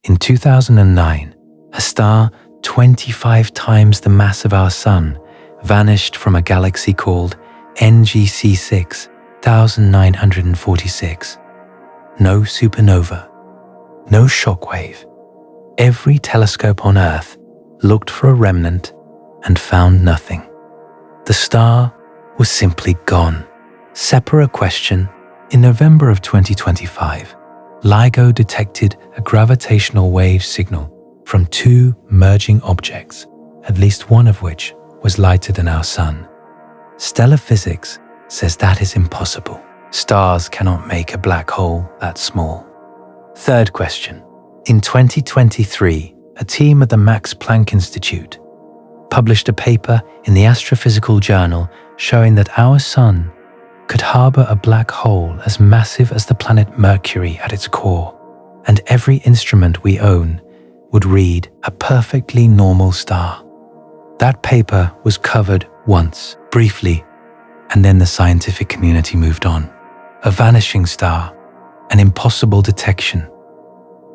In 2009, a star 25 times the mass of our Sun vanished from a galaxy called NGC 6946. No supernova, no shockwave. Every telescope on Earth looked for a remnant and found nothing. The star was simply gone. Separate question, in November of 2025, LIGO detected a gravitational wave signal from two merging objects, at least one of which was lighter than our Sun. Stellar physics says that is impossible. Stars cannot make a black hole that small. Third question. In 2023, a team at the Max Planck Institute published a paper in the Astrophysical Journal showing that our Sun could harbor a black hole as massive as the planet Mercury at its core, and every instrument we own would read a perfectly normal star. That paper was covered once, briefly, and then the scientific community moved on. A vanishing star, an impossible detection,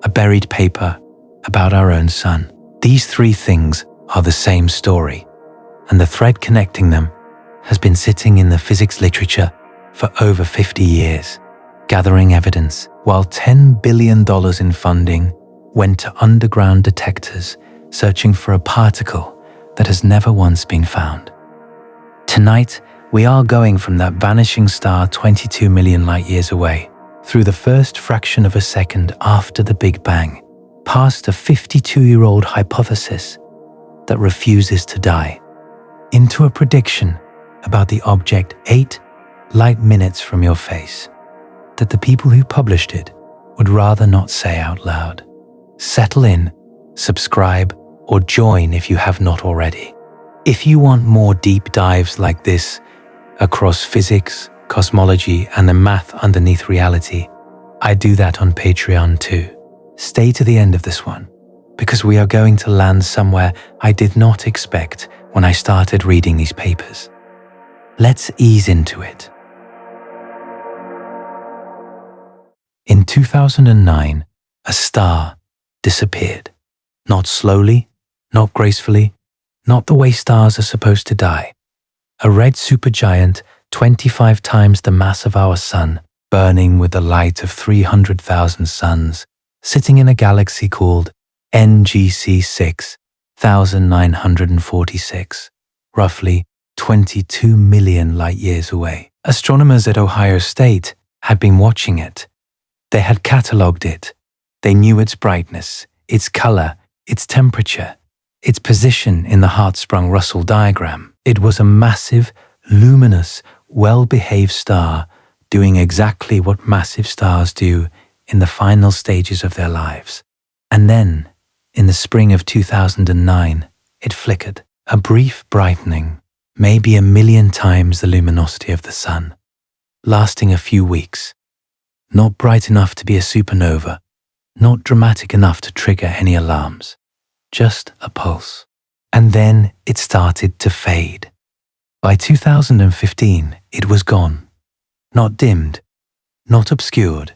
a buried paper about our own Sun. These three things are the same story, and the thread connecting them has been sitting in the physics literature for over 50 years, gathering evidence, while $10 billion in funding went to underground detectors searching for a particle that has never once been found. Tonight, we are going from that vanishing star 22 million light years away, through the first fraction of a second after the Big Bang, past a 52-year-old hypothesis that refuses to die, into a prediction about the object 8 light minutes from your face, that the people who published it would rather not say out loud. Settle in, subscribe, or join if you have not already. If you want more deep dives like this across physics, cosmology, and the math underneath reality, I do that on Patreon too. Stay to the end of this one, because we are going to land somewhere I did not expect when I started reading these papers. Let's ease into it. In 2009, a star disappeared. Not slowly, not gracefully, not the way stars are supposed to die. A red supergiant 25 times the mass of our Sun, burning with the light of 300,000 suns, sitting in a galaxy called NGC 6946, roughly 22 million light years away. Astronomers at Ohio State had been watching it. They had catalogued it. They knew its brightness, its color, its temperature, its position in the Hertzsprung-Russell diagram. It was a massive, luminous, well-behaved star doing exactly what massive stars do in the final stages of their lives. And then, in the spring of 2009, it flickered. A brief brightening, maybe 1 million times the luminosity of the Sun, lasting a few weeks. Not bright enough to be a supernova, not dramatic enough to trigger any alarms, just a pulse. And then it started to fade. By 2015, it was gone. Not dimmed, not obscured,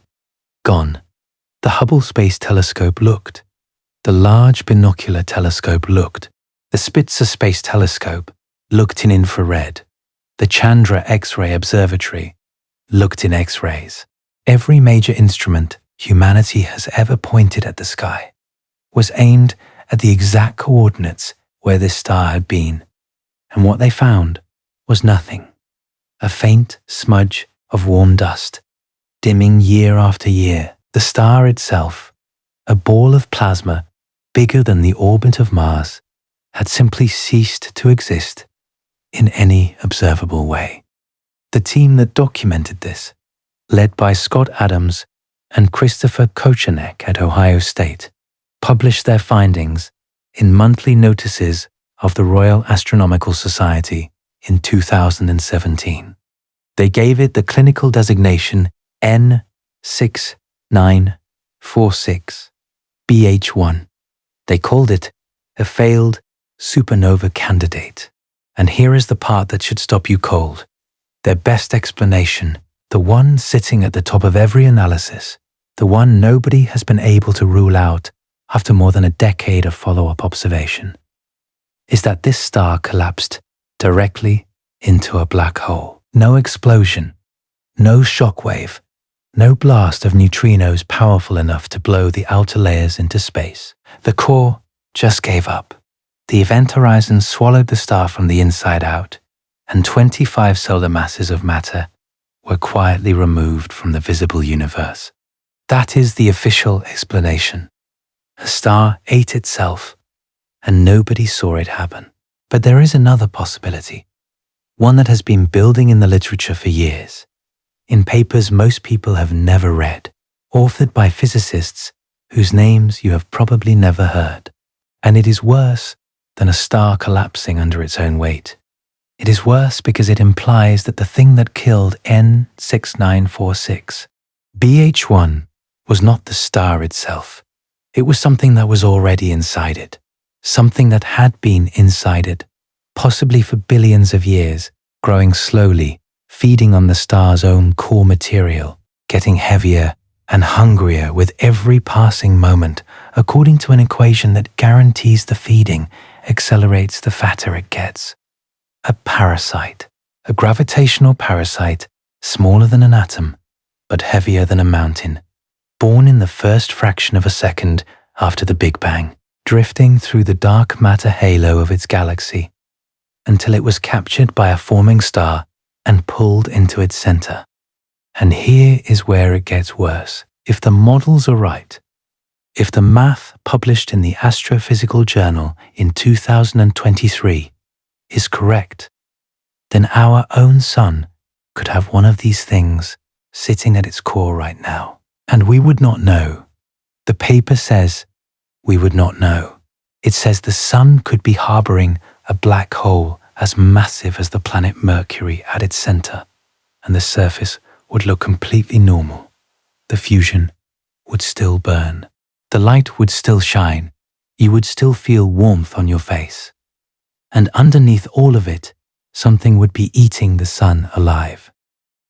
gone. The Hubble Space Telescope looked. The Large Binocular Telescope looked. The Spitzer Space Telescope looked in infrared. The Chandra X-ray Observatory looked in X-rays. Every major instrument humanity has ever pointed at the sky was aimed at the exact coordinates where this star had been, and what they found was nothing. A faint smudge of warm dust, dimming year after year. The star itself, a ball of plasma bigger than the orbit of Mars, had simply ceased to exist in any observable way. The team that documented this, led by Scott Adams and Christopher Kochanek at Ohio State, published their findings in monthly notices of the Royal Astronomical Society in 2017. They gave it the clinical designation N6946 BH1. They called it a failed supernova candidate. And here is the part that should stop you cold. Their best explanation, the one sitting at the top of every analysis, the one nobody has been able to rule out after more than a decade of follow-up observation, is that this star collapsed directly into a black hole. No explosion, no shockwave, no blast of neutrinos powerful enough to blow the outer layers into space. The core just gave up. The event horizon swallowed the star from the inside out, and 25 solar masses of matter were quietly removed from the visible universe. That is the official explanation. A star ate itself, and nobody saw it happen. But there is another possibility, one that has been building in the literature for years, in papers most people have never read, authored by physicists whose names you have probably never heard. And it is worse than a star collapsing under its own weight. It is worse because it implies that the thing that killed N6946, BH1, was not the star itself. It was something that was already inside it, something that had been inside it, possibly for billions of years, growing slowly, feeding on the star's own core material, getting heavier and hungrier with every passing moment, according to an equation that guarantees the feeding accelerates the fatter it gets. A parasite, a gravitational parasite, smaller than an atom, but heavier than a mountain, born in the first fraction of a second after the Big Bang, drifting through the dark matter halo of its galaxy, until it was captured by a forming star and pulled into its center. And here is where it gets worse. If the models are right, if the math published in the Astrophysical Journal in 2023 is correct, then our own sun could have one of these things sitting at its core right now. And we would not know. The paper says we would not know. It says the sun could be harboring a black hole as massive as the planet Mercury at its center, and the surface would look completely normal. The fusion would still burn. The light would still shine. You would still feel warmth on your face. And underneath all of it, something would be eating the sun alive.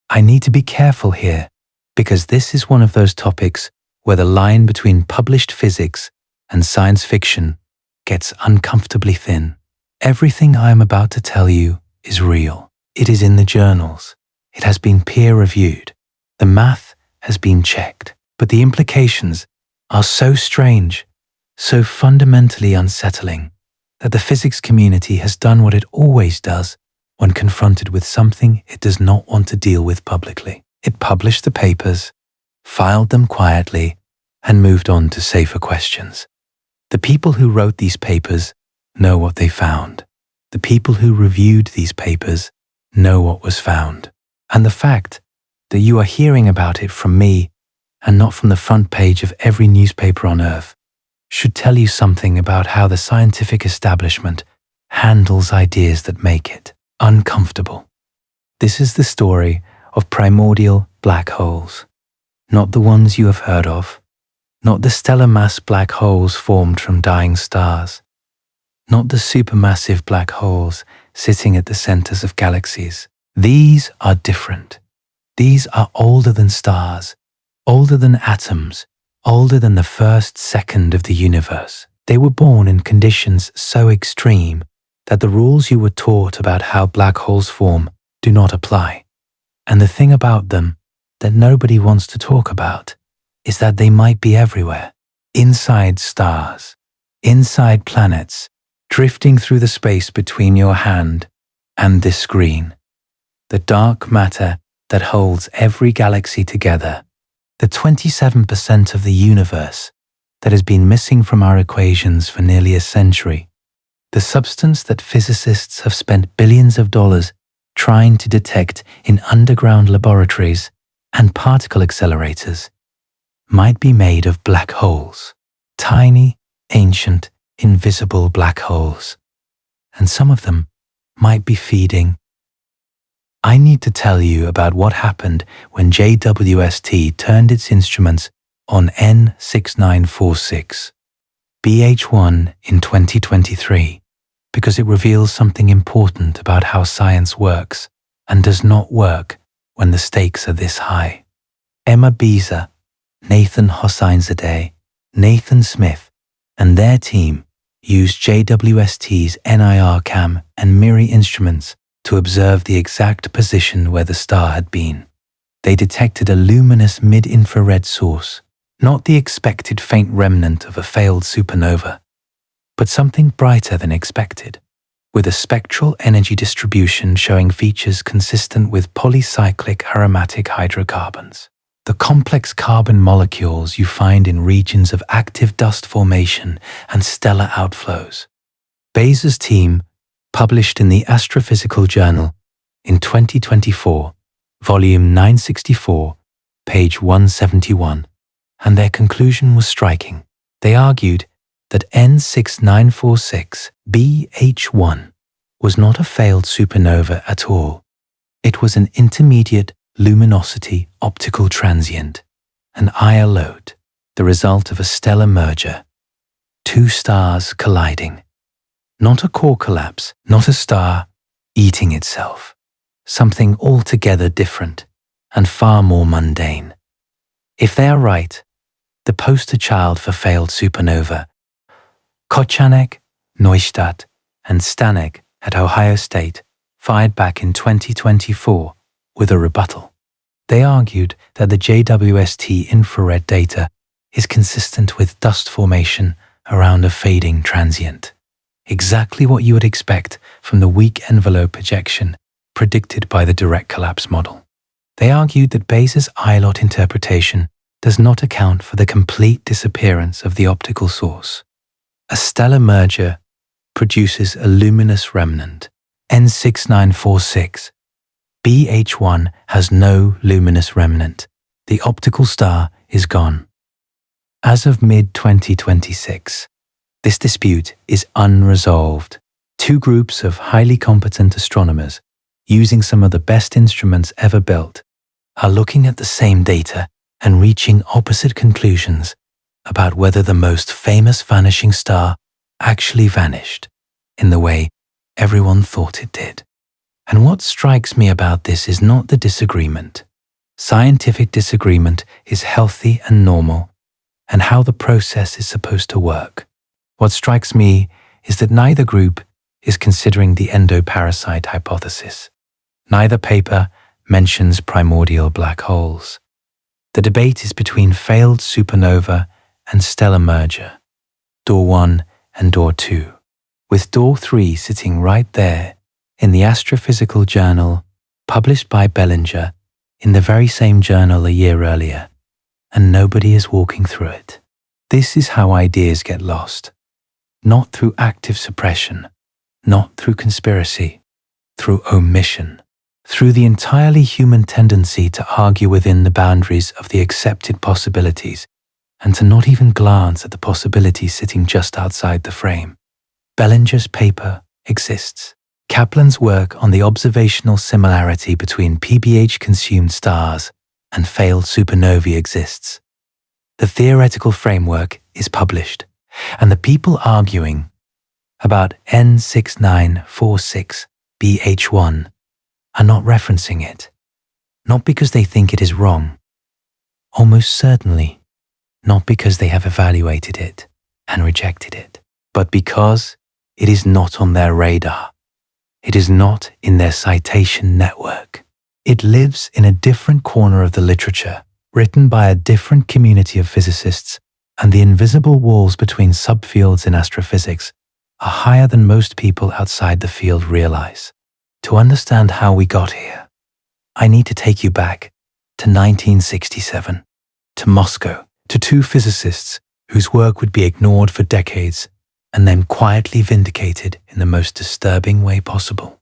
I need to be careful here, because this is one of those topics where the line between published physics and science fiction gets uncomfortably thin. Everything I am about to tell you is real. It is in the journals. It has been peer-reviewed. The math has been checked. But the implications are so strange, so fundamentally unsettling, that the physics community has done what it always does when confronted with something it does not want to deal with publicly. It published the papers, filed them quietly, and moved on to safer questions. The people who wrote these papers know what they found. The people who reviewed these papers know what was found. And the fact that you are hearing about it from me and not from the front page of every newspaper on Earth should tell you something about how the scientific establishment handles ideas that make it uncomfortable. This is the story of primordial black holes, not the ones you have heard of, not the stellar mass black holes formed from dying stars, not the supermassive black holes sitting at the centers of galaxies. These are different. These are older than stars, older than atoms, older than the first second of the universe. They were born in conditions so extreme that the rules you were taught about how black holes form do not apply. And the thing about them that nobody wants to talk about is that they might be everywhere, inside stars, inside planets, drifting through the space between your hand and this screen. The dark matter that holds every galaxy together, the 27% of the universe that has been missing from our equations for nearly a century, the substance that physicists have spent billions of dollars trying to detect in underground laboratories and particle accelerators, might be made of black holes, tiny, ancient, invisible black holes, and some of them might be feeding. I need to tell you about what happened when JWST turned its instruments on N6946, BH1 in 2023, because it reveals something important about how science works and does not work when the stakes are this high. Emma Beasor, Nathan Hosseinzadeh, Nathan Smith, and their team used JWST's NIR cam and MIRI instruments to observe the exact position where the star had been. They detected a luminous mid-infrared source, not the expected faint remnant of a failed supernova, but something brighter than expected, with a spectral energy distribution showing features consistent with polycyclic aromatic hydrocarbons, the complex carbon molecules you find in regions of active dust formation and stellar outflows. Beasor's team published in the Astrophysical Journal in 2024, volume 964, page 171, and their conclusion was striking. They argued that N6946 BH1 was not a failed supernova at all. It was an intermediate luminosity optical transient, an ILOT, the result of a stellar merger, two stars colliding. Not a core collapse, not a star eating itself. Something altogether different and far more mundane. If they are right, the poster child for failed supernova, Kochanek, Neustadt, and Stanek at Ohio State fired back in 2024 with a rebuttal. They argued that the JWST infrared data is consistent with dust formation around a fading transient, exactly what you would expect from the weak envelope ejection predicted by the direct collapse model. They argued that Beasor's ILOT interpretation does not account for the complete disappearance of the optical source. A stellar merger produces a luminous remnant. N6946 BH1 has no luminous remnant. The optical star is gone. As of mid-2026, this dispute is unresolved. Two groups of highly competent astronomers, using some of the best instruments ever built, are looking at the same data and reaching opposite conclusions about whether the most famous vanishing star actually vanished in the way everyone thought it did. And what strikes me about this is not the disagreement. Scientific disagreement is healthy and normal, and how the process is supposed to work. What strikes me is that neither group is considering the endoparasite hypothesis. Neither paper mentions primordial black holes. The debate is between failed supernova and stellar merger, door 1 and door 2, with door 3 sitting right there in the Astrophysical Journal, published by Bellinger in the very same journal a year earlier, and nobody is walking through it. This is how ideas get lost, not through active suppression, not through conspiracy, through omission, through the entirely human tendency to argue within the boundaries of the accepted possibilities and to not even glance at the possibilities sitting just outside the frame. Bellinger's paper exists. Kaplan's work on the observational similarity between PBH-consumed stars and failed supernovae exists. The theoretical framework is published, and the people arguing about N6946 BH1 are not referencing it, not because they think it is wrong, almost certainly not because they have evaluated it and rejected it, but because it is not on their radar. It is not in their citation network. It lives in a different corner of the literature, written by a different community of physicists, and the invisible walls between subfields in astrophysics are higher than most people outside the field realize. To understand how we got here, I need to take you back to 1967, to Moscow, to two physicists whose work would be ignored for decades and then quietly vindicated in the most disturbing way possible.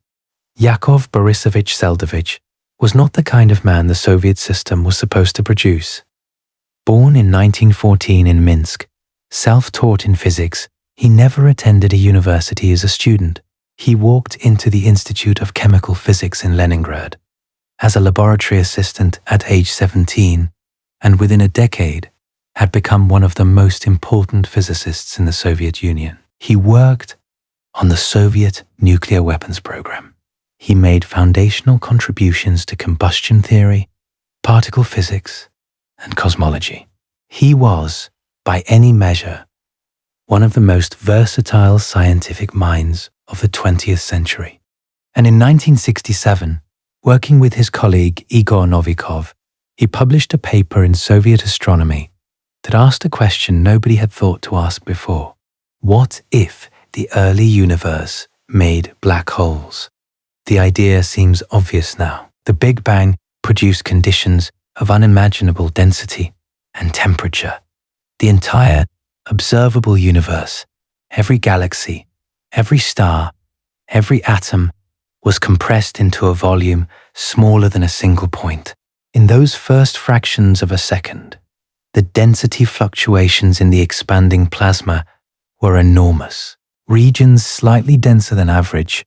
Yakov Borisovich Zel'dovich was not the kind of man the Soviet system was supposed to produce. Born in 1914 in Minsk, self-taught in physics, he never attended a university as a student. He walked into the Institute of Chemical Physics in Leningrad as a laboratory assistant at age 17, and within a decade had become one of the most important physicists in the Soviet Union. He worked on the Soviet nuclear weapons program. He made foundational contributions to combustion theory, particle physics, and cosmology. He was, by any measure, one of the most versatile scientific minds of the 20th century. And in 1967, working with his colleague Igor Novikov, he published a paper in Soviet astronomy that asked a question nobody had thought to ask before. What if the early universe made black holes? The idea seems obvious now. The Big Bang produced conditions of unimaginable density and temperature. The entire observable universe, every galaxy, every star, every atom was compressed into a volume smaller than a single point. In those first fractions of a second, the density fluctuations in the expanding plasma were enormous. Regions slightly denser than average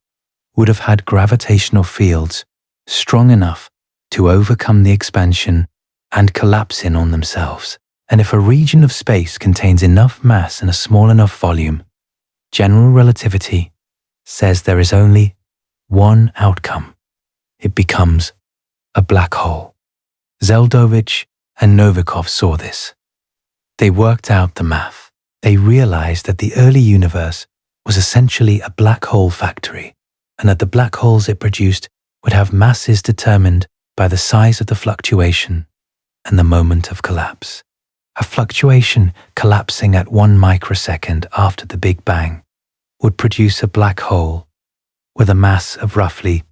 would have had gravitational fields strong enough to overcome the expansion and collapse in on themselves. And if a region of space contains enough mass and a small enough volume, general relativity says there is only one outcome. It becomes a black hole. Zel'dovich and Novikov saw this. They worked out the math. They realized that the early universe was essentially a black hole factory, and that the black holes it produced would have masses determined by the size of the fluctuation and the moment of collapse. A fluctuation collapsing at 1 microsecond after the Big Bang would produce a black hole with a mass of roughly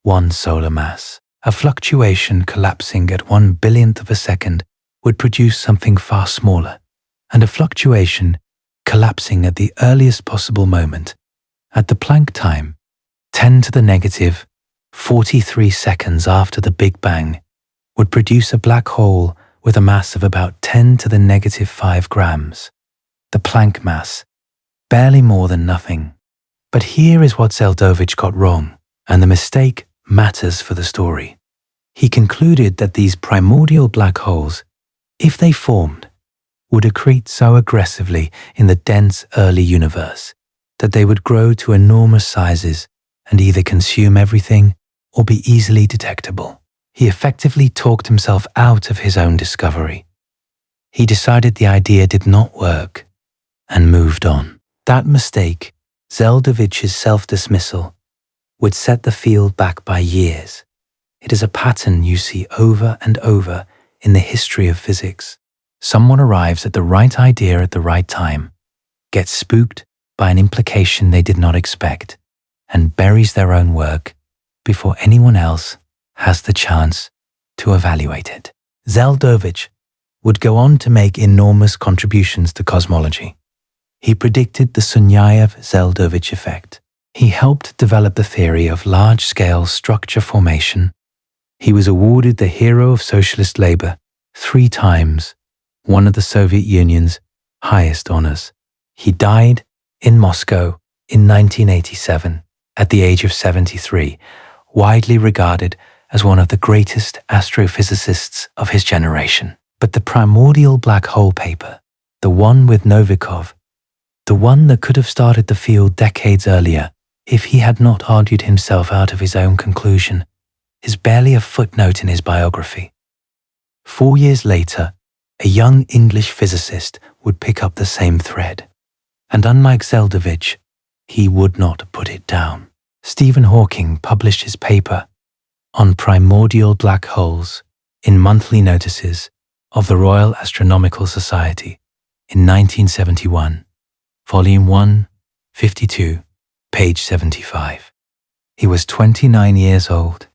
1 solar mass. A fluctuation collapsing at 1 billionth of a second would produce something far smaller, and a fluctuation collapsing at the earliest possible moment, at the Planck time, 10 to the negative 43 seconds after the Big Bang, would produce a black hole with a mass of about 10 to the negative 5 grams. The Planck mass, barely more than nothing. But here is what Zel'dovich got wrong, and the mistake matters for the story. He concluded that these primordial black holes, if they formed, would accrete so aggressively in the dense early universe that they would grow to enormous sizes and either consume everything or be easily detectable. He effectively talked himself out of his own discovery. He decided the idea did not work and moved on. That mistake, Zel'dovich's self-dismissal, would set the field back by years. It is a pattern you see over and over in the history of physics. Someone arrives at the right idea at the right time, gets spooked by an implication they did not expect, and buries their own work before anyone else has the chance to evaluate it. Zel'dovich would go on to make enormous contributions to cosmology. He predicted the Sunyaev-Zel'dovich effect. He helped develop the theory of large-scale structure formation. He was awarded the Hero of Socialist Labor 3 times, one of the Soviet Union's highest honors. He died in Moscow in 1987 at the age of 73, widely regarded as one of the greatest astrophysicists of his generation. But the primordial black hole paper, the one with Novikov, the one that could have started the field decades earlier if he had not argued himself out of his own conclusion, is barely a footnote in his biography. 4 years later, a young English physicist would pick up the same thread, and unlike Zel'dovich, he would not put it down. Stephen Hawking published his paper on primordial black holes in Monthly Notices of the Royal Astronomical Society in 1971, Volume 1, 52, page 75. He was 29 years old.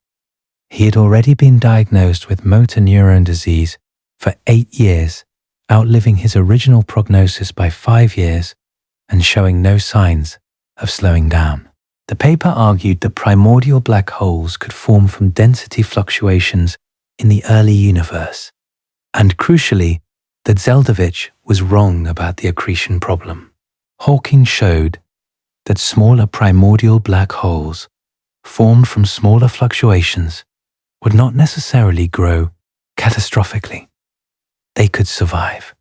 He had already been diagnosed with motor neuron disease for 8 years, outliving his original prognosis by 5 years and showing no signs of slowing down. The paper argued that primordial black holes could form from density fluctuations in the early universe, and crucially, that Zel'dovich was wrong about the accretion problem. Hawking showed that smaller primordial black holes formed from smaller fluctuations would not necessarily grow catastrophically. They could survive.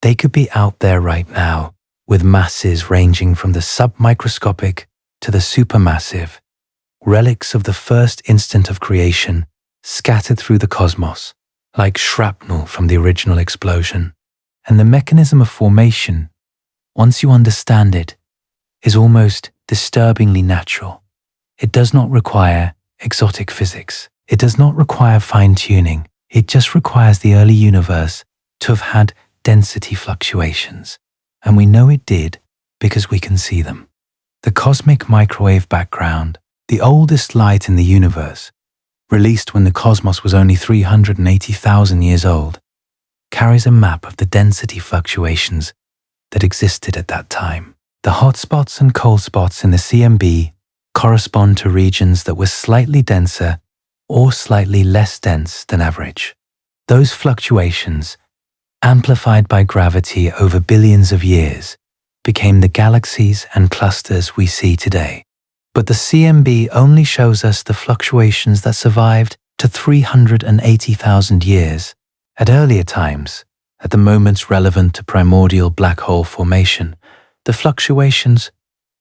They could be out there right now with masses ranging from the submicroscopic to the supermassive, relics of the first instant of creation scattered through the cosmos like shrapnel from the original explosion. And the mechanism of formation once you understand it, is almost disturbingly natural. It does not require exotic physics. It does not require fine-tuning. It just requires the early universe to have had density fluctuations. And we know it did because we can see them. The cosmic microwave background, the oldest light in the universe, released when the cosmos was only 380,000 years old, carries a map of the density fluctuations that existed at that time. The hot spots and cold spots in the CMB correspond to regions that were slightly denser or slightly less dense than average. Those fluctuations, amplified by gravity over billions of years, became the galaxies and clusters we see today. But the CMB only shows us the fluctuations that survived to 380,000 years. At earlier times, at the moments relevant to primordial black hole formation, the fluctuations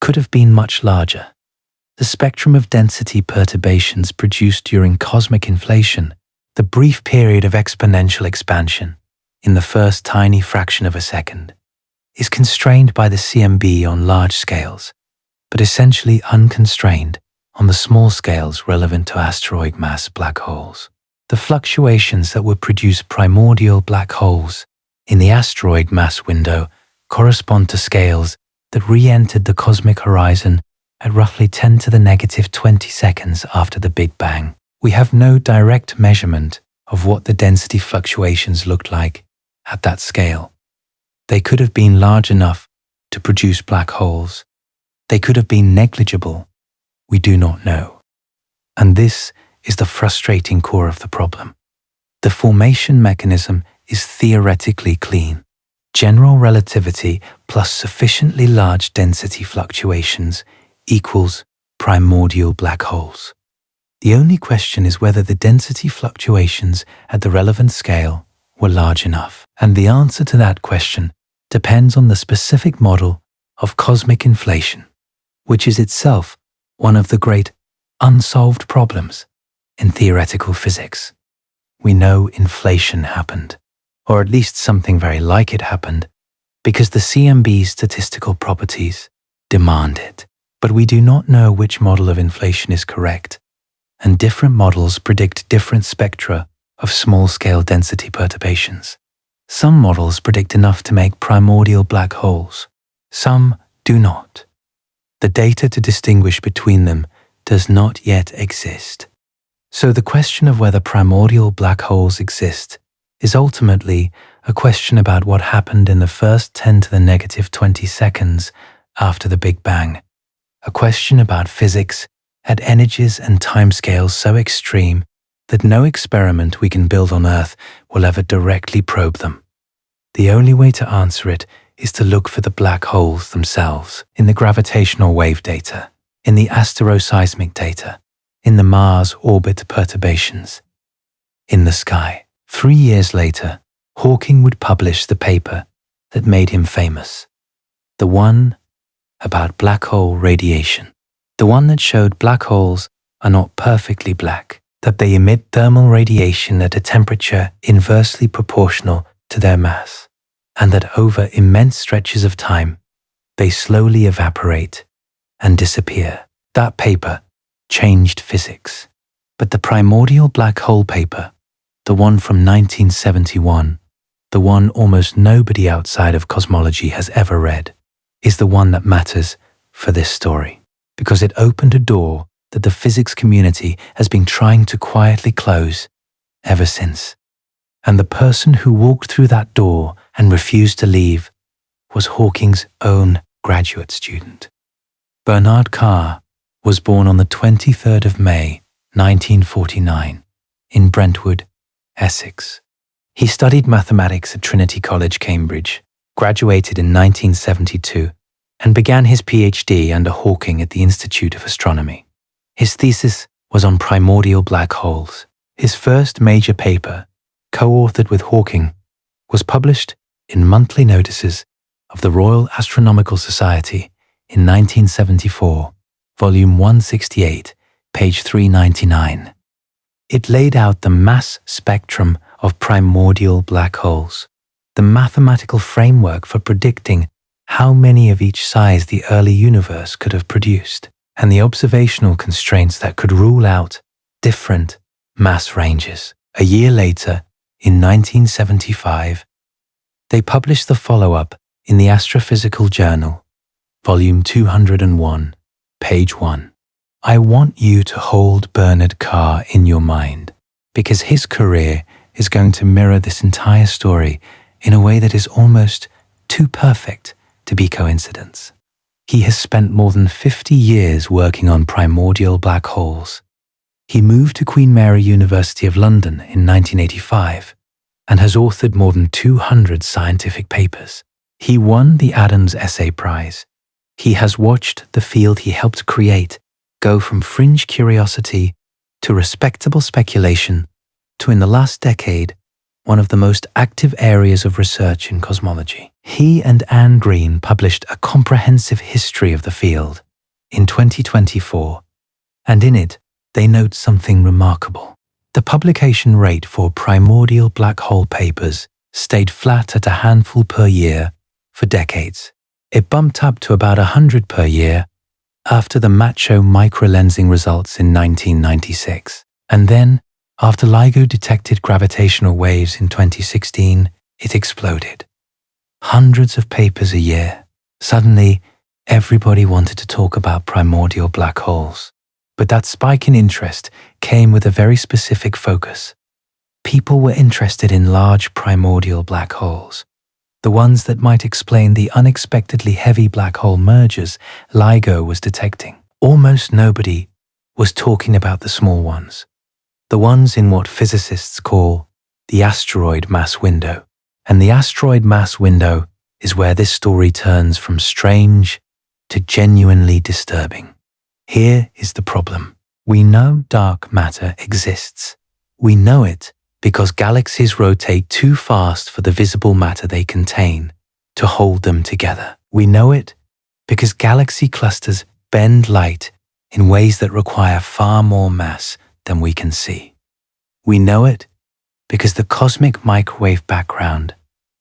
could have been much larger. The spectrum of density perturbations produced during cosmic inflation, the brief period of exponential expansion in the first tiny fraction of a second, is constrained by the CMB on large scales, but essentially unconstrained on the small scales relevant to asteroid mass black holes. The fluctuations that would produce primordial black holes in the asteroid mass window correspond to scales that re-entered the cosmic horizon at roughly 10 to the negative 20 seconds after the Big Bang. We have no direct measurement of what the density fluctuations looked like at that scale. They could have been large enough to produce black holes. They could have been negligible. We do not know. And this is the frustrating core of the problem. The formation mechanism is theoretically clean. General relativity plus sufficiently large density fluctuations equals primordial black holes. The only question is whether the density fluctuations at the relevant scale were large enough. And the answer to that question depends on the specific model of cosmic inflation, which is itself one of the great unsolved problems in theoretical physics. We know inflation happened, or at least something very like it happened, because the CMB's statistical properties demand it. But we do not know which model of inflation is correct, and different models predict different spectra of small-scale density perturbations. Some models predict enough to make primordial black holes. Some do not. The data to distinguish between them does not yet exist. So the question of whether primordial black holes exist is ultimately a question about what happened in the first 10 to the negative 20 seconds after the Big Bang. A question about physics at energies and timescales so extreme that no experiment we can build on Earth will ever directly probe them. The only way to answer it is to look for the black holes themselves in the gravitational wave data, in the asteroseismic data, in the Mars orbit perturbations, in the sky. 3 years later, Hawking would publish the paper that made him famous, the one about black hole radiation, the one that showed black holes are not perfectly black, that they emit thermal radiation at a temperature inversely proportional to their mass, and that over immense stretches of time, they slowly evaporate and disappear. That paper changed physics. But the primordial black hole paper, the one from 1971, the one almost nobody outside of cosmology has ever read, is the one that matters for this story, because it opened a door that the physics community has been trying to quietly close ever since. And the person who walked through that door and refused to leave was Hawking's own graduate student. Bernard Carr was born on the 23rd of May, 1949, in Brentwood, Essex. He studied mathematics at Trinity College, Cambridge, graduated in 1972, and began his PhD under Hawking at the Institute of Astronomy. His thesis was on primordial black holes. His first major paper, co-authored with Hawking, was published in Monthly Notices of the Royal Astronomical Society in 1974, volume 168, page 399. It laid out the mass spectrum of primordial black holes, the mathematical framework for predicting how many of each size the early universe could have produced, and the observational constraints that could rule out different mass ranges. A year later, in 1975, they published the follow-up in the Astrophysical Journal, volume 201, page 1. I want you to hold Bernard Carr in your mind, because his career is going to mirror this entire story in a way that is almost too perfect to be coincidence. He has spent more than 50 years working on primordial black holes. He moved to Queen Mary University of London in 1985 and has authored more than 200 scientific papers. He won the Adams Essay Prize. He has watched the field he helped create go from fringe curiosity to respectable speculation to, in the last decade, one of the most active areas of research in cosmology. He and Anne Green published a comprehensive history of the field in 2024, and in it, they note something remarkable. The publication rate for primordial black hole papers stayed flat at a handful per year for decades. It bumped up to about 100 per year after the macho microlensing results in 1996. And then, after LIGO detected gravitational waves in 2016, it exploded. Hundreds of papers a year. Suddenly, everybody wanted to talk about primordial black holes. But that spike in interest came with a very specific focus. People were interested in large primordial black holes, the ones that might explain the unexpectedly heavy black hole mergers LIGO was detecting. Almost nobody was talking about the small ones, the ones in what physicists call the asteroid mass window. And the asteroid mass window is where this story turns from strange to genuinely disturbing. Here is the problem. We know dark matter exists. We know it because galaxies rotate too fast for the visible matter they contain to hold them together. We know it because galaxy clusters bend light in ways that require far more mass than we can see. We know it because the cosmic microwave background,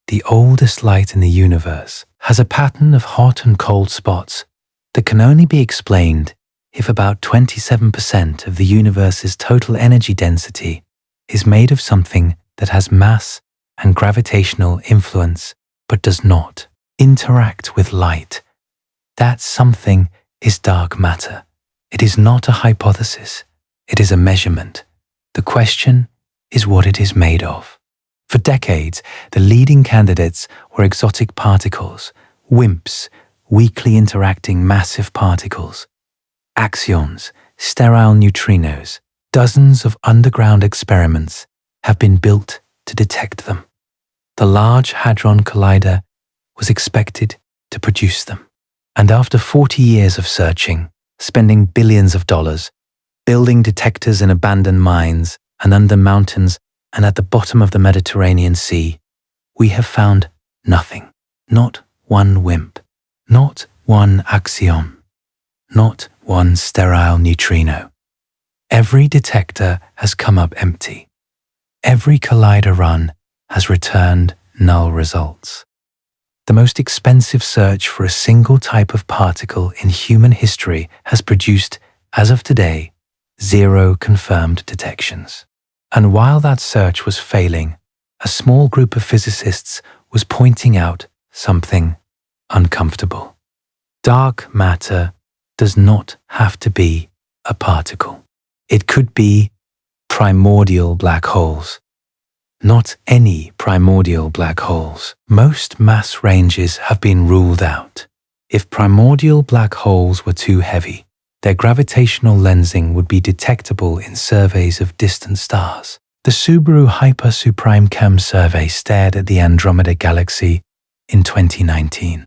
the oldest light in the universe, has a pattern of hot and cold spots that can only be explained if about 27% of the universe's total energy density is made of something that has mass and gravitational influence but does not interact with light. That something is dark matter. It is not a hypothesis. It is a measurement. The question is what it is made of. For decades, the leading candidates were exotic particles, WIMPs, weakly interacting massive particles, axions, sterile neutrinos. Dozens of underground experiments have been built to detect them. The Large Hadron Collider was expected to produce them. And after 40 years of searching, spending billions of dollars, building detectors in abandoned mines and under mountains and at the bottom of the Mediterranean Sea, we have found nothing. Not one WIMP, not one axion, not one sterile neutrino. Every detector has come up empty. Every collider run has returned null results. The most expensive search for a single type of particle in human history has produced, as of today, 0 confirmed detections. And while that search was failing, a small group of physicists was pointing out something uncomfortable. Dark matter does not have to be a particle. It could be primordial black holes. Not any primordial black holes. Most mass ranges have been ruled out. If primordial black holes were too heavy, their gravitational lensing would be detectable in surveys of distant stars. The Subaru Hyper-Suprime-Chem survey stared at the Andromeda Galaxy in 2019,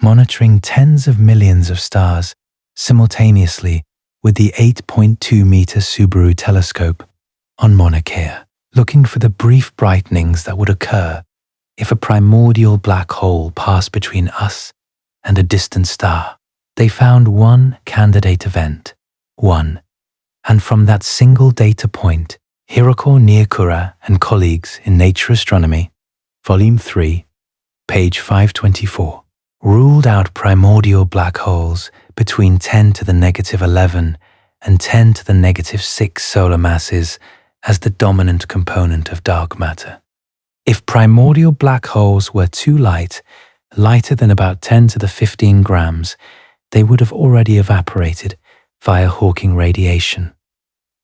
monitoring tens of millions of stars simultaneously with the 8.2-meter Subaru telescope on Mauna Kea, looking for the brief brightenings that would occur if a primordial black hole passed between us and a distant star. They found one candidate event, one, and from that single data point, Hiroko Niokura and colleagues in Nature Astronomy, Volume 3, page 524, ruled out primordial black holes between 10 to the negative 11 and 10 to the negative 6 solar masses as the dominant component of dark matter. If primordial black holes were too light, lighter than about 10 to the 15 grams, they would have already evaporated via Hawking radiation.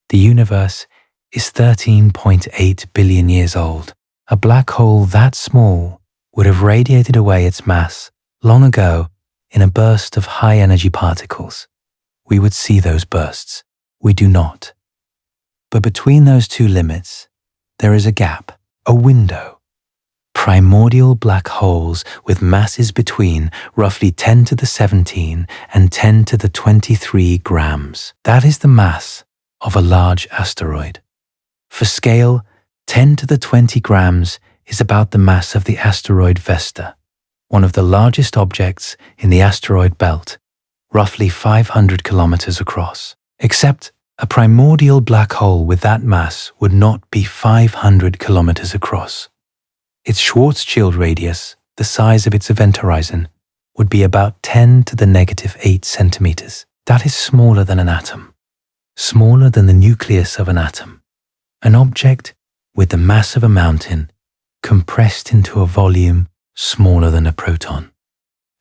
The universe is 13.8 billion years old. A black hole that small would have radiated away its mass long ago in a burst of high-energy particles. We would see those bursts. We do not. But between those two limits, there is a gap, a window. Primordial black holes with masses between roughly 10 to the 17 and 10 to the 23 grams. That is the mass of a large asteroid. For scale, 10 to the 20 grams is about the mass of the asteroid Vesta, one of the largest objects in the asteroid belt, roughly 500 kilometers across. Except a primordial black hole with that mass would not be 500 kilometers across. Its Schwarzschild radius, the size of its event horizon, would be about 10 to the negative 8 centimeters. That is smaller than an atom, smaller than the nucleus of an atom. An object with the mass of a mountain compressed into a volume smaller than a proton.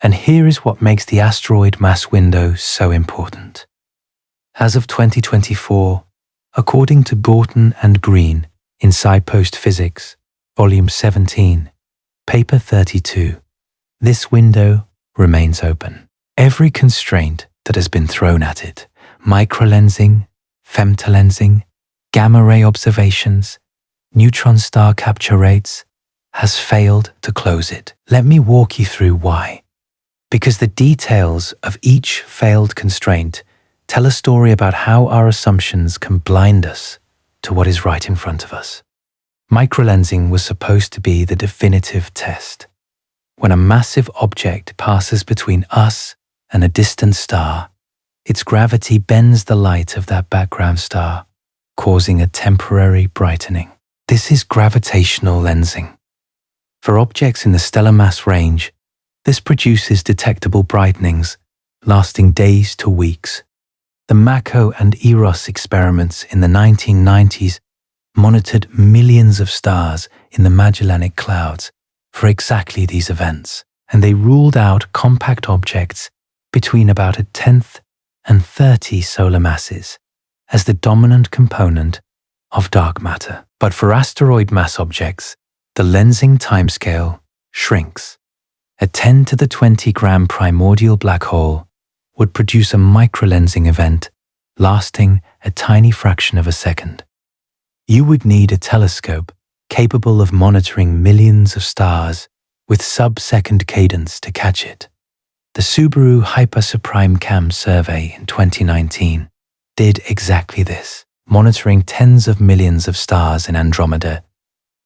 And here is what makes the asteroid mass window so important. As of 2024, according to Gorton and Green in SciPost Physics, Volume 17, Paper 32, this window remains open. Every constraint that has been thrown at it, microlensing, femtolensing, gamma-ray observations, neutron star capture rates, has failed to close it. Let me walk you through why. Because the details of each failed constraint tell a story about how our assumptions can blind us to what is right in front of us. Microlensing was supposed to be the definitive test. When a massive object passes between us and a distant star, its gravity bends the light of that background star, causing a temporary brightening. This is gravitational lensing. For objects in the stellar mass range, this produces detectable brightenings lasting days to weeks. The Mako and Eros experiments in the 1990s monitored millions of stars in the Magellanic Clouds for exactly these events, and they ruled out compact objects between about a tenth and 30 solar masses as the dominant component of dark matter. But for asteroid mass objects, the lensing timescale shrinks. A 10 to the 20 gram primordial black hole would produce a microlensing event lasting a tiny fraction of a second. You would need a telescope capable of monitoring millions of stars with sub-second cadence to catch it. The Subaru Hyper-Supreme Cam survey in 2019 did exactly this, monitoring tens of millions of stars in Andromeda,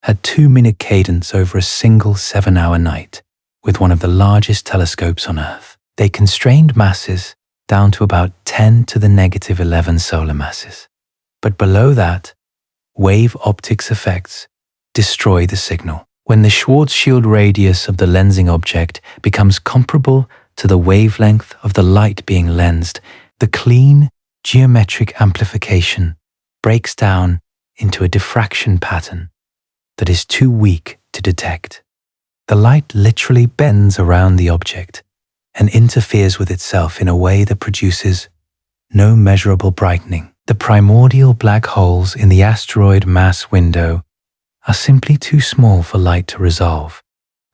had 2-minute cadence over a single 7-hour night with one of the largest telescopes on Earth. They constrained masses down to about 10 to the negative 11 solar masses. But below that, wave optics effects destroy the signal. When the Schwarzschild radius of the lensing object becomes comparable to the wavelength of the light being lensed, the clean geometric amplification breaks down into a diffraction pattern that is too weak to detect. The light literally bends around the object and interferes with itself in a way that produces no measurable brightening. The primordial black holes in the asteroid mass window are simply too small for light to resolve.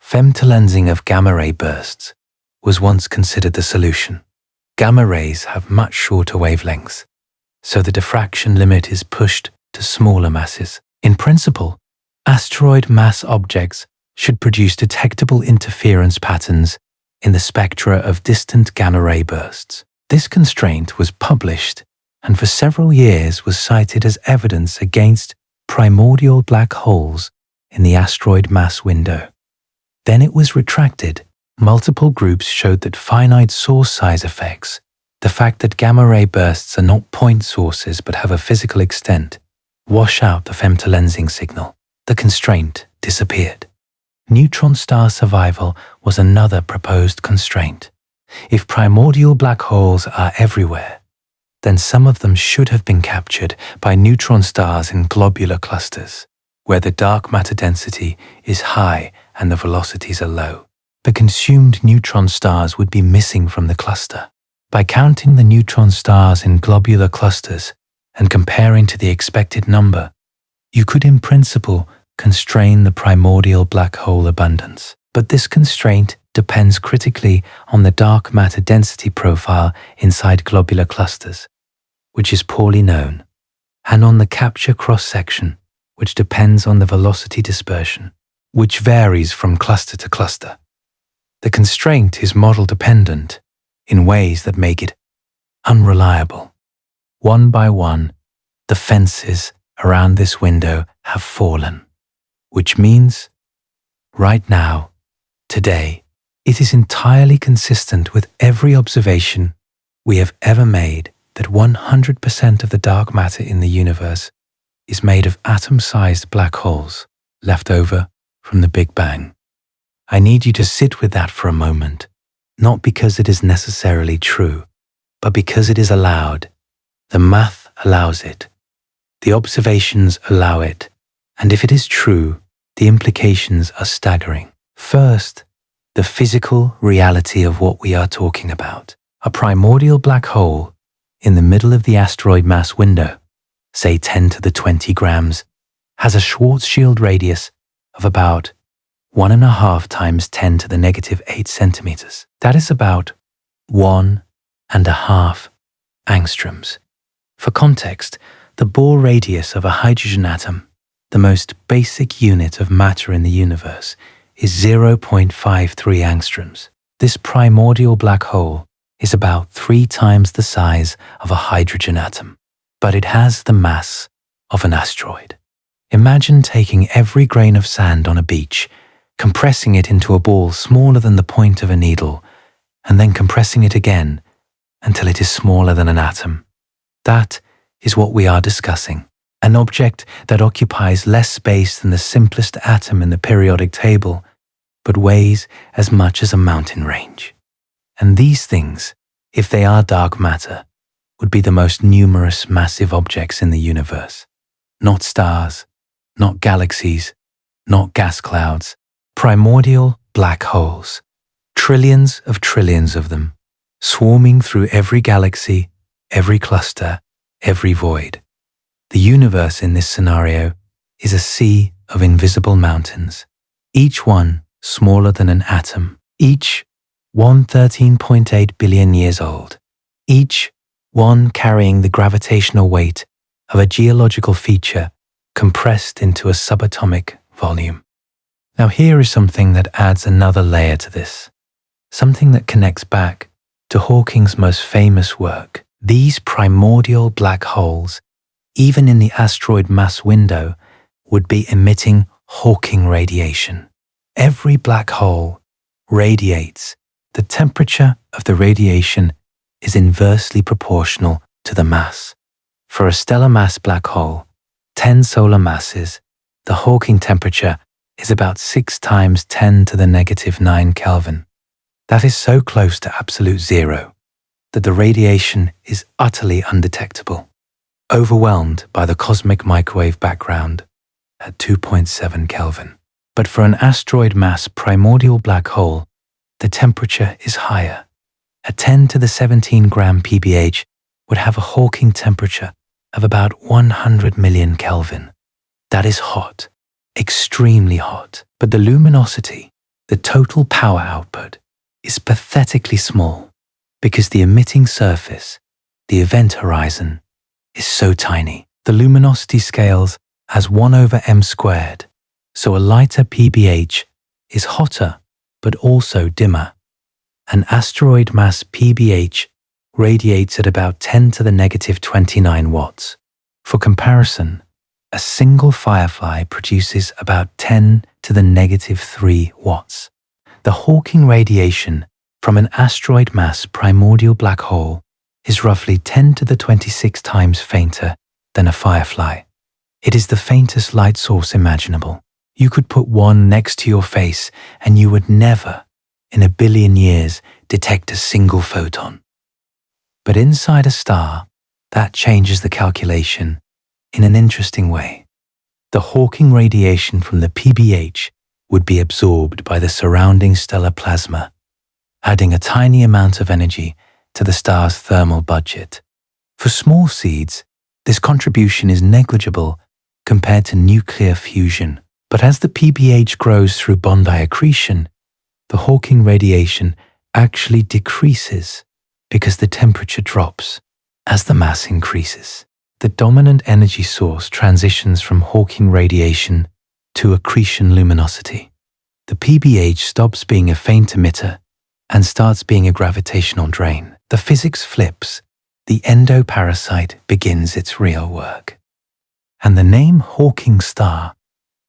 Femtolensing of gamma-ray bursts was once considered the solution. Gamma rays have much shorter wavelengths, so the diffraction limit is pushed to smaller masses. In principle, asteroid mass objects should produce detectable interference patterns in the spectra of distant gamma-ray bursts. This constraint was published and for several years was cited as evidence against primordial black holes in the asteroid mass window. Then it was retracted. Multiple groups showed that finite source size effects, the fact that gamma-ray bursts are not point sources but have a physical extent, wash out the femtolensing signal. The constraint disappeared. Neutron star survival was another proposed constraint. If primordial black holes are everywhere, then some of them should have been captured by neutron stars in globular clusters, where the dark matter density is high and the velocities are low. The consumed neutron stars would be missing from the cluster. By counting the neutron stars in globular clusters and comparing to the expected number, you could in principle constrain the primordial black hole abundance. But this constraint depends critically on the dark matter density profile inside globular clusters, which is poorly known, and on the capture cross-section, which depends on the velocity dispersion, which varies from cluster to cluster. The constraint is model-dependent in ways that make it unreliable. One by one, the fences around this window have fallen, which means, right now, today, it is entirely consistent with every observation we have ever made that 100% of the dark matter in the universe is made of atom-sized black holes left over from the Big Bang. I need you to sit with that for a moment, not because it is necessarily true, but because it is allowed. The math allows it. The observations allow it. And if it is true, the implications are staggering. First, the physical reality of what we are talking about. A primordial black hole in the middle of the asteroid mass window, say 10 to the 20 grams, has a Schwarzschild radius of about 1.5 times 10 to the negative 8 centimeters. That is about 1.5 angstroms. For context, the Bohr radius of a hydrogen atom, the most basic unit of matter in the universe, is 0.53 angstroms. This primordial black hole is about 3 times the size of a hydrogen atom, but it has the mass of an asteroid. Imagine taking every grain of sand on a beach, compressing it into a ball smaller than the point of a needle, and then compressing it again until it is smaller than an atom. That is what we are discussing. An object that occupies less space than the simplest atom in the periodic table, but weighs as much as a mountain range. And these things, if they are dark matter, would be the most numerous massive objects in the universe. Not stars, not galaxies, not gas clouds, primordial black holes. Trillions of them, swarming through every galaxy, every cluster, every void. The universe in this scenario is a sea of invisible mountains, each one smaller than an atom, each one 13.8 billion years old, each one carrying the gravitational weight of a geological feature compressed into a subatomic volume. Now here is something that adds another layer to this, something that connects back to Hawking's most famous work. These primordial black holes, even in the asteroid mass window, would be emitting Hawking radiation. Every black hole radiates. The temperature of the radiation is inversely proportional to the mass. For a stellar mass black hole, 10 solar masses, the Hawking temperature is about 6 times 10 to the negative 9 Kelvin. That is so close to absolute zero that the radiation is utterly undetectable, overwhelmed by the cosmic microwave background at 2.7 Kelvin. But for an asteroid mass primordial black hole, the temperature is higher. A 10 to the 17 gram PBH would have a Hawking temperature of about 100 million Kelvin. That is hot, extremely hot. But the luminosity, the total power output, is pathetically small because the emitting surface, the event horizon, is so tiny. The luminosity scales as 1 over m squared, so a lighter PBH is hotter but also dimmer. An asteroid mass PBH radiates at about 10 to the negative 29 watts. For comparison, a single firefly produces about 10 to the negative 3 watts. The Hawking radiation from an asteroid mass primordial black hole is roughly 10 to the 26 times fainter than a firefly. It is the faintest light source imaginable. You could put one next to your face and you would never, in a billion years, detect a single photon. But inside a star, that changes the calculation in an interesting way. The Hawking radiation from the PBH would be absorbed by the surrounding stellar plasma, adding a tiny amount of energy to the star's thermal budget. For small seeds, this contribution is negligible compared to nuclear fusion. But as the PBH grows through Bondi accretion, the Hawking radiation actually decreases because the temperature drops as the mass increases. The dominant energy source transitions from Hawking radiation to accretion luminosity. The PBH stops being a faint emitter and starts being a gravitational drain. The physics flips. The endoparasite begins its real work. And the name Hawking star,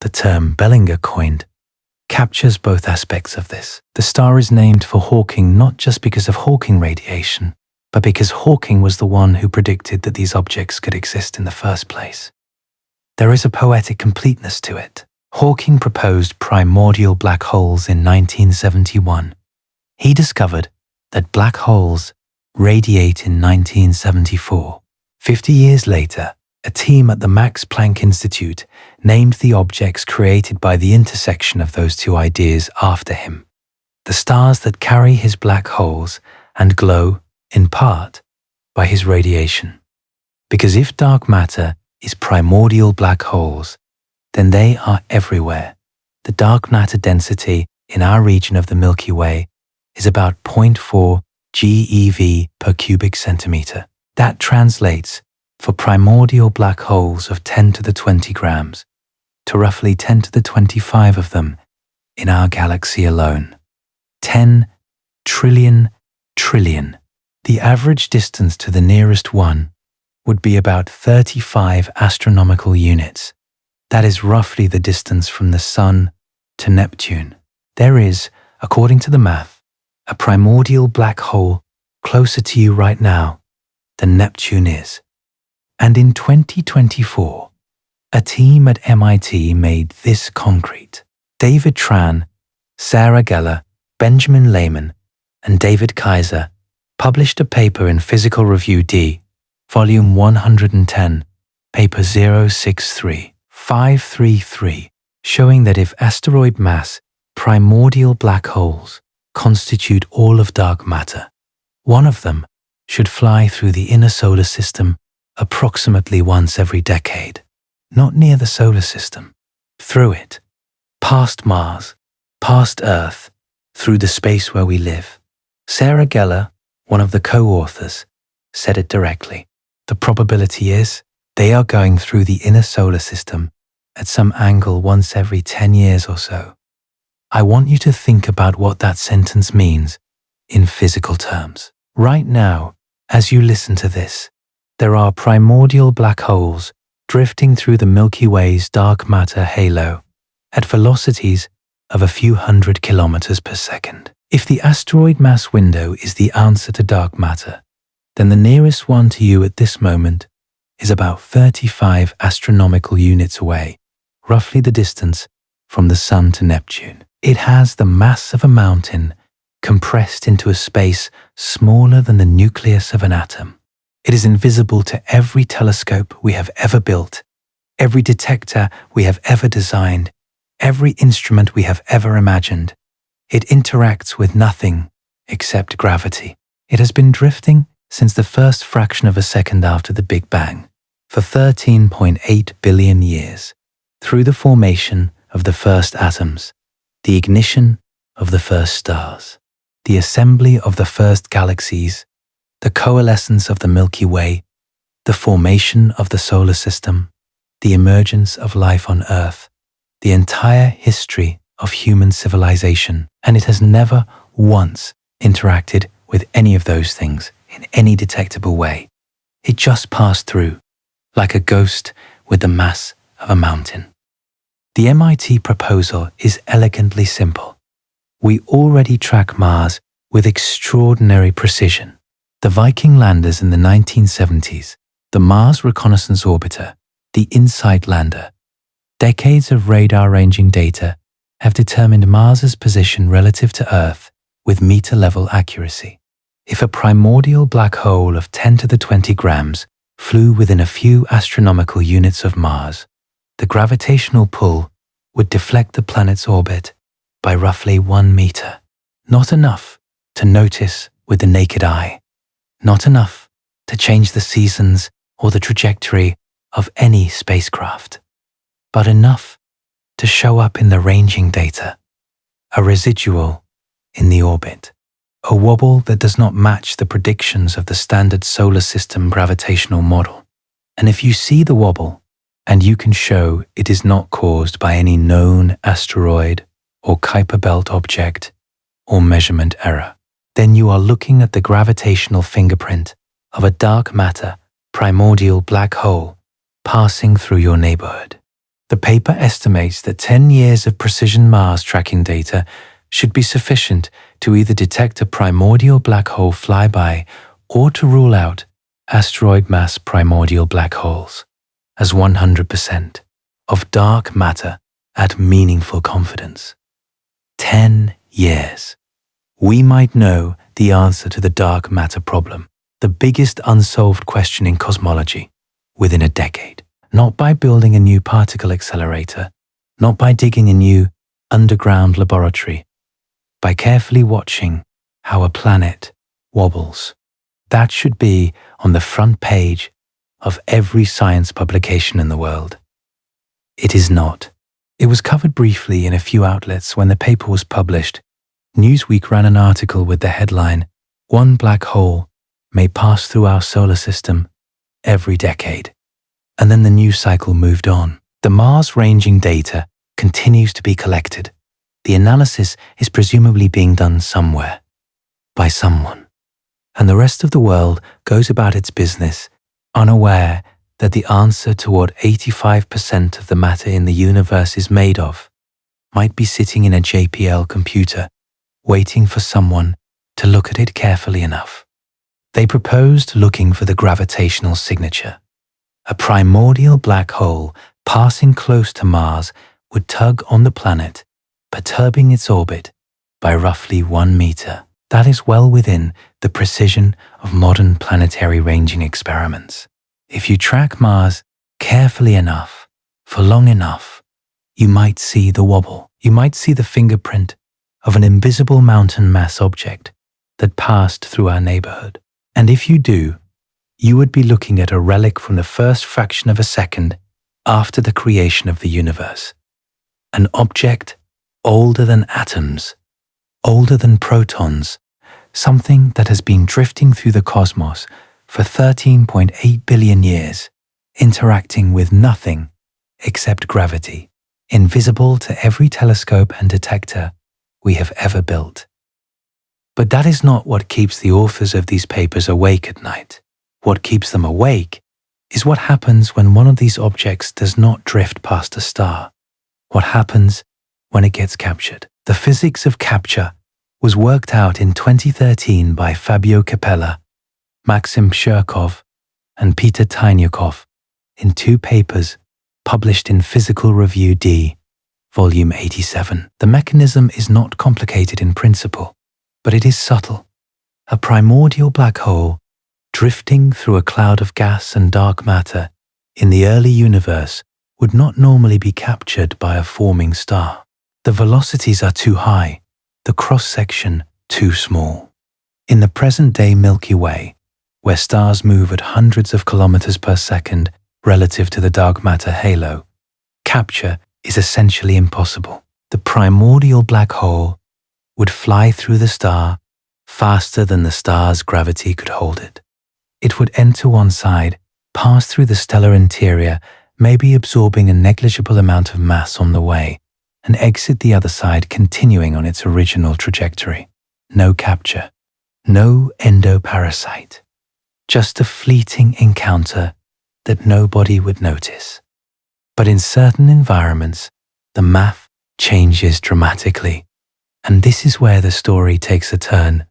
the term Bellinger coined, captures both aspects of this. The star is named for Hawking not just because of Hawking radiation, but because Hawking was the one who predicted that these objects could exist in the first place. There is a poetic completeness to it. Hawking proposed primordial black holes in 1971. He discovered that black holes radiate in 1974. 50 years later, a team at the Max Planck Institute named the objects created by the intersection of those two ideas after him, the stars that carry his black holes and glow, in part, by his radiation. Because if dark matter is primordial black holes, then they are everywhere. The dark matter density in our region of the Milky Way is about 0.4 GeV per cubic centimeter. That translates for primordial black holes of 10 to the 20 grams to roughly 10 to the 25 of them in our galaxy alone. 10 trillion trillion. The average distance to the nearest one would be about 35 astronomical units. That is roughly the distance from the Sun to Neptune. There is, according to the math, a primordial black hole closer to you right now than Neptune is. And in 2024, a team at MIT made this concrete. David Tran, Sarah Geller, Benjamin Lehman, and David Kaiser published a paper in Physical Review D, Volume 110, Paper 063533, showing that if asteroid mass primordial black holes constitute all of dark matter, one of them should fly through the inner solar system approximately once every decade, not near the solar system, through it, past Mars, past Earth, through the space where we live. Sarah Geller, one of the co-authors, said it directly. The probability is they are going through the inner solar system at some angle once every 10 years or so. I want you to think about what that sentence means in physical terms. Right now, as you listen to this, there are primordial black holes drifting through the Milky Way's dark matter halo at velocities of a few hundred kilometers per second. If the asteroid mass window is the answer to dark matter, then the nearest one to you at this moment is about 35 astronomical units away, roughly the distance from the Sun to Neptune. It has the mass of a mountain compressed into a space smaller than the nucleus of an atom. It is invisible to every telescope we have ever built, every detector we have ever designed, every instrument we have ever imagined. It interacts with nothing except gravity. It has been drifting since the first fraction of a second after the Big Bang, for 13.8 billion years, through the formation of the first atoms, the ignition of the first stars, the assembly of the first galaxies, the coalescence of the Milky Way, the formation of the solar system, the emergence of life on Earth, the entire history of human civilization, and it has never once interacted with any of those things in any detectable way. It just passed through, like a ghost with the mass of a mountain. The MIT proposal is elegantly simple. We already track Mars with extraordinary precision. The Viking landers in the 1970s, the Mars Reconnaissance Orbiter, the InSight lander, Decades of radar ranging data have determined Mars's position relative to Earth with meter-level accuracy. If a primordial black hole of 10 to the 20 grams flew within a few astronomical units of Mars, the gravitational pull would deflect the planet's orbit by roughly 1 meter. Not enough to notice with the naked eye, not enough to change the seasons or the trajectory of any spacecraft, but enough to show up in the ranging data, a residual in the orbit, a wobble that does not match the predictions of the standard solar system gravitational model. And if you see the wobble, and you can show it is not caused by any known asteroid or Kuiper belt object or measurement error, then you are looking at the gravitational fingerprint of a dark matter primordial black hole passing through your neighborhood. The paper estimates that 10 years of precision Mars tracking data should be sufficient to either detect a primordial black hole flyby or to rule out asteroid mass primordial black holes as 100% of dark matter at meaningful confidence. 10 years. We might know the answer to the dark matter problem, the biggest unsolved question in cosmology, within a decade. Not by building a new particle accelerator, not by digging a new underground laboratory, by carefully watching how a planet wobbles. That should be on the front page of every science publication in the world. It is not. It was covered briefly in a few outlets when the paper was published. Newsweek ran an article with the headline, "One black hole may pass through our solar system every decade." And then the news cycle moved on. The Mars ranging data continues to be collected. The analysis is presumably being done somewhere, by someone. And the rest of the world goes about its business, unaware that the answer to what 85% of the matter in the universe is made of might be sitting in a JPL computer, waiting for someone to look at it carefully enough. They proposed looking for the gravitational signature. A primordial black hole passing close to Mars would tug on the planet, perturbing its orbit by roughly 1 meter. That is well within the precision of modern planetary ranging experiments. If you track Mars carefully enough, for long enough, you might see the wobble. You might see the fingerprint of an invisible mountain mass object that passed through our neighborhood. And if you do, you would be looking at a relic from the first fraction of a second after the creation of the universe. An object older than atoms, older than protons, something that has been drifting through the cosmos for 13.8 billion years, interacting with nothing except gravity, invisible to every telescope and detector we have ever built. But that is not what keeps the authors of these papers awake at night. What keeps them awake is what happens when one of these objects does not drift past a star. What happens when it gets captured. The physics of capture was worked out in 2013 by Fabio Capella, Maxim Shirkov, and Peter Tynyakoff in 2 papers published in Physical Review D, Volume 87. The mechanism is not complicated in principle, but it is subtle. A primordial black hole drifting through a cloud of gas and dark matter in the early universe would not normally be captured by a forming star. The velocities are too high, the cross-section too small. In the present-day Milky Way, where stars move at hundreds of kilometers per second relative to the dark matter halo, capture is essentially impossible. The primordial black hole would fly through the star faster than the star's gravity could hold it. It would enter one side, pass through the stellar interior, maybe absorbing a negligible amount of mass on the way, and exit the other side, continuing on its original trajectory. No capture, no endoparasite, just a fleeting encounter that nobody would notice. But in certain environments, the math changes dramatically, and this is where the story takes a turn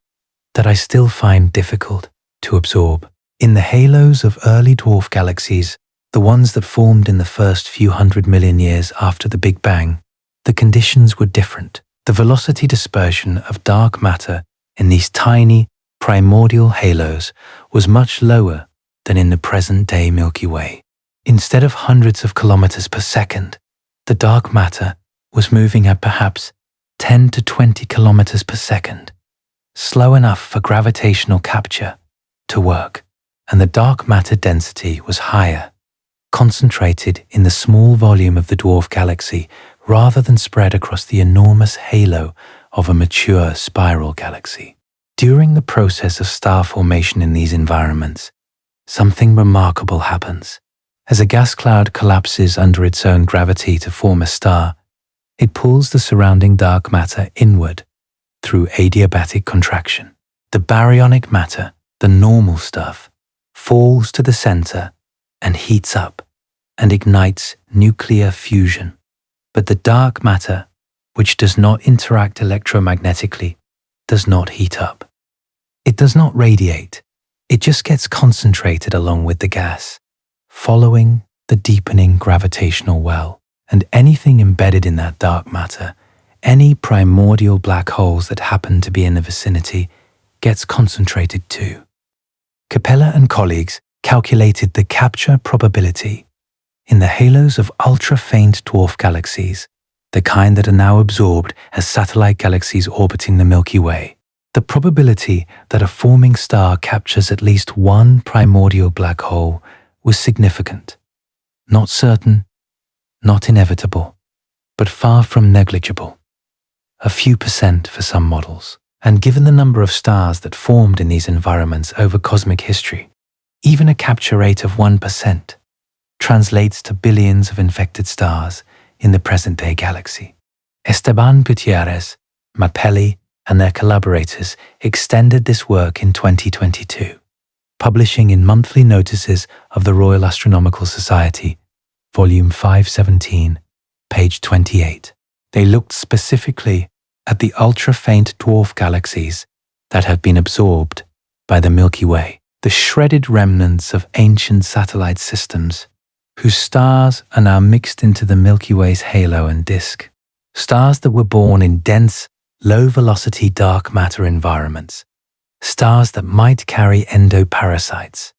that I still find difficult to absorb. In the halos of early dwarf galaxies, the ones that formed in the first few 100 million years after the Big Bang, the conditions were different. The velocity dispersion of dark matter in these tiny, primordial halos was much lower than in the present-day Milky Way. Instead of hundreds of kilometers per second, the dark matter was moving at perhaps 10 to 20 kilometers per second, slow enough for gravitational capture to work, and the dark matter density was higher, concentrated in the small volume of the dwarf galaxy rather than spread across the enormous halo of a mature spiral galaxy. During the process of star formation in these environments, something remarkable happens. As a gas cloud collapses under its own gravity to form a star, it pulls the surrounding dark matter inward through adiabatic contraction. The baryonic matter, the normal stuff, falls to the center and heats up and ignites nuclear fusion. But the dark matter, which does not interact electromagnetically, does not heat up. It does not radiate. It just gets concentrated along with the gas, following the deepening gravitational well, and anything embedded in that dark matter, any primordial black holes that happen to be in the vicinity, gets concentrated too. Capella and colleagues calculated the capture probability in the halos of ultra-faint dwarf galaxies, the kind that are now absorbed as satellite galaxies orbiting the Milky Way. The probability that a forming star captures at least one primordial black hole was significant. Not certain, not inevitable, but far from negligible. A few percent for some models. And given the number of stars that formed in these environments over cosmic history, even a capture rate of 1% translates to billions of infected stars in the present-day galaxy. Esteban Gutierrez, Mapelli, and their collaborators extended this work in 2022, publishing in monthly notices of the Royal Astronomical Society, Volume 517, page 28. They looked specifically at the ultra-faint dwarf galaxies that have been absorbed by the Milky Way, the shredded remnants of ancient satellite systems whose stars are now mixed into the Milky Way's halo and disk. Stars that were born in dense, low-velocity dark matter environments, stars that might carry endoparasites.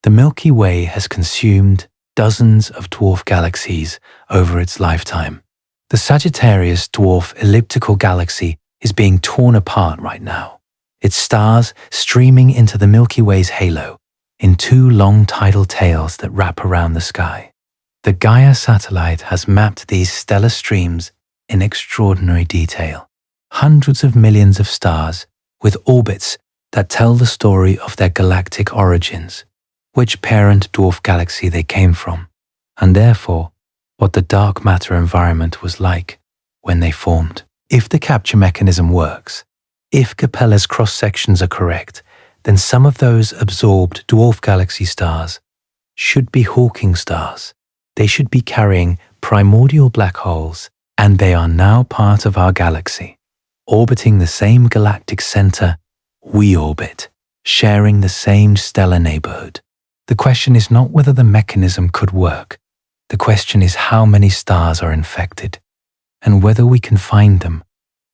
The Milky Way has consumed dozens of dwarf galaxies over its lifetime. The Sagittarius dwarf elliptical galaxy is being torn apart right now, its stars streaming into the Milky Way's halo in two long tidal tails that wrap around the sky. The Gaia satellite has mapped these stellar streams in extraordinary detail. Hundreds of millions of stars with orbits that tell the story of their galactic origins, which parent dwarf galaxy they came from, and therefore what the dark matter environment was like when they formed. If the capture mechanism works, if Capella's cross-sections are correct, then some of those absorbed dwarf galaxy stars should be Hawking stars. They should be carrying primordial black holes, and they are now part of our galaxy, orbiting the same galactic center we orbit, sharing the same stellar neighborhood. The question is not whether the mechanism could work. The question is how many stars are infected, and whether we can find them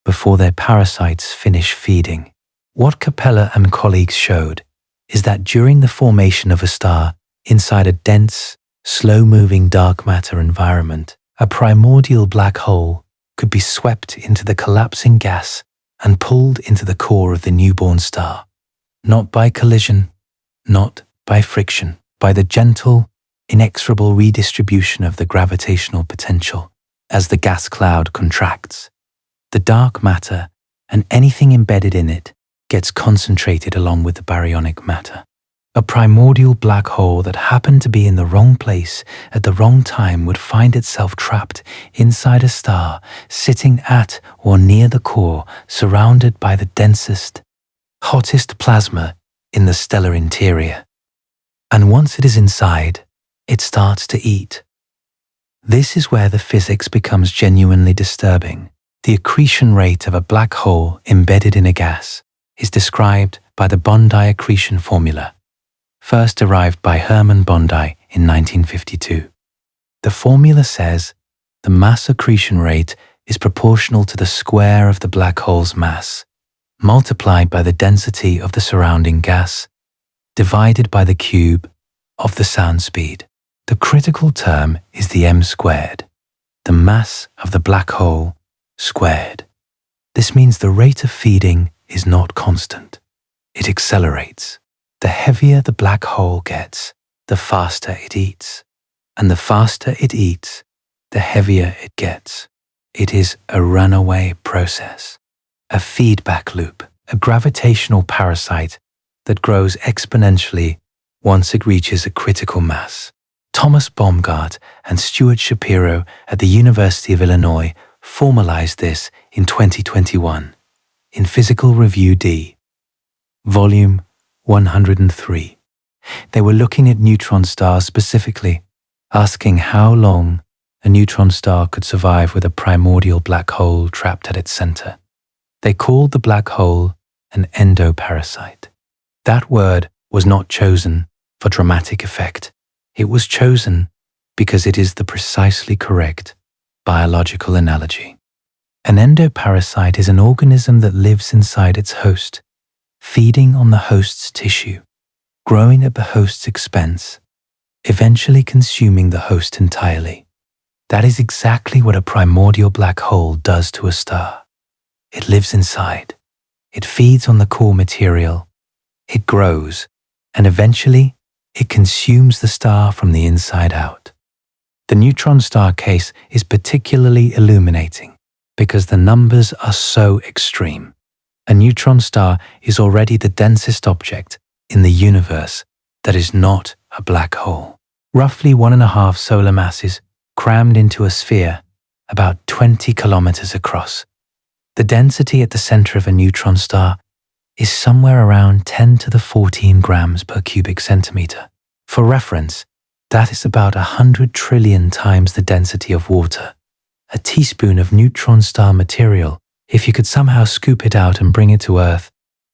before their parasites finish feeding. What Capella and colleagues showed is that during the formation of a star inside a dense, slow-moving dark matter environment, a primordial black hole could be swept into the collapsing gas and pulled into the core of the newborn star, not by collision, not by friction, by the gentle, inexorable redistribution of the gravitational potential as the gas cloud contracts. The dark matter and anything embedded in it gets concentrated along with the baryonic matter. A primordial black hole that happened to be in the wrong place at the wrong time would find itself trapped inside a star, sitting at or near the core, surrounded by the densest, hottest plasma in the stellar interior. And once it is inside, it starts to eat. This is where the physics becomes genuinely disturbing. The accretion rate of a black hole embedded in a gas is described by the Bondi accretion formula, first derived by Hermann Bondi in 1952. The formula says the mass accretion rate is proportional to the square of the black hole's mass, multiplied by the density of the surrounding gas, divided by the cube of the sound speed. The critical term is the m squared, the mass of the black hole squared. This means the rate of feeding is not constant. It accelerates. The heavier the black hole gets, the faster it eats. And the faster it eats, the heavier it gets. It is a runaway process, a feedback loop, a gravitational parasite that grows exponentially once it reaches a critical mass. Thomas Baumgart and Stuart Shapiro at the University of Illinois formalized this in 2021 in Physical Review D, Volume 103. They were looking at neutron stars specifically, asking how long a neutron star could survive with a primordial black hole trapped at its center. They called the black hole an endoparasite. That word was not chosen for dramatic effect. It was chosen because it is the precisely correct biological analogy. An endoparasite is an organism that lives inside its host, feeding on the host's tissue, growing at the host's expense, eventually consuming the host entirely. That is exactly what a primordial black hole does to a star. It lives inside. It feeds on the core material. It grows, and eventually it consumes the star from the inside out. The neutron star case is particularly illuminating because the numbers are so extreme. A neutron star is already the densest object in the universe that is not a black hole. Roughly 1.5 solar masses crammed into a sphere about 20 kilometers across. The density at the center of a neutron star is somewhere around 10 to the 14 grams per cubic centimeter. For reference, that is about 100 trillion times the density of water. A teaspoon of neutron star material, if you could somehow scoop it out and bring it to Earth,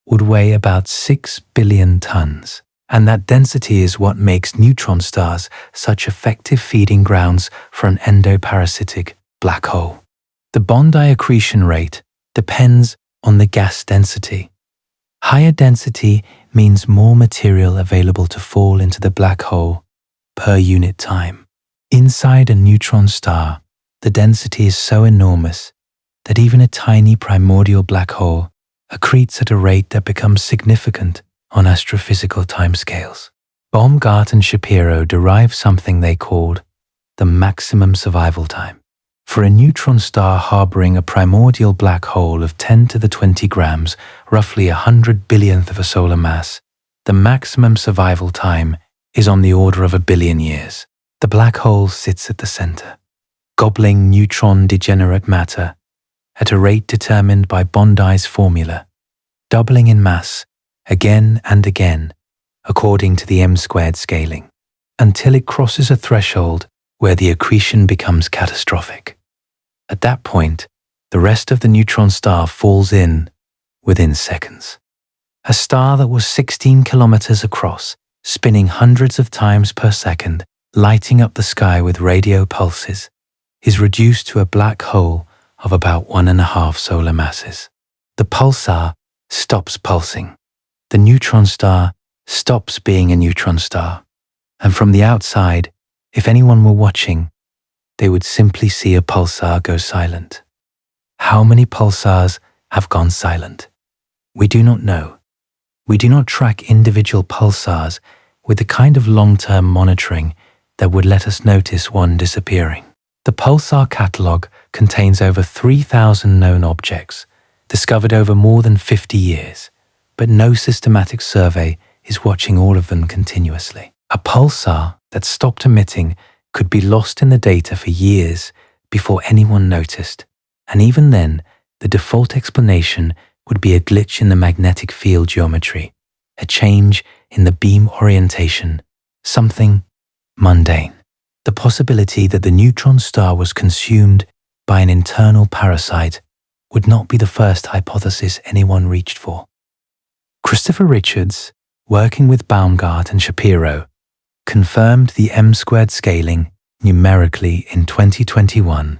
would weigh about 6 billion tons. And that density is what makes neutron stars such effective feeding grounds for an endoparasitic black hole. The Bondi accretion rate depends on the gas density. Higher density means more material available to fall into the black hole per unit time. Inside a neutron star, the density is so enormous that even a tiny primordial black hole accretes at a rate that becomes significant on astrophysical timescales. Baumgart and Shapiro derived something they called the maximum survival time. For a neutron star harboring a primordial black hole of 10 to the 20 grams, roughly 100 billionth of a solar mass, the maximum survival time is on the order of 1 billion years. The black hole sits at the center, gobbling neutron degenerate matter at a rate determined by Bondi's formula, doubling in mass again and again according to the m-squared scaling, until it crosses a threshold where the accretion becomes catastrophic. At that point, the rest of the neutron star falls in within seconds. A star that was 16 kilometers across, spinning hundreds of times per second, lighting up the sky with radio pulses, is reduced to a black hole of about 1.5 solar masses. The pulsar stops pulsing. The neutron star stops being a neutron star. And from the outside, if anyone were watching, they would simply see a pulsar go silent. How many pulsars have gone silent? We do not know. We do not track individual pulsars with the kind of long-term monitoring that would let us notice one disappearing. The pulsar catalog contains over 3,000 known objects, discovered over more than 50 years, but no systematic survey is watching all of them continuously. A pulsar that stopped emitting could be lost in the data for years before anyone noticed, and even then, the default explanation would be a glitch in the magnetic field geometry, a change in the beam orientation, something mundane. The possibility that the neutron star was consumed by an internal parasite would not be the first hypothesis anyone reached for. Christopher Richards, working with Baumgart and Shapiro, confirmed the m-squared scaling numerically in 2021,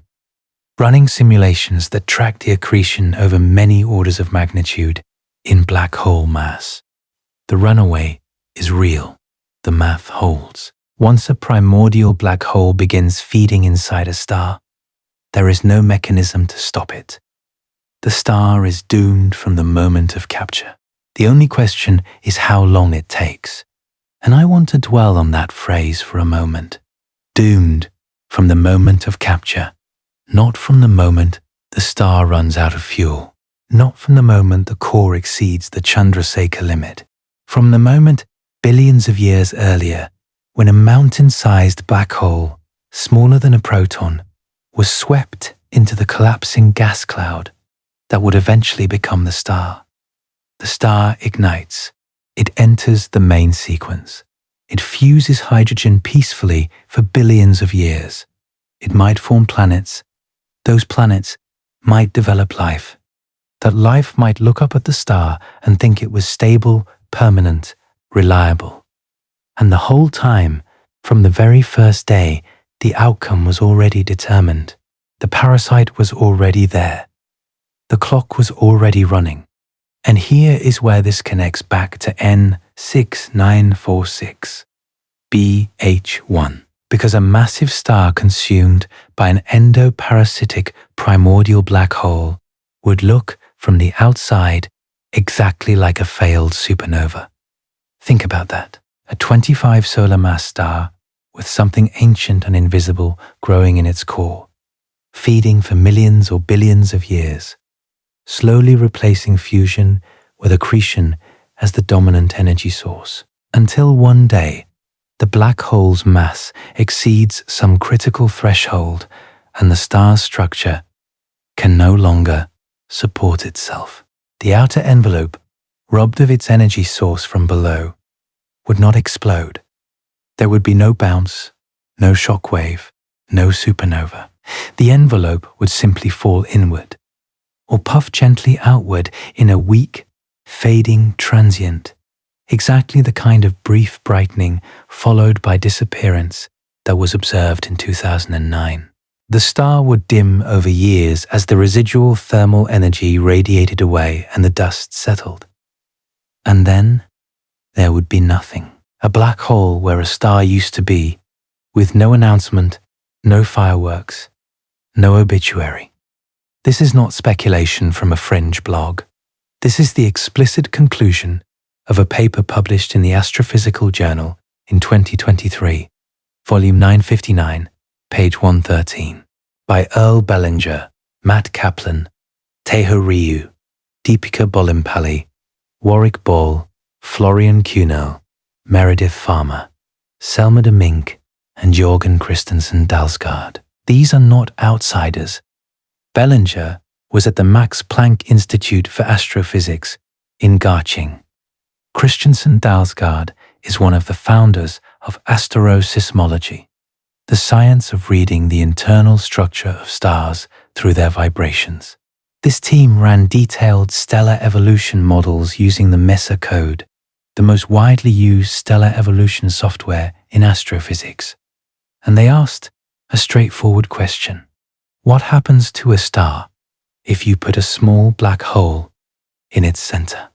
running simulations that track the accretion over many orders of magnitude in black hole mass. The runaway is real. The math holds. Once a primordial black hole begins feeding inside a star, there is no mechanism to stop it. The star is doomed from the moment of capture. The only question is how long it takes. And I want to dwell on that phrase for a moment. Doomed from the moment of capture, not from the moment the star runs out of fuel, not from the moment the core exceeds the Chandrasekhar limit, from the moment billions of years earlier when a mountain-sized black hole, smaller than a proton, was swept into the collapsing gas cloud that would eventually become the star. The star ignites. It enters the main sequence. It fuses hydrogen peacefully for billions of years. It might form planets. Those planets might develop life. That life might look up at the star and think it was stable, permanent, reliable. And the whole time, from the very first day, the outcome was already determined. The parasite was already there. The clock was already running. And here is where this connects back to N6946, BH1, because a massive star consumed by an endoparasitic primordial black hole would look from the outside exactly like a failed supernova. Think about that. A 25 solar mass star with something ancient and invisible growing in its core, feeding for millions or billions of years, slowly replacing fusion with accretion as the dominant energy source, until one day the black hole's mass exceeds some critical threshold and the star's structure can no longer support itself. The outer envelope, robbed of its energy source from below, would not explode. There would be no bounce, no shockwave, no supernova. The envelope would simply fall inward, or puff gently outward in a weak, fading transient, exactly the kind of brief brightening followed by disappearance that was observed in 2009. The star would dim over years as the residual thermal energy radiated away and the dust settled. And then there would be nothing. A black hole where a star used to be, with no announcement, no fireworks, no obituary. This is not speculation from a fringe blog. This is the explicit conclusion of a paper published in the Astrophysical Journal in 2023, volume 959, page 113, by Earl Bellinger, Matt Kaplan, Teho Ryu, Deepika Bolimpally, Warwick Ball, Florian Kuhnel, Meredith Farmer, Selma de Mink, and Jorgen Christensen Dalsgaard. These are not outsiders. Bellinger was at the Max Planck Institute for Astrophysics in Garching. Christensen Dalsgaard is one of the founders of Cosmology, the science of reading the internal structure of stars through their vibrations. This team ran detailed stellar evolution models using the MESA code, the most widely used stellar evolution software in astrophysics. And they asked a straightforward question. What happens to a star if you put a small black hole in its center?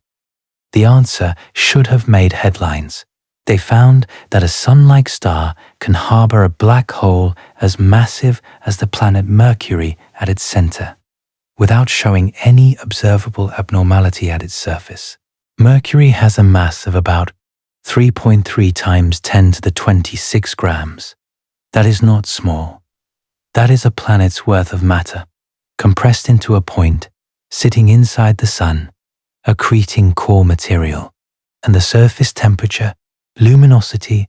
The answer should have made headlines. They found that a sun-like star can harbor a black hole as massive as the planet Mercury at its center, without showing any observable abnormality at its surface. Mercury has a mass of about 3.3 times 10 to the 26 grams. That is not small. That is a planet's worth of matter, compressed into a point, sitting inside the sun, accreting core material, and the surface temperature, luminosity,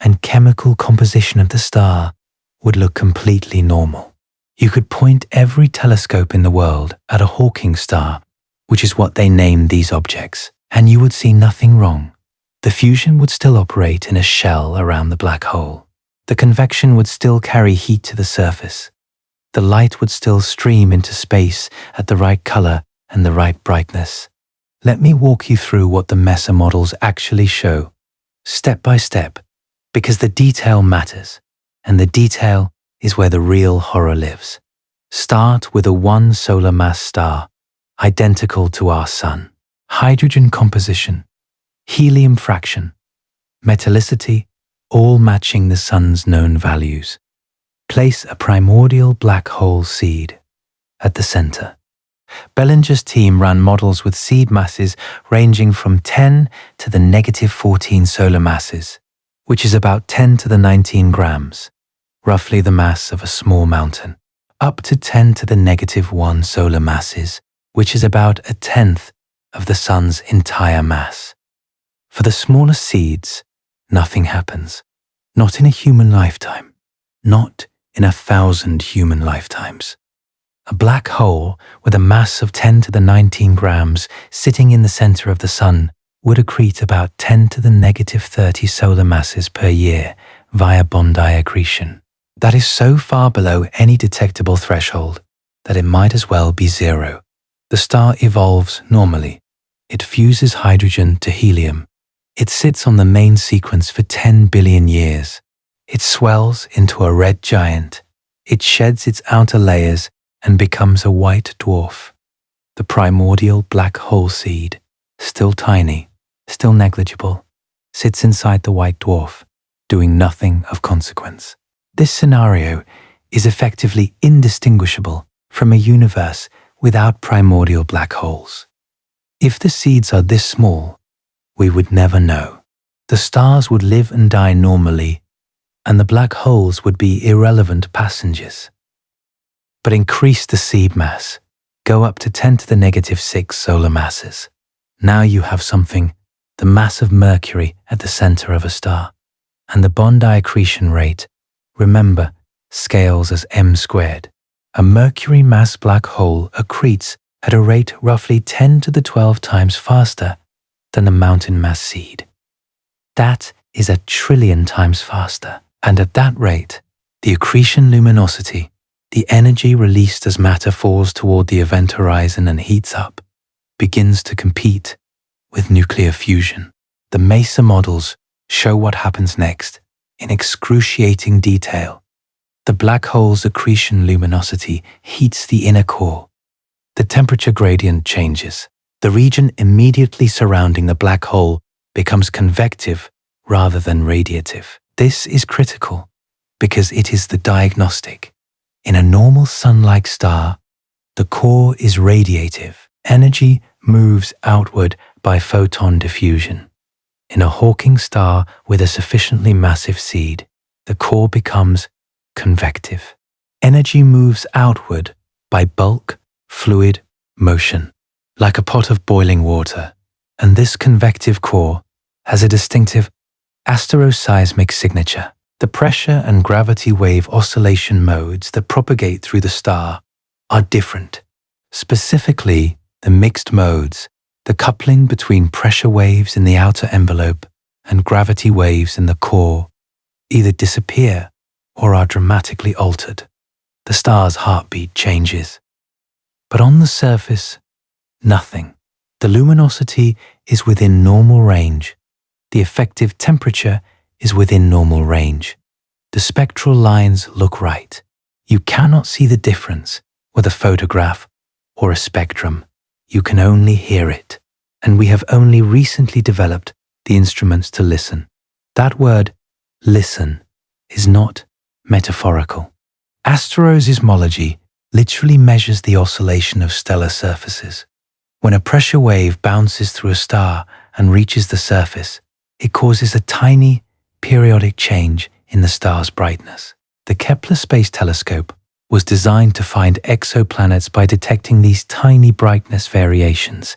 and chemical composition of the star would look completely normal. You could point every telescope in the world at a Hawking star, which is what they named these objects, and you would see nothing wrong. The fusion would still operate in a shell around the black hole. The convection would still carry heat to the surface. The light would still stream into space at the right color and the right brightness. Let me walk you through what the MESA models actually show, step by step, Because the detail matters, and the detail is where the real horror lives. Start with a 1 solar mass star, identical to our Sun. Hydrogen composition, helium fraction, metallicity, all matching the Sun's known values. Place a primordial black hole seed at the center. Bellinger's team ran models with seed masses ranging from 10 to the -14 solar masses, which is about 10 to the 19 grams, roughly the mass of a small mountain, up to 10 to the -1 solar masses, which is about 1/10 of the Sun's entire mass. For the smallest seeds, nothing happens. Not in a human lifetime. Not in 1,000 human lifetimes. A black hole with a mass of 10 to the 19 grams sitting in the center of the Sun would accrete about 10 to the -30 solar masses per year via Bondi accretion. That is so far below any detectable threshold that it might as well be zero. The star evolves normally. It fuses hydrogen to helium. It sits on the main sequence for 10 billion years. It swells into a red giant. It sheds its outer layers and becomes a white dwarf. The primordial black hole seed, still tiny, still negligible, sits inside the white dwarf, doing nothing of consequence. This scenario is effectively indistinguishable from a universe without primordial black holes. If the seeds are this small, we would never know. The stars would live and die normally, and the black holes would be irrelevant passengers. But increase the seed mass, go up to 10 to the -6 solar masses. Now you have something, the mass of Mercury at the center of a star, and the Bondi accretion rate, remember, scales as m². A Mercury mass black hole accretes at a rate roughly 10 to the 12 times faster than the mountain mass seed. That is 1 trillion times faster, and at that rate, the accretion luminosity, the energy released as matter falls toward the event horizon and heats up, begins to compete with nuclear fusion. The MESA models show what happens next in excruciating detail. The black hole's accretion luminosity heats the inner core. The temperature gradient changes. The region immediately surrounding the black hole becomes convective rather than radiative. This is critical because it is the diagnostic. In a normal sun-like star, the core is radiative. Energy moves outward by photon diffusion. In a Hawking star with a sufficiently massive seed, the core becomes convective. Energy moves outward by bulk, fluid, motion, like a pot of boiling water, and this convective core has a distinctive asteroseismic signature. The pressure and gravity wave oscillation modes that propagate through the star are different. Specifically, the mixed modes, the coupling between pressure waves in the outer envelope and gravity waves in the core, either disappear or are dramatically altered. The star's heartbeat changes. But on the surface, nothing. The luminosity is within normal range. The effective temperature is within normal range. The spectral lines look right. You cannot see the difference with a photograph or a spectrum. You can only hear it. And we have only recently developed the instruments to listen. That word, listen, is not metaphorical. Astroseismology literally measures the oscillation of stellar surfaces. When a pressure wave bounces through a star and reaches the surface, it causes a tiny, periodic change in the star's brightness. The Kepler Space Telescope was designed to find exoplanets by detecting these tiny brightness variations,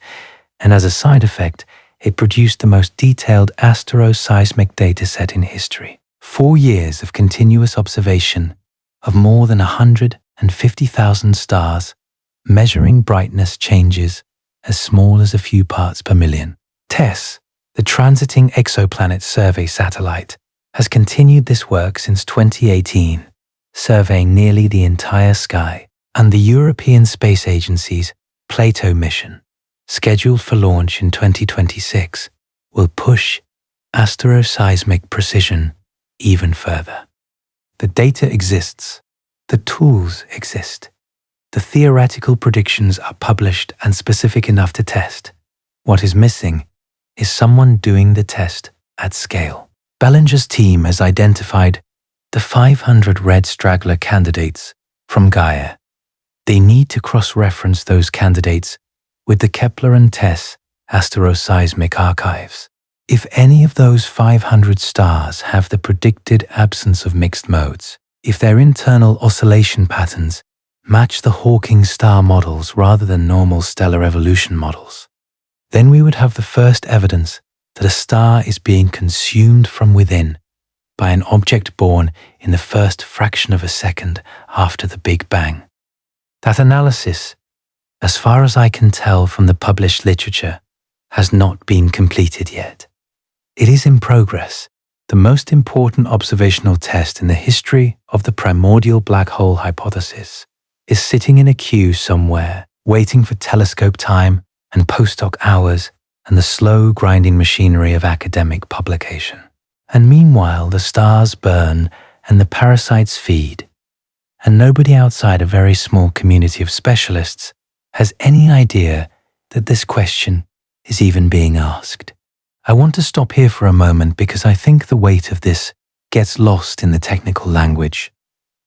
and as a side effect, it produced the most detailed asteroseismic dataset in history. 4 years of continuous observation of more than 150,000 stars, measuring brightness changes as small as a few parts per million. TESS, the Transiting Exoplanet Survey satellite, has continued this work since 2018, surveying nearly the entire sky, and the European Space Agency's Plato mission, scheduled for launch in 2026, will push asteroseismic precision even further. The data exists. The tools exist. The theoretical predictions are published and specific enough to test. What is missing is someone doing the test at scale. Bellinger's team has identified the 500 red straggler candidates from Gaia. They need to cross-reference those candidates with the Kepler and TESS asteroseismic archives. If any of those 500 stars have the predicted absence of mixed modes, if their internal oscillation patterns match the Hawking star models rather than normal stellar evolution models, then we would have the first evidence that a star is being consumed from within by an object born in the first fraction of a second after the Big Bang. That analysis, as far as I can tell from the published literature, has not been completed yet. It is in progress. The most important observational test in the history of the primordial black hole hypothesis is sitting in a queue somewhere, waiting for telescope time and postdoc hours and the slow grinding machinery of academic publication. And meanwhile, the stars burn and the parasites feed, and nobody outside a very small community of specialists has any idea that this question is even being asked. I want to stop here for a moment because I think the weight of this gets lost in the technical language.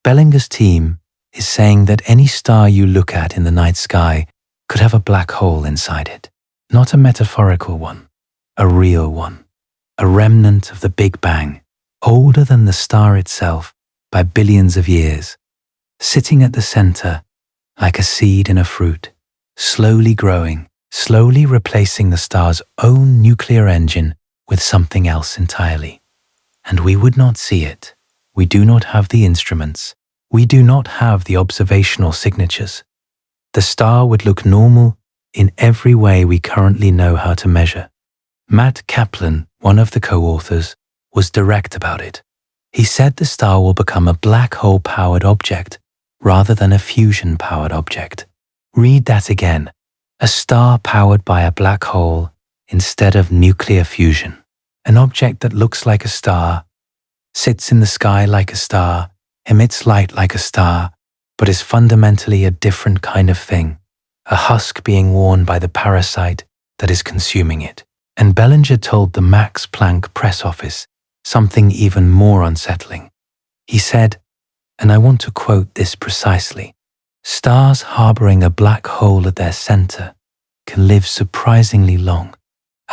Bellinger's team is saying that any star you look at in the night sky could have a black hole inside it. Not a metaphorical one, a real one. A remnant of the Big Bang, older than the star itself by billions of years, sitting at the center like a seed in a fruit, slowly growing, slowly replacing the star's own nuclear engine with something else entirely. And we would not see it. We do not have the instruments. We do not have the observational signatures. The star would look normal in every way we currently know how to measure. Matt Kaplan, one of the co-authors, was direct about it. He said the star will become a black hole-powered object rather than a fusion-powered object. Read that again. A star powered by a black hole instead of nuclear fusion. An object that looks like a star, sits in the sky like a star, emits light like a star, but is fundamentally a different kind of thing, a husk being worn by the parasite that is consuming it. And Bellinger told the Max Planck press office something even more unsettling. He said, and I want to quote this precisely, "Stars harboring a black hole at their center can live surprisingly long.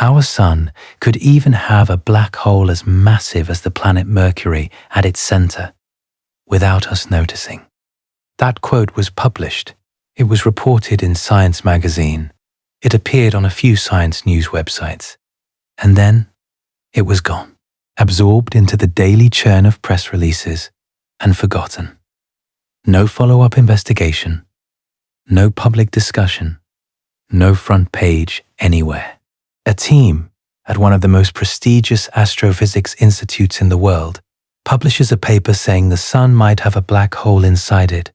Our sun could even have a black hole as massive as the planet Mercury at its center, without us noticing." That quote was published. It was reported in Science magazine. It appeared on a few science news websites. And then it was gone, absorbed into the daily churn of press releases and forgotten. No follow-up investigation, no public discussion, no front page anywhere. A team at one of the most prestigious astrophysics institutes in the world publishes a paper saying the sun might have a black hole inside it,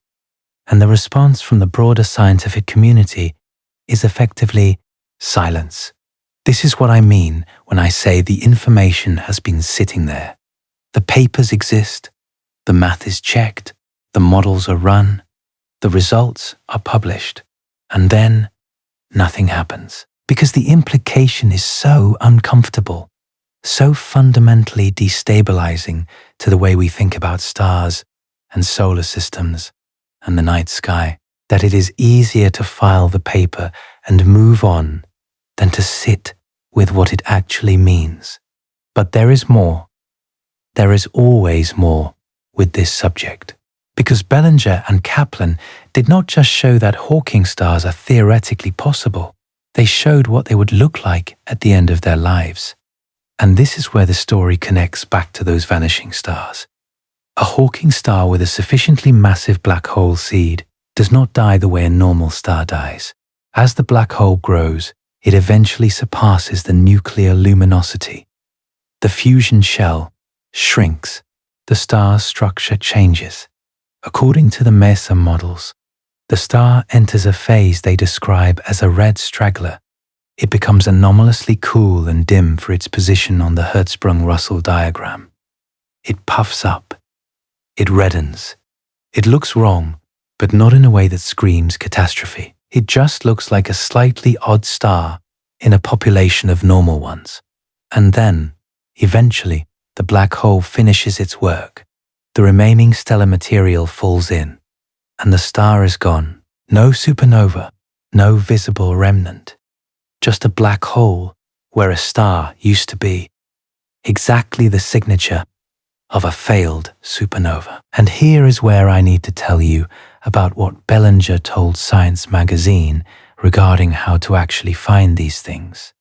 and the response from the broader scientific community is effectively silence. This is what I mean when I say the information has been sitting there. The papers exist, the math is checked, the models are run, the results are published, and then nothing happens. Because the implication is so uncomfortable, so fundamentally destabilizing to the way we think about stars and solar systems and the night sky, that it is easier to file the paper and move on than to sit with what it actually means. But there is more. There is always more with this subject. Because Bellinger and Kaplan did not just show that Hawking stars are theoretically possible, they showed what they would look like at the end of their lives. And this is where the story connects back to those vanishing stars. A Hawking star with a sufficiently massive black hole seed does not die the way a normal star dies. As the black hole grows, it eventually surpasses the nuclear luminosity. The fusion shell shrinks. The star's structure changes. According to the MESA models, the star enters a phase they describe as a red straggler. It becomes anomalously cool and dim for its position on the Hertzsprung-Russell diagram. It puffs up. It reddens. It looks wrong, but not in a way that screams catastrophe. It just looks like a slightly odd star in a population of normal ones. And then, eventually, the black hole finishes its work. The remaining stellar material falls in, and the star is gone. No supernova, no visible remnant. Just a black hole where a star used to be. Exactly the signature of a failed supernova. And here is where I need to tell you about what Bellinger told Science magazine regarding how to actually find these things.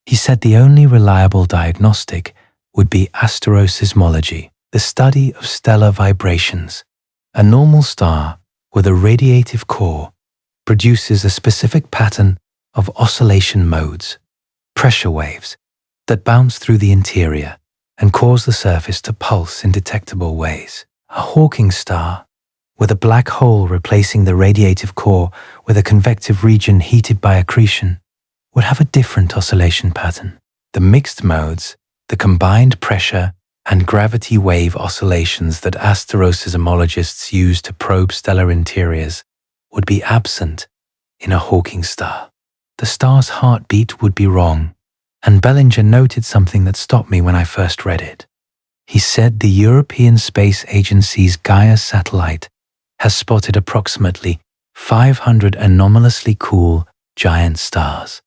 He said the only reliable diagnostic would be astrocosmology, the study of stellar vibrations. A normal star with a radiative core produces a specific pattern of oscillation modes, pressure waves, that bounce through the interior and cause the surface to pulse in detectable ways. A Hawking star, with a black hole replacing the radiative core with a convective region heated by accretion, would have a different oscillation pattern. The mixed modes, the combined pressure and gravity wave oscillations that astrocosmologists use to probe stellar interiors, would be absent in a Hawking star. The star's heartbeat would be wrong, and Bellinger noted something that stopped me when I first read it. He said the European Space Agency's Gaia satellite has spotted approximately 500 anomalously cool giant stars,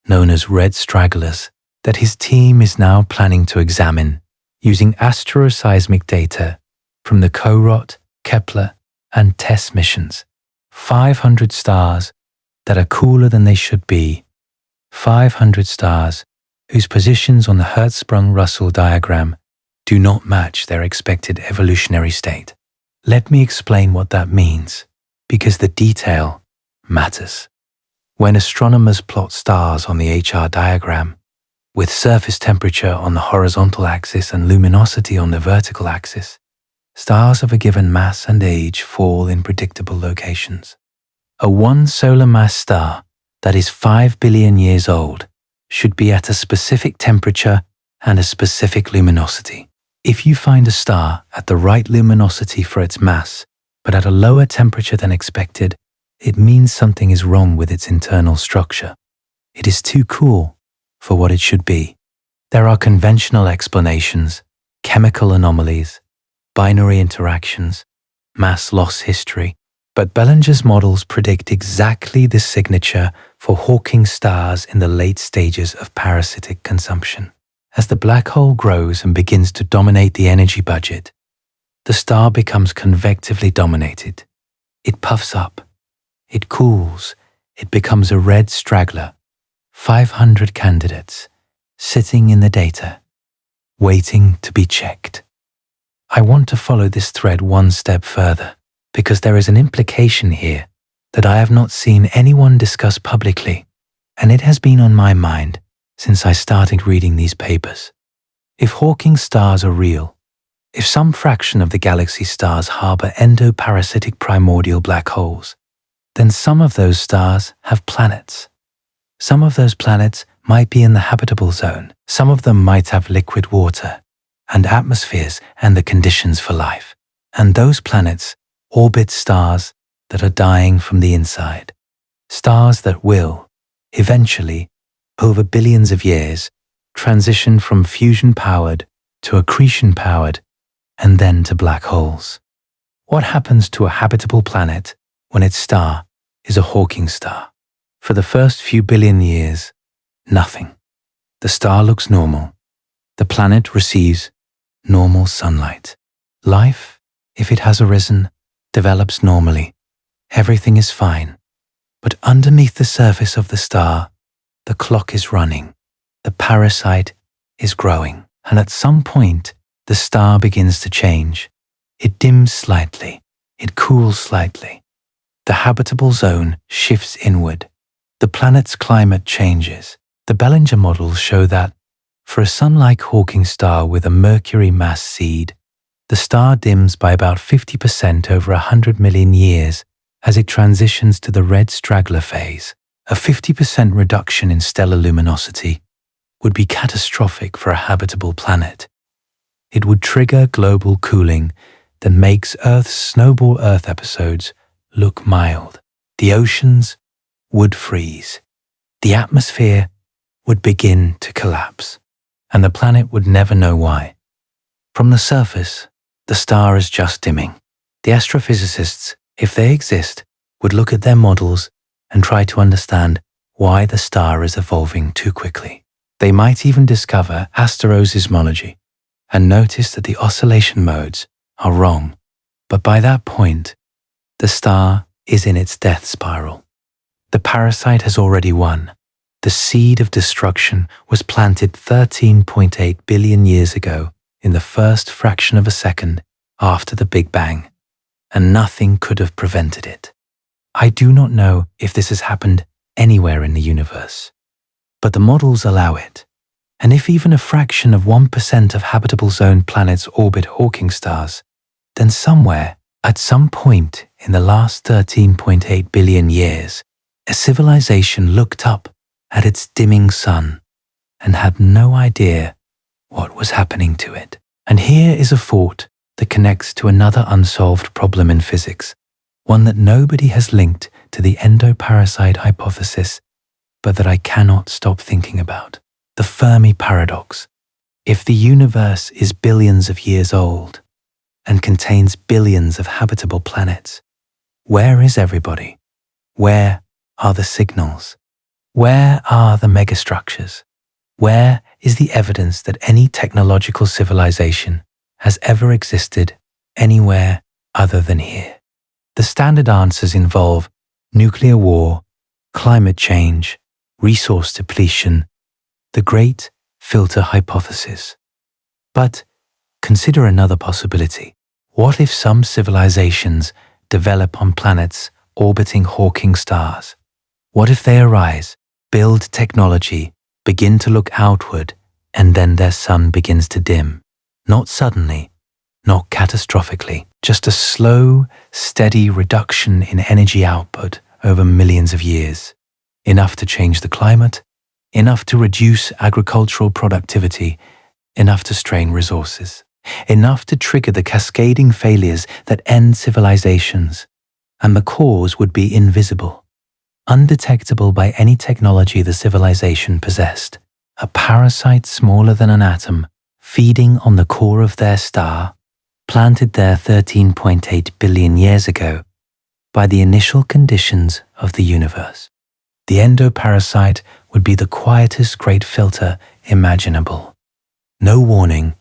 known as red stragglers, that his team is now planning to examine using astroseismic data from the CoROT, Kepler, and TESS missions. 500 stars that are cooler than they should be. 500 stars whose positions on the Hertzsprung-Russell diagram do not match their expected evolutionary state. Let me explain what that means, because the detail matters. When astronomers plot stars on the HR diagram, with surface temperature on the horizontal axis and luminosity on the vertical axis, stars of a given mass and age fall in predictable locations. A one solar mass star that is 5 billion years old should be at a specific temperature and a specific luminosity. If you find a star at the right luminosity for its mass, but at a lower temperature than expected, it means something is wrong with its internal structure. It is too cool for what it should be. There are conventional explanations, chemical anomalies, binary interactions, mass loss history, but Bellinger's models predict exactly the signature for Hawking stars in the late stages of parasitic consumption. As the black hole grows and begins to dominate the energy budget, the star becomes convectively dominated. It puffs up, it cools, it becomes a red straggler. 500 candidates sitting in the data, waiting to be checked. I want to follow this thread one step further, because there is an implication here that I have not seen anyone discuss publicly, and it has been on my mind since I started reading these papers. If Hawking stars are real, if some fraction of the galaxy stars harbor endoparasitic primordial black holes, then some of those stars have planets. Some of those planets might be in the habitable zone. Some of them might have liquid water and atmospheres and the conditions for life. And those planets orbit stars that are dying from the inside. Stars that will, eventually, over billions of years, transition from fusion-powered to accretion-powered and then to black holes. What happens to a habitable planet when its star is a Hawking star? For the first few billion years, nothing. The star looks normal. The planet receives normal sunlight. Life, if it has arisen, develops normally. Everything is fine. But underneath the surface of the star, the clock is running. The parasite is growing. And at some point, the star begins to change. It dims slightly. It cools slightly. The habitable zone shifts inward. The planet's climate changes. The Bellinger models show that, for a sun-like Hawking star with a Mercury mass seed, the star dims by about 50% over 100 million years as it transitions to the red straggler phase. A 50% reduction in stellar luminosity would be catastrophic for a habitable planet. It would trigger global cooling that makes Earth's snowball Earth episodes look mild. The oceans would freeze. The atmosphere would begin to collapse, and the planet would never know why. From the surface, the star is just dimming. The astrophysicists, if they exist, would look at their models and try to understand why the star is evolving too quickly. They might even discover asteroseismology and notice that the oscillation modes are wrong. But by that point, the star is in its death spiral. The parasite has already won. The seed of destruction was planted 13.8 billion years ago in the first fraction of a second after the Big Bang, and nothing could have prevented it. I do not know if this has happened anywhere in the universe, but the models allow it. And if even a fraction of 1% of habitable zone planets orbit Hawking stars, then somewhere, at some point in the last 13.8 billion years, a civilization looked up at its dimming sun and had no idea what was happening to it. And here is a thought that connects to another unsolved problem in physics, one that nobody has linked to the endoparasite hypothesis, but that I cannot stop thinking about. The Fermi paradox. If the universe is billions of years old and contains billions of habitable planets, where is everybody? Where are the signals? Where are the megastructures? Where is the evidence that any technological civilization has ever existed anywhere other than here? The standard answers involve nuclear war, climate change, resource depletion, the great filter hypothesis. But consider another possibility. What if some civilizations develop on planets orbiting Hawking stars? What if they arise, build technology, begin to look outward, and then their sun begins to dim? Not suddenly, not catastrophically, just a slow, steady reduction in energy output over millions of years. Enough to change the climate, enough to reduce agricultural productivity, enough to strain resources, enough to trigger the cascading failures that end civilizations, and the cause would be invisible, undetectable by any technology the civilization possessed. A parasite smaller than an atom, feeding on the core of their star, planted there 13.8 billion years ago by the initial conditions of the universe. The endoparasite would be the quietest great filter imaginable. No warning,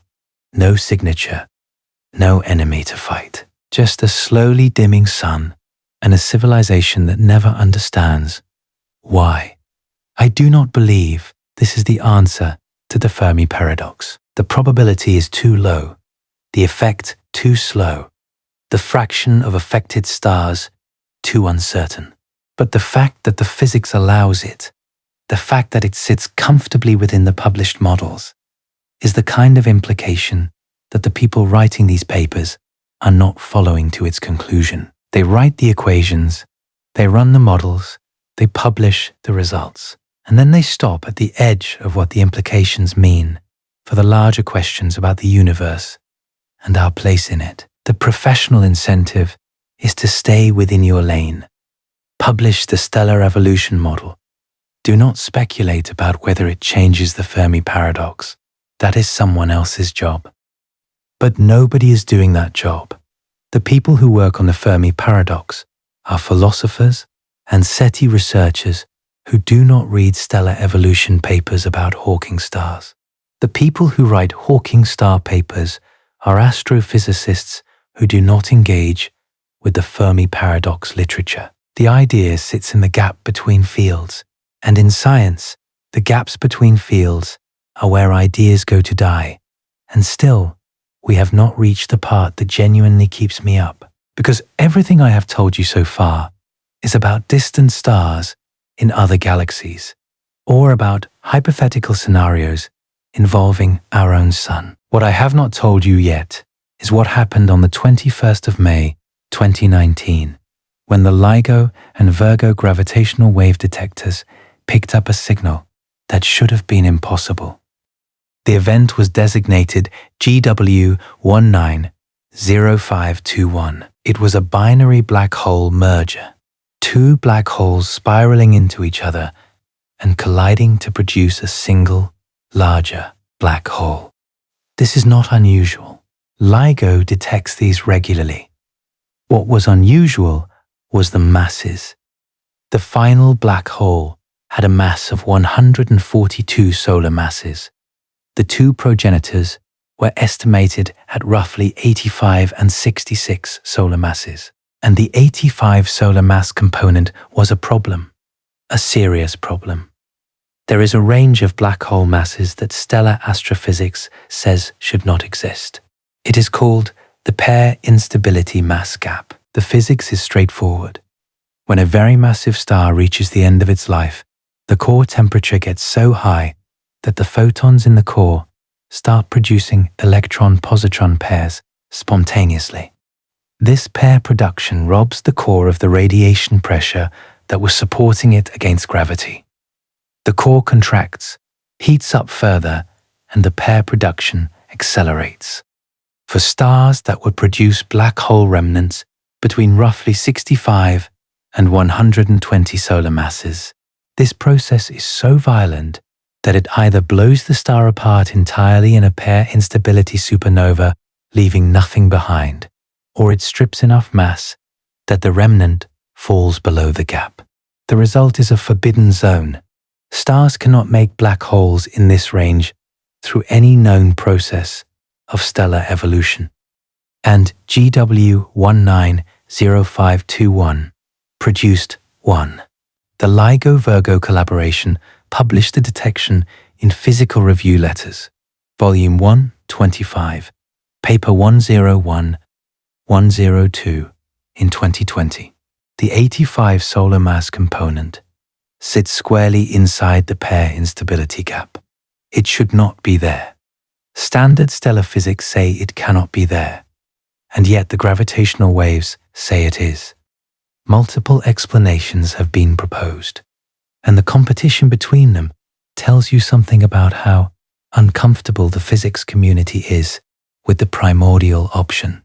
no signature, no enemy to fight. Just a slowly dimming sun and a civilization that never understands why. I do not believe this is the answer to the Fermi paradox. The probability is too low, the effect too slow, the fraction of affected stars too uncertain. But the fact that the physics allows it, the fact that it sits comfortably within the published models, is the kind of implication that the people writing these papers are not following to its conclusion. They write the equations, they run the models, they publish the results, and then they stop at the edge of what the implications mean for the larger questions about the universe and our place in it. The professional incentive is to stay within your lane. Publish the stellar evolution model. Do not speculate about whether it changes the Fermi paradox. That is someone else's job. But nobody is doing that job. The people who work on the Fermi paradox are philosophers and SETI researchers who do not read stellar evolution papers about Hawking stars. The people who write Hawking star papers are astrophysicists who do not engage with the Fermi paradox literature. The idea sits in the gap between fields, and in science, the gaps between fields are where ideas go to die, and still, we have not reached the part that genuinely keeps me up, because everything I have told you so far is about distant stars in other galaxies, or about hypothetical scenarios involving our own sun. What I have not told you yet is what happened on the 21st of May, 2019, when the LIGO and Virgo gravitational wave detectors picked up a signal that should have been impossible. The event was designated JW190521. It was a binary black hole merger, two black holes spiraling into each other and colliding to produce a single, larger black hole. This is not unusual. LIGO detects these regularly. What was unusual was the masses. The final black hole had a mass of 142 solar masses. The two progenitors were estimated at roughly 85 and 66 solar masses, and the 85 solar mass component was a problem, a serious problem. There is a range of black hole masses that stellar astrophysics says should not exist. It is called the pair instability mass gap. The physics is straightforward. When a very massive star reaches the end of its life, the core temperature gets so high that the photons in the core start producing electron-positron pairs spontaneously. This pair production robs the core of the radiation pressure that was supporting it against gravity. The core contracts, heats up further, and the pair production accelerates. For stars that would produce black hole remnants between roughly 65 and 120 solar masses, this process is so violent that it either blows the star apart entirely in a pair instability supernova, leaving nothing behind, or it strips enough mass that the remnant falls below the gap. The result is a forbidden zone. Stars cannot make black holes in this range through any known process of stellar evolution. And JW190521 produced one. The LIGO-Virgo collaboration published the detection in Physical Review Letters, Volume 1, 25, Paper 101-102 in 2020. The 85 solar mass component sits squarely inside the pair instability gap. It should not be there. Standard stellar physics say it cannot be there, and yet the gravitational waves say it is. Multiple explanations have been proposed, and the competition between them tells you something about how uncomfortable the physics community is with the primordial option.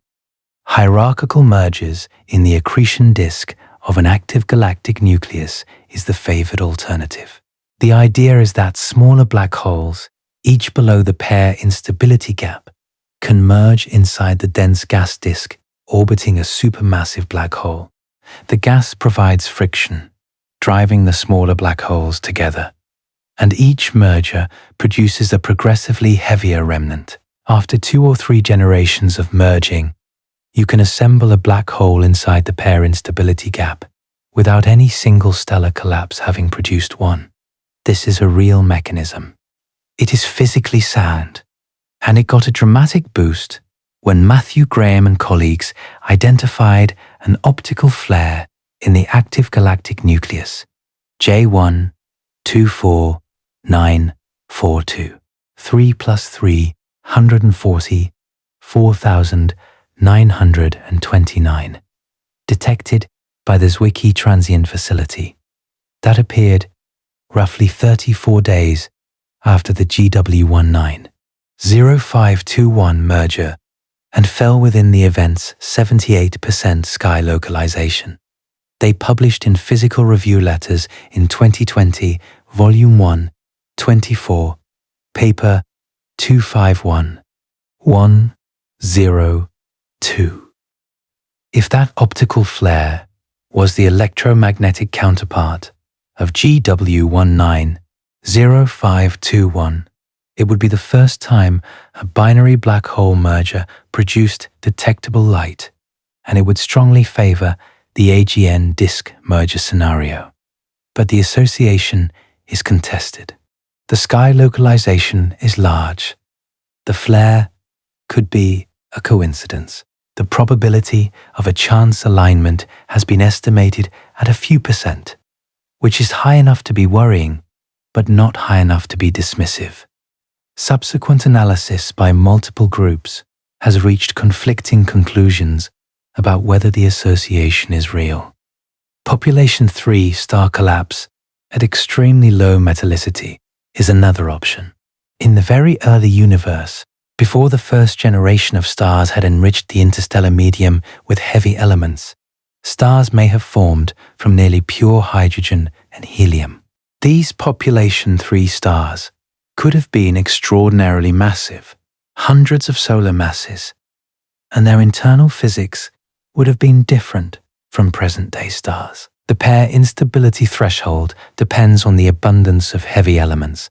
Hierarchical mergers in the accretion disk of an active galactic nucleus is the favored alternative. The idea is that smaller black holes, each below the pair instability gap, can merge inside the dense gas disk orbiting a supermassive black hole. The gas provides friction, driving the smaller black holes together, and each merger produces a progressively heavier remnant. After 2 or 3 generations of merging, you can assemble a black hole inside the pair instability gap without any single stellar collapse having produced one. This is a real mechanism. It is physically sound, and it got a dramatic boost when Matthew Graham and colleagues identified an optical flare in the active galactic nucleus, J124942, 3 plus 3, 140, 4,929, detected by the Zwicky Transient Facility. That appeared roughly 34 days after the JW190521 merger and fell within the event's 78% sky localization. They published in Physical Review Letters in 2020, Volume 1, 24, Paper 251-102. If that optical flare was the electromagnetic counterpart of JW190521, it would be the first time a binary black hole merger produced detectable light, and it would strongly favor the AGN disk merger scenario. But the association is contested. The sky localization is large. The flare could be a coincidence. The probability of a chance alignment has been estimated at a few percent, which is high enough to be worrying, but not high enough to be dismissive. Subsequent analysis by multiple groups has reached conflicting conclusions about whether the association is real. Population 3 star collapse at extremely low metallicity is another option. In the very early universe, before the first generation of stars had enriched the interstellar medium with heavy elements, stars may have formed from nearly pure hydrogen and helium. These population 3 stars could have been extraordinarily massive, hundreds of solar masses, and their internal physics would have been different from present-day stars. The pair instability threshold depends on the abundance of heavy elements,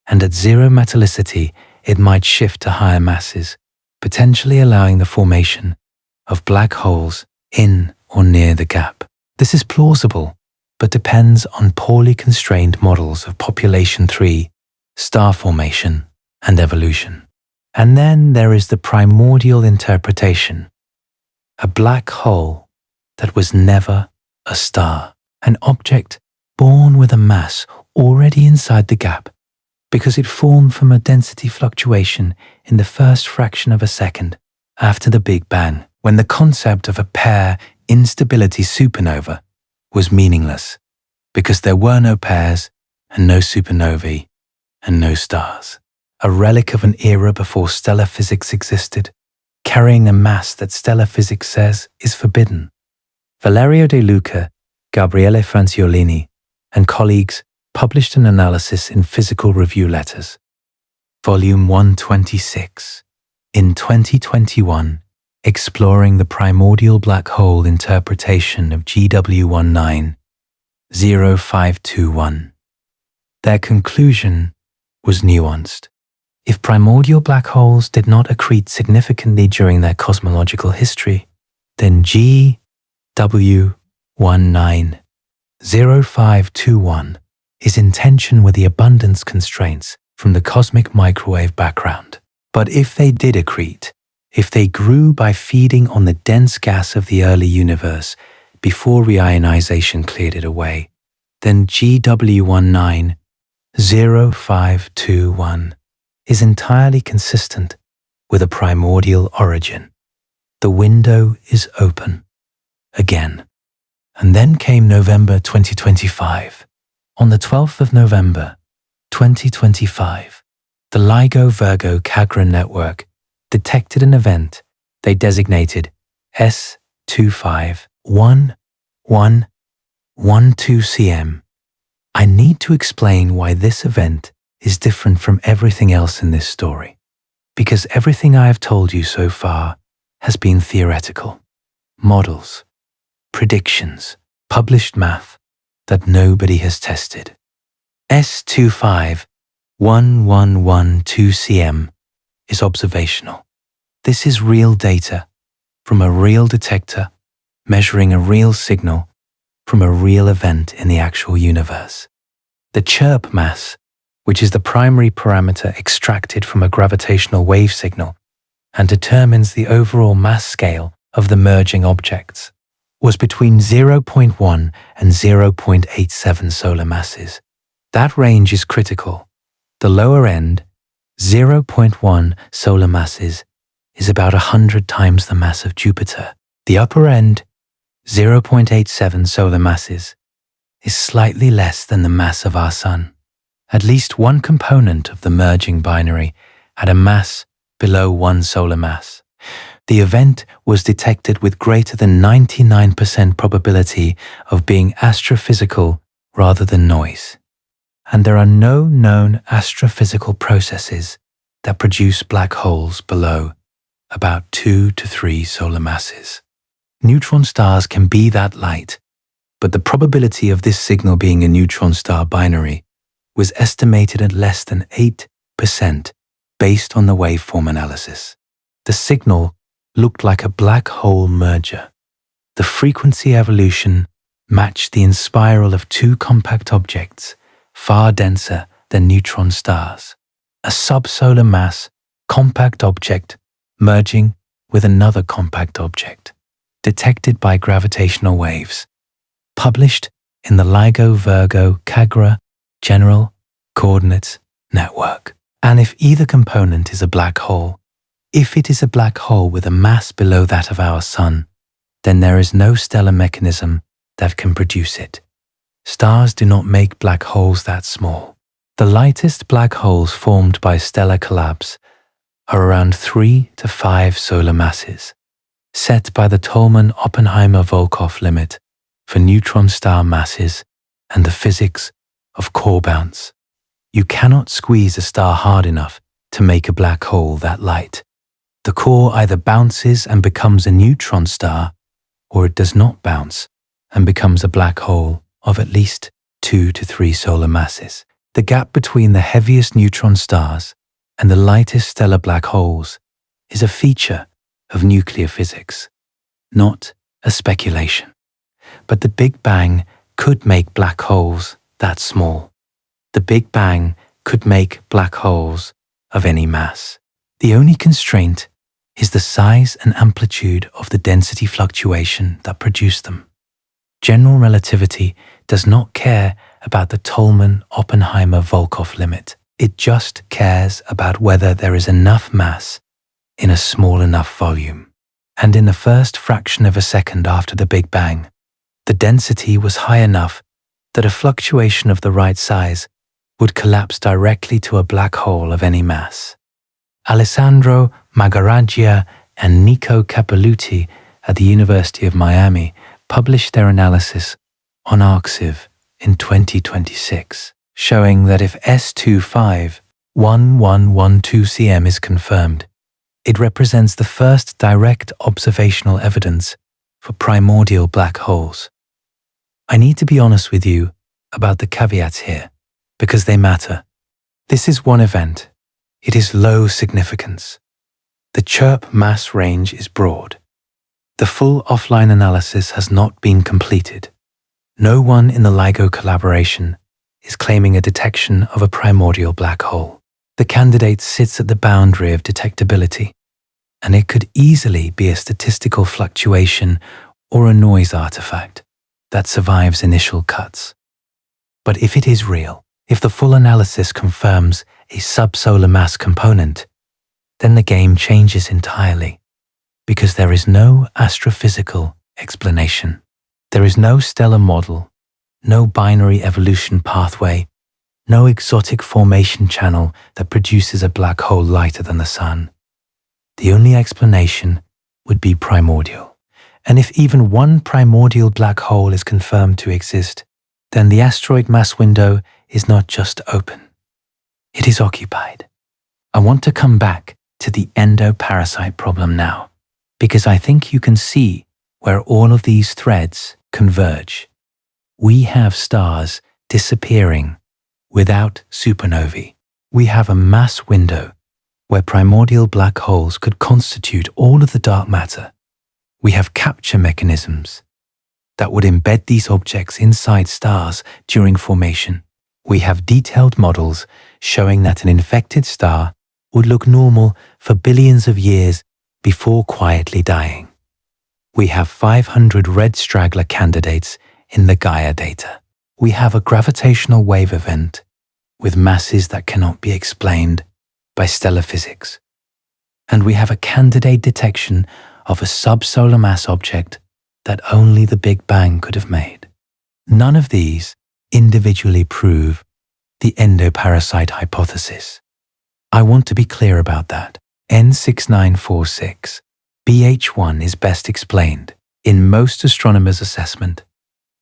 and at zero metallicity, it might shift to higher masses, potentially allowing the formation of black holes in or near the gap. This is plausible, but depends on poorly constrained models of population 3, star formation, and evolution. And then there is the primordial interpretation, a black hole that was never a star, an object born with a mass already inside the gap, because it formed from a density fluctuation in the first fraction of a second after the Big Bang, when the concept of a pair instability supernova was meaningless, because there were no pairs and no supernovae and no stars. A relic of an era before stellar physics existed, carrying a mass that stellar physics says is forbidden. Valerio De Luca, Gabriele Franciolini, and colleagues published an analysis in Physical Review Letters, Volume 126, in 2021, exploring the primordial black hole interpretation of GW190521. Their conclusion was nuanced. If primordial black holes did not accrete significantly during their cosmological history, then GW190521 is in tension with the abundance constraints from the cosmic microwave background. But if they did accrete, if they grew by feeding on the dense gas of the early universe before reionization cleared it away, then GW190521 is entirely consistent with a primordial origin. The window is open again. And then came November 2025. On the 12th of November 2025, the LIGO Virgo Cagra network detected an event they designated S251112cm. I need to explain why this event is different from everything else in this story, because everything I have told you so far has been theoretical, models, predictions, published math that nobody has tested. S251112cm is observational. This is real data from a real detector measuring a real signal from a real event in the actual universe. The chirp mass, which is the primary parameter extracted from a gravitational wave signal and determines the overall mass scale of the merging objects, was between 0.1 and 0.87 solar masses. That range is critical. The lower end, 0.1 solar masses, is about 100 times the mass of Jupiter. The upper end, 0.87 solar masses, is slightly less than the mass of our Sun. At least one component of the merging binary had a mass below 1 solar mass. The event was detected with greater than 99% probability of being astrophysical rather than noise. And there are no known astrophysical processes that produce black holes below about 2 to 3 solar masses. Neutron stars can be that light, but the probability of this signal being a neutron star binary was estimated at less than 8% based on the waveform analysis. The signal looked like a black hole merger. The frequency evolution matched the inspiral of 2 compact objects, far denser than neutron stars. A subsolar mass compact object merging with another compact object, detected by gravitational waves, published in the LIGO Virgo Cagra General Coordinates Network. And if either component is a black hole, if it is a black hole with a mass below that of our Sun, then there is no stellar mechanism that can produce it. Stars do not make black holes that small. The lightest black holes formed by stellar collapse are around 3 to 5 solar masses, set by the Tolman-Oppenheimer-Volkoff limit for neutron star masses and the physics of core bounce. You cannot squeeze a star hard enough to make a black hole that light. The core either bounces and becomes a neutron star, or it does not bounce and becomes a black hole of at least 2 to 3 solar masses. The gap between the heaviest neutron stars and the lightest stellar black holes is a feature of nuclear physics, not a speculation. But the Big Bang could make black holes that small. The Big Bang could make black holes of any mass. The only constraint is the size and amplitude of the density fluctuation that produced them. General relativity does not care about the Tolman-Oppenheimer-Volkoff limit. It just cares about whether there is enough mass in a small enough volume. And in the first fraction of a second after the Big Bang, the density was high enough that a fluctuation of the right size would collapse directly to a black hole of any mass. Alessandro Magaraggia and Nico Cappelluti at the University of Miami published their analysis on ArcSiv in 2026, showing that if S251112cm is confirmed, it represents the first direct observational evidence for primordial black holes. I need to be honest with you about the caveats here, because they matter. This is one event. It is low significance. The chirp mass range is broad. The full offline analysis has not been completed. No one in the LIGO collaboration is claiming a detection of a primordial black hole. The candidate sits at the boundary of detectability, and it could easily be a statistical fluctuation or a noise artifact that survives initial cuts. But if it is real, if the full analysis confirms a subsolar mass component, then the game changes entirely, because there is no astrophysical explanation. There is no stellar model, no binary evolution pathway, no exotic formation channel that produces a black hole lighter than the sun. The only explanation would be primordial. And if even one primordial black hole is confirmed to exist, then the asteroid mass window is not just open. It is occupied. I want to come back to the endoparasite problem now, because I think you can see where all of these threads converge. We have stars disappearing without supernovae. We have a mass window where primordial black holes could constitute all of the dark matter. We have capture mechanisms that would embed these objects inside stars during formation. We have detailed models showing that an infected star would look normal for billions of years before quietly dying. We have 500 red straggler candidates in the Gaia data. We have a gravitational wave event with masses that cannot be explained by stellar physics. And we have a candidate detection of a subsolar mass object that only the Big Bang could have made. None of these individually prove the endoparasite hypothesis. I want to be clear about that. N6946, BH1 is best explained, in most astronomers' assessment,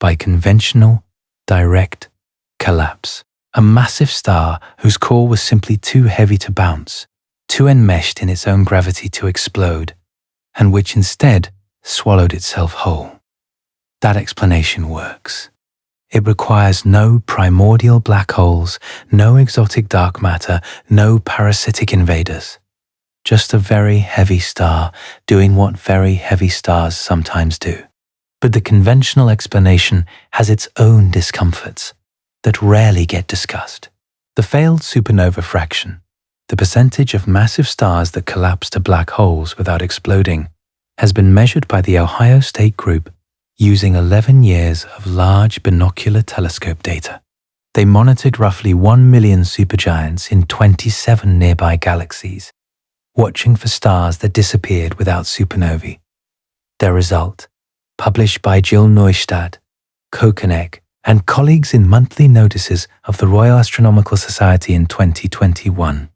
by conventional, direct collapse. A massive star whose core was simply too heavy to bounce, too enmeshed in its own gravity to explode, and which instead swallowed itself whole. That explanation works. It requires no primordial black holes, no exotic dark matter, no parasitic invaders. Just a very heavy star doing what very heavy stars sometimes do. But the conventional explanation has its own discomforts that rarely get discussed. The failed supernova fraction, the percentage of massive stars that collapse to black holes without exploding, has been measured by the Ohio State Group using 11 years of large binocular telescope data. They monitored roughly 1 million supergiants in 27 nearby galaxies, watching for stars that disappeared without supernovae. Their result, published by Jill Neustadt, Kochanek, and colleagues in monthly notices of the Royal Astronomical Society in 2021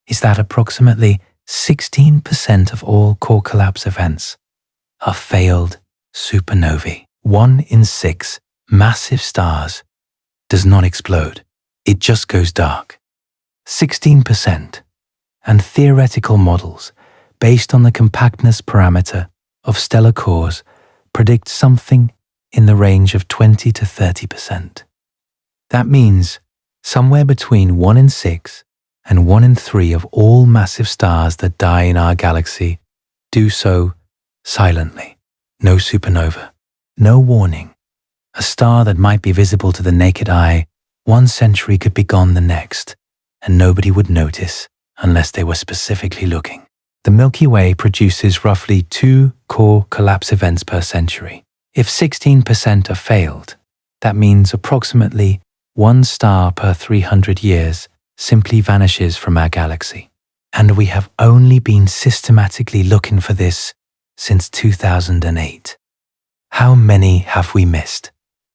is that approximately 16% of all core collapse events are failed supernovae. 1 in 6 massive stars does not explode. It just goes dark. 16%. And theoretical models based on the compactness parameter of stellar cores predict something in the range of 20 to 30%. That means somewhere between 1 in 6 and 1 in 3 of all massive stars that die in our galaxy do so silently. No supernova, no warning. A star that might be visible to the naked eye 1 century could be gone the next, and nobody would notice unless they were specifically looking. The Milky Way produces roughly 2 core collapse events per century. If 16% are failed, that means approximately 1 star per 300 years simply vanishes from our galaxy. And we have only been systematically looking for this since 2008. How many have we missed?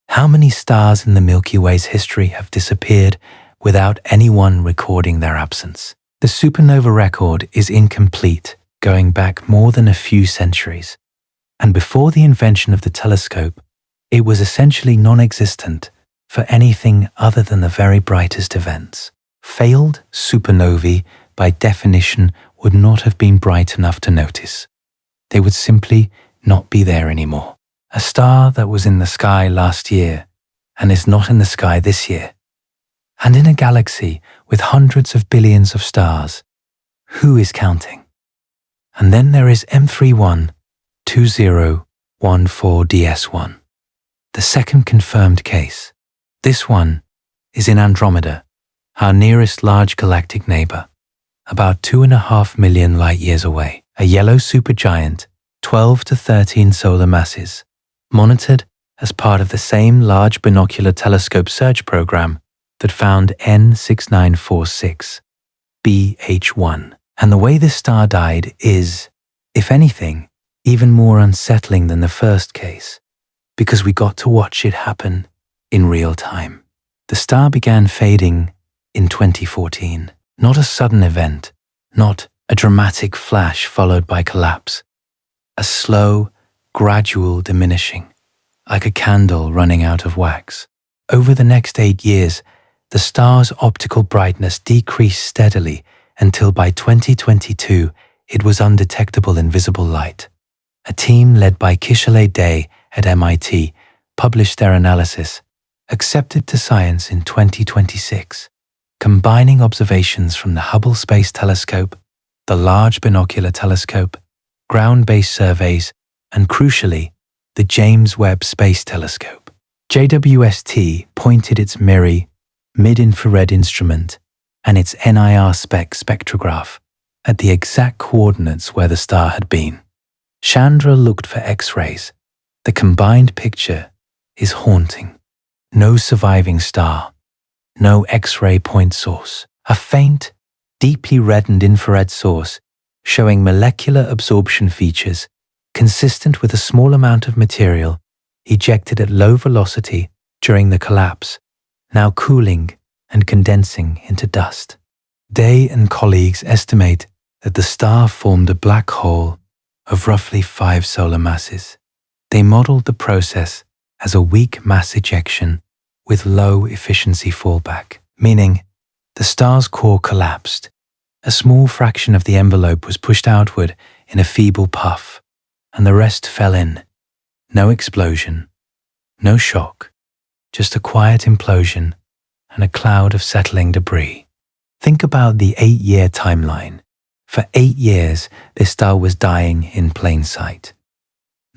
How many stars in the Milky Way's history have disappeared without anyone recording their absence? The supernova record is incomplete, going back more than a few centuries. And before the invention of the telescope, it was essentially non-existent for anything other than the very brightest events. Failed supernovae, by definition, would not have been bright enough to notice. They would simply not be there anymore. A star that was in the sky last year and is not in the sky this year. And in a galaxy with hundreds of billions of stars, who is counting? And then there is M312014DS1, the second confirmed case. This one is in Andromeda, our nearest large galactic neighbor, about 2.5 million light-years away. A yellow supergiant, 12 to 13 solar masses, monitored as part of the same large binocular telescope search program that found N6946 BH1. And the way this star died is, if anything, even more unsettling than the first case, because we got to watch it happen in real time. The star began fading in 2014. Not a sudden event, not a dramatic flash followed by collapse. A slow, gradual diminishing, like a candle running out of wax. Over the next 8 years, the star's optical brightness decreased steadily until by 2022 it was undetectable in visible light. A team led by Kishalay Day at MIT published their analysis, accepted to Science in 2026, combining observations from the Hubble Space Telescope, the Large Binocular Telescope, ground-based surveys, and crucially, the James Webb Space Telescope. JWST pointed its MIRI, mid-infrared instrument, and its NIR spectrograph at the exact coordinates where the star had been. Chandra looked for X-rays. The combined picture is haunting. No surviving star, no X-ray point source, a faint, deeply reddened infrared source showing molecular absorption features consistent with a small amount of material ejected at low velocity during the collapse, now cooling and condensing into dust. Day and colleagues estimate that the star formed a black hole of roughly 5 solar masses. They modeled the process as a weak mass ejection with low efficiency fallback, meaning the star's core collapsed. A small fraction of the envelope was pushed outward in a feeble puff, and the rest fell in. No explosion, no shock, just a quiet implosion and a cloud of settling debris. Think about the 8-year timeline. For 8 years, this star was dying in plain sight.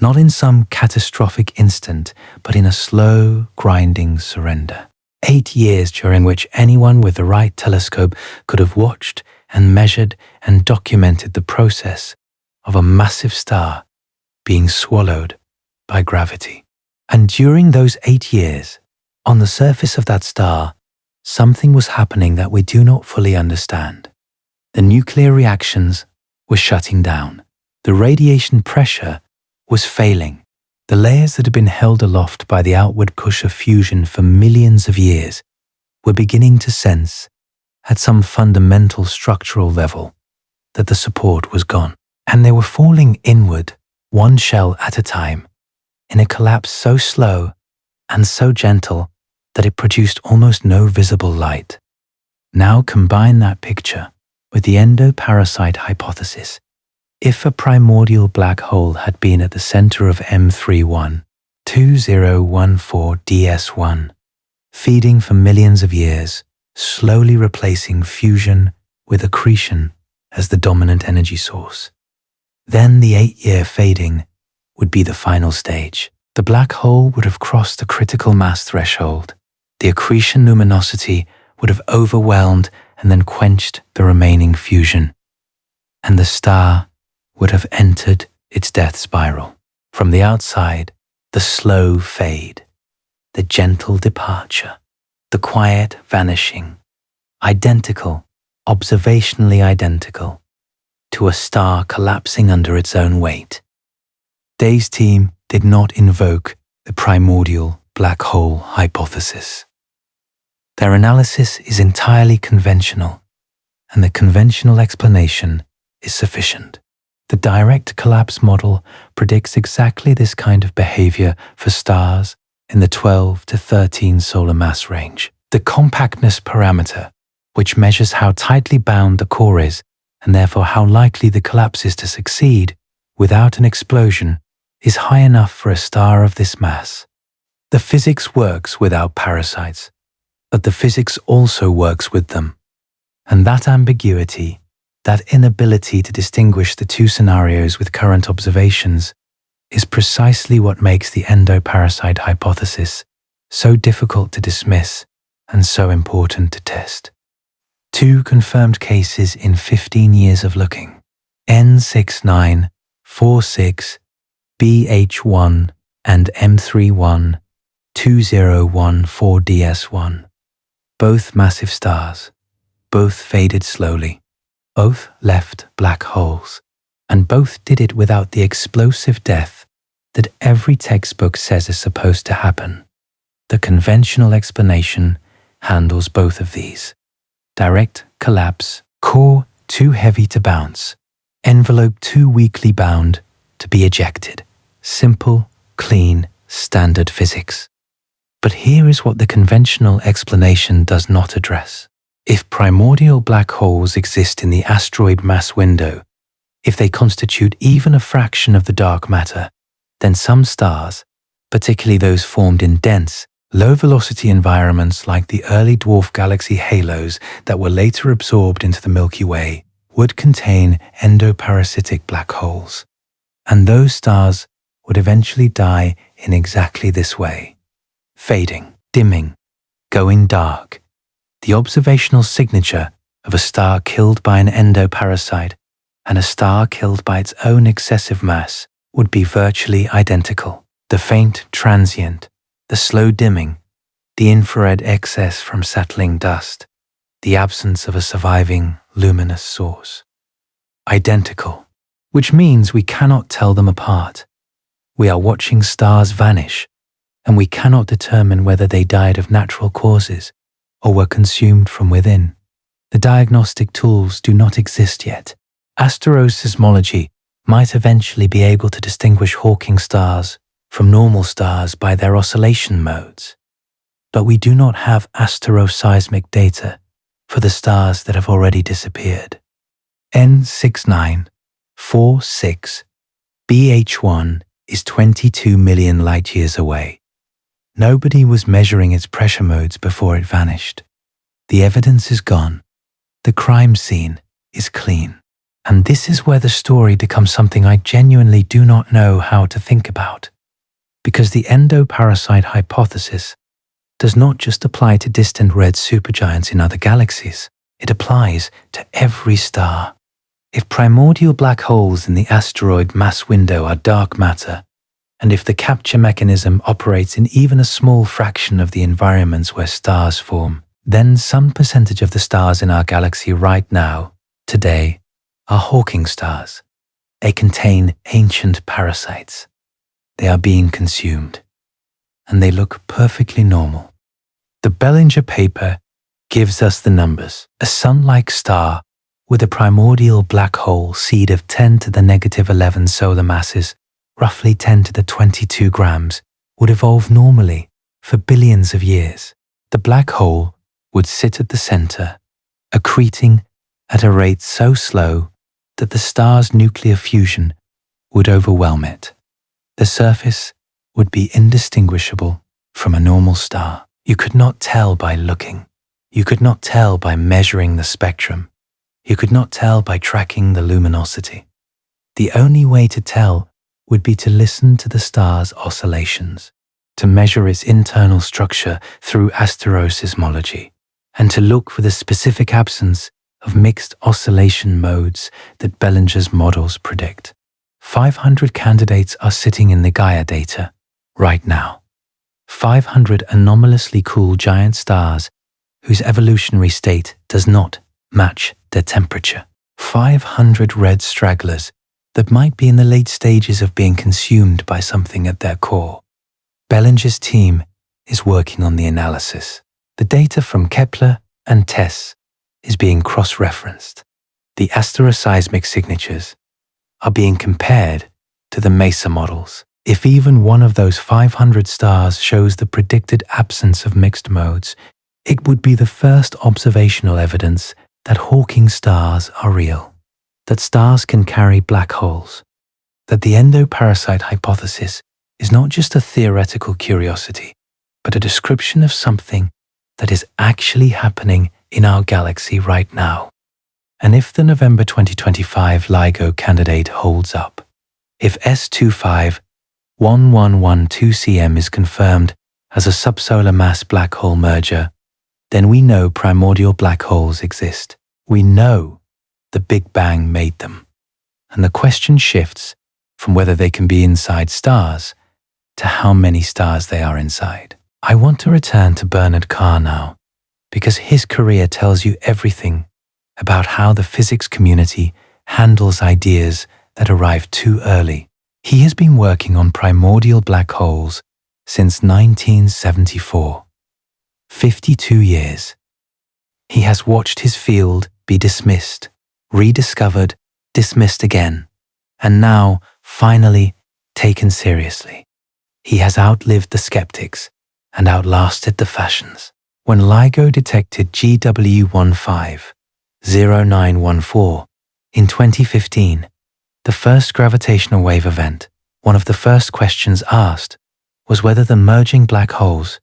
Not in some catastrophic instant, but in a slow, grinding surrender. 8 years during which anyone with the right telescope could have watched and measured and documented the process of a massive star being swallowed by gravity. And during those 8 years, on the surface of that star, something was happening that we do not fully understand. The nuclear reactions were shutting down. The radiation pressure was failing, The layers that had been held aloft by the outward push of fusion for millions of years were beginning to sense, at some fundamental structural level, that the support was gone, and they were falling inward, one shell at a time, in a collapse so slow and so gentle that it produced almost no visible light. Now combine that picture with the endoparasite hypothesis. If a primordial black hole had been at the center of M31-2014-DS1, feeding for millions of years, slowly replacing fusion with accretion as the dominant energy source, then the 8-year fading would be the final stage. The black hole would have crossed the critical mass threshold. The accretion luminosity would have overwhelmed and then quenched the remaining fusion, and the star would have entered its death spiral. From the outside, the slow fade, the gentle departure, the quiet vanishing, identical, observationally identical, to a star collapsing under its own weight. Day's team did not invoke the primordial black hole hypothesis. Their analysis is entirely conventional, and the conventional explanation is sufficient. The direct collapse model predicts exactly this kind of behavior for stars in the 12 to 13 solar mass range. The compactness parameter, which measures how tightly bound the core is and therefore how likely the collapse is to succeed without an explosion, is high enough for a star of this mass. The physics works without parasites, but the physics also works with them. And that ambiguity, that inability to distinguish the two scenarios with current observations, is precisely what makes the endoparasite hypothesis so difficult to dismiss and so important to test. 2 confirmed cases in 15 years of looking. N6946, BH1 and M31-2014-DS1. Both massive stars, both faded slowly, both left black holes, and both did it without the explosive death that every textbook says is supposed to happen. The conventional explanation handles both of these. Direct collapse, core too heavy to bounce, envelope too weakly bound to be ejected. Simple, clean, standard physics. But here is what the conventional explanation does not address. If primordial black holes exist in the asteroid mass window, if they constitute even a fraction of the dark matter, then some stars, particularly those formed in dense, low-velocity environments like the early dwarf galaxy halos that were later absorbed into the Milky Way, would contain endoparasitic black holes. And those stars would eventually die in exactly this way. Fading, dimming, going dark. The observational signature of a star killed by an endoparasite and a star killed by its own excessive mass would be virtually identical. The faint transient, the slow dimming, the infrared excess from settling dust, the absence of a surviving luminous source. Identical, which means we cannot tell them apart. We are watching stars vanish, and we cannot determine whether they died of natural causes or were consumed from within. The diagnostic tools do not exist yet. Astroseismology might eventually be able to distinguish Hawking stars from normal stars by their oscillation modes, but we do not have asteroseismic data for the stars that have already disappeared. N6946 BH1 is 22 million light-years away. Nobody was measuring its pressure modes before it vanished. The evidence is gone. The crime scene is clean. And this is where the story becomes something I genuinely do not know how to think about. Because the endoparasite hypothesis does not just apply to distant red supergiants in other galaxies. It applies to every star. If primordial black holes in the asteroid mass window are dark matter, and if the capture mechanism operates in even a small fraction of the environments where stars form, then some percentage of the stars in our galaxy right now, today, are Hawking stars. They contain ancient parasites. they are being consumed, and they look perfectly normal. The Bellinger paper gives us the numbers. A sun-like star with a primordial black hole seed of 10 to the negative 11 solar masses, roughly 10 to the 22 grams, would evolve normally for billions of years. The black hole would sit at the center, accreting at a rate so slow that the star's nuclear fusion would overwhelm it. The surface would be indistinguishable from a normal star. You could not tell by looking. You could not tell by measuring the spectrum. You could not tell by tracking the luminosity. The only way to tell would be to listen to the star's oscillations, to measure its internal structure through asteroseismology, and to look for the specific absence of mixed oscillation modes that Bellinger's models predict. 500 candidates are sitting in the Gaia data right now. 500 anomalously cool giant stars whose evolutionary state does not match their temperature. 500 red stragglers that might be in the late stages of being consumed by something at their core. Bellinger's team is working on the analysis. The data from Kepler and TESS is being cross-referenced. The asteroseismic signatures are being compared to the MESA models. If even one of those 500 stars shows the predicted absence of mixed modes, it would be the first observational evidence that Hawking stars are real, that stars can carry black holes, that the endoparasite hypothesis is not just a theoretical curiosity, but a description of something that is actually happening in our galaxy right now. And if the November 2025 LIGO candidate holds up, if S251112cm is confirmed as a subsolar mass black hole merger, then we know primordial black holes exist. We know the Big Bang made them. And the question shifts from whether they can be inside stars to how many stars they are inside. I want to return to Bernard Carr now, because his career tells you everything about how the physics community handles ideas that arrive too early. He has been working on primordial black holes since 1974. 52 years. He has watched his field be dismissed, rediscovered, dismissed again, and now, finally, taken seriously. He has outlived the skeptics and outlasted the fashions. When LIGO detected JW150914 in 2015, the first gravitational wave event, one of the first questions asked was whether the merging black holes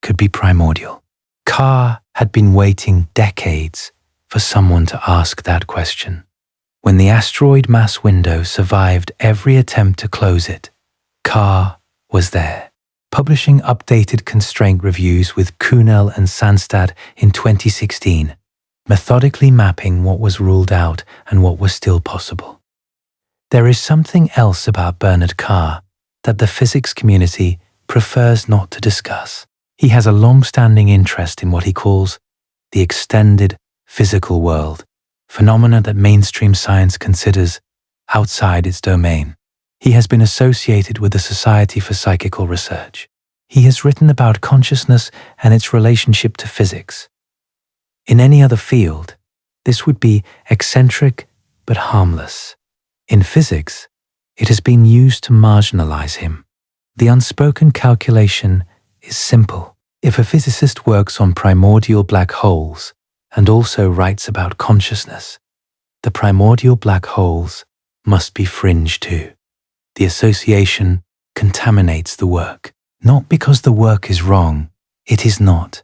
could be primordial. Carr had been waiting decades for someone to ask that question. When the asteroid mass window survived every attempt to close it, Carr was there, publishing updated constraint reviews with Kuhnel and Sandstad in 2016, methodically mapping what was ruled out and what was still possible. There is something else about Bernard Carr that the physics community prefers not to discuss. He has a long-standing interest in what he calls the extended physical world, phenomena that mainstream science considers outside its domain. He has been associated with the Society for Psychical Research. He has written about consciousness and its relationship to physics. In any other field, this would be eccentric but harmless. In physics, it has been used to marginalize him. The unspoken calculation is simple. If a physicist works on primordial black holes and also writes about consciousness, the primordial black holes must be fringe too. The association contaminates the work, not because the work is wrong, it is not,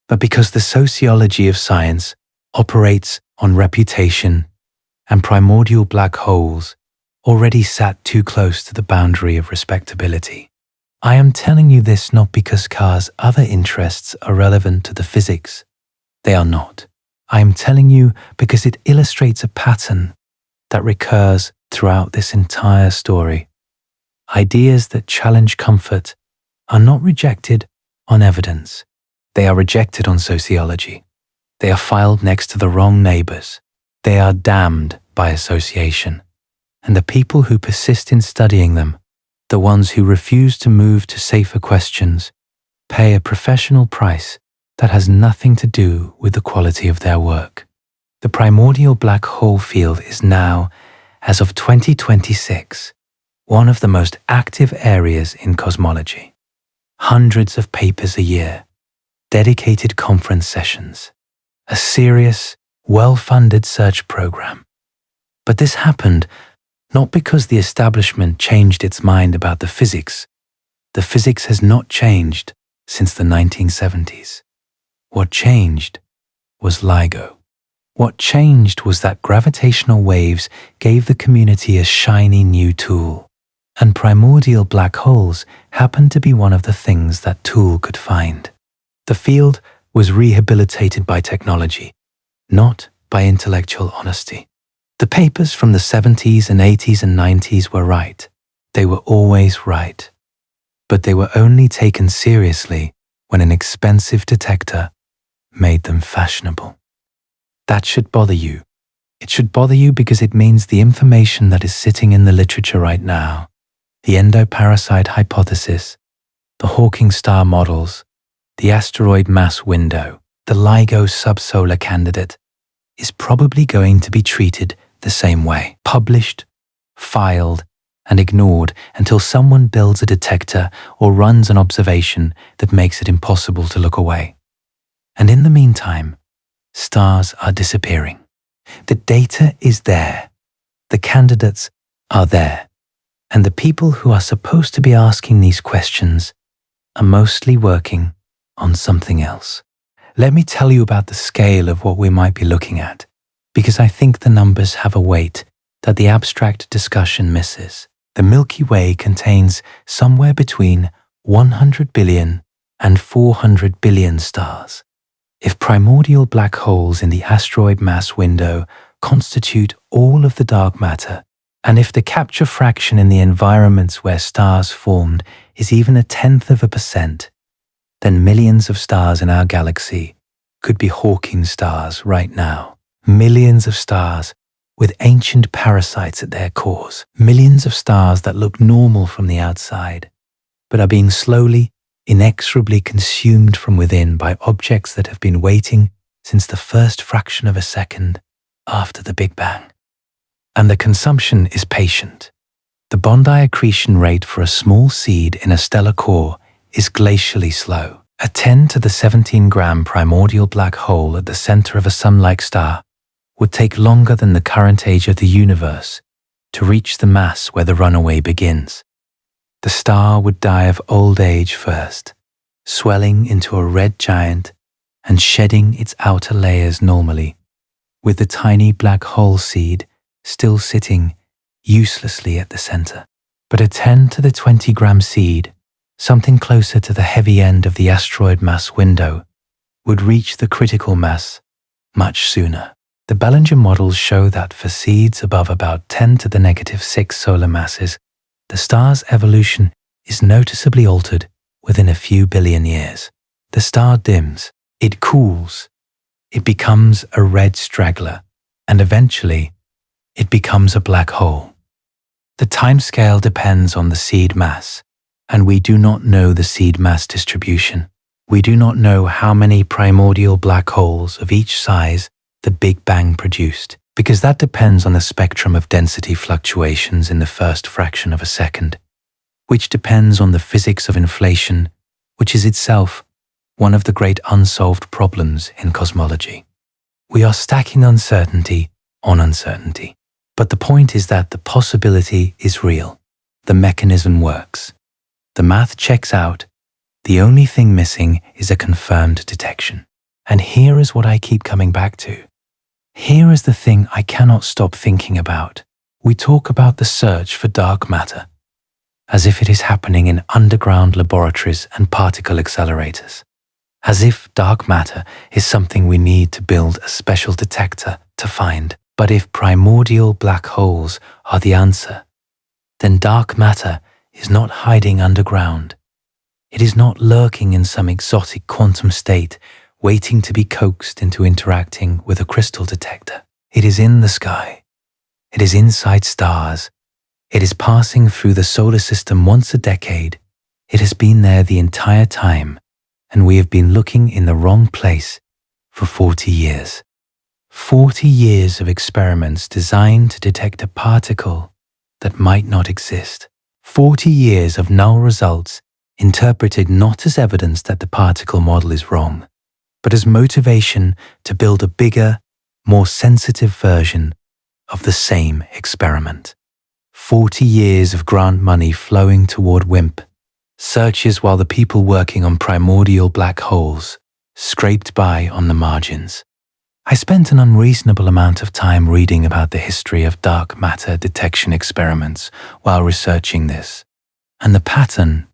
but because the sociology of science operates on reputation, and primordial black holes already sat too close to the boundary of respectability. I am telling you this not because Carr's other interests are relevant to the physics. They are not. I am telling you because it illustrates a pattern that recurs throughout this entire story. Ideas that challenge comfort are not rejected on evidence. They are rejected on sociology. They are filed next to the wrong neighbors. They are damned by association. And the people who persist in studying them The ones who refuse to move to safer questions pay a professional price that has nothing to do with the quality of their work. The primordial black hole field is now, as of 2026, one of the most active areas in cosmology. Hundreds of papers a year, dedicated conference sessions, a serious, well-funded search program. But this happened not because the establishment changed its mind about the physics. The physics has not changed since the 1970s. What changed was LIGO. What changed was that gravitational waves gave the community a shiny new tool, and primordial black holes happened to be one of the things that tool could find. The field was rehabilitated by technology, not by intellectual honesty. The papers from the 70s and 80s and 90s were right. They were always right. But they were only taken seriously when an expensive detector made them fashionable. That should bother you. It should bother you because it means the information that is sitting in the literature right now, the endoparasite hypothesis, the Hawking star models, the asteroid mass window, the LIGO subsolar candidate, is probably going to be treated the same way, published, filed, and ignored until someone builds a detector or runs an observation that makes it impossible to look away. And in the meantime, stars are disappearing. The data is there, the candidates are there, and the people who are supposed to be asking these questions are mostly working on something else. Let me tell you about the scale of what we might be looking at, because I think the numbers have a weight that the abstract discussion misses. The Milky Way contains somewhere between 100 billion and 400 billion stars. If primordial black holes in the asteroid mass window constitute all of the dark matter, and if the capture fraction in the environments where stars formed is even 0.1%, then millions of stars in our galaxy could be Hawking stars right now. Millions of stars with ancient parasites at their cores. Millions of stars that look normal from the outside, but are being slowly, inexorably consumed from within by objects that have been waiting since the first fraction of a second after the Big Bang. And the consumption is patient. The Bondi accretion rate for a small seed in a stellar core is glacially slow. A 10 to the 17 gram primordial black hole at the center of a sun-like star would take longer than the current age of the universe to reach the mass where the runaway begins. The star would die of old age first, swelling into a red giant and shedding its outer layers normally, with the tiny black hole seed still sitting uselessly at the center. But a 10 to the 20 gram seed, something closer to the heavy end of the asteroid mass window, would reach the critical mass much sooner. The Ballinger models show that for seeds above about 10 to the -6 solar masses, the star's evolution is noticeably altered within a few billion years. The star dims, it cools, it becomes a red straggler, and eventually, it becomes a black hole. The timescale depends on the seed mass, and we do not know the seed mass distribution. We do not know how many primordial black holes of each size the Big Bang produced, because that depends on the spectrum of density fluctuations in the first fraction of a second, which depends on the physics of inflation, which is itself one of the great unsolved problems in cosmology. We are stacking uncertainty on uncertainty. But the point is that the possibility is real. The mechanism works. The math checks out. The only thing missing is a confirmed detection. And here is what I keep coming back to. Here is the thing I cannot stop thinking about. We talk about the search for dark matter, as if it is happening in underground laboratories and particle accelerators, as if dark matter is something we need to build a special detector to find. But if primordial black holes are the answer, then dark matter is not hiding underground. It is not lurking in some exotic quantum state waiting to be coaxed into interacting with a crystal detector. It is in the sky. It is inside stars. It is passing through the solar system once a decade. It has been there the entire time, and we have been looking in the wrong place for 40 years. 40 years of experiments designed to detect a particle that might not exist. 40 years of null results interpreted not as evidence that the particle model is wrong, but as motivation to build a bigger, more sensitive version of the same experiment. 40 years of grant money flowing toward WIMP searches while the people working on primordial black holes scraped by on the margins. I spent an unreasonable amount of time reading about the history of dark matter detection experiments while researching this, and the pattern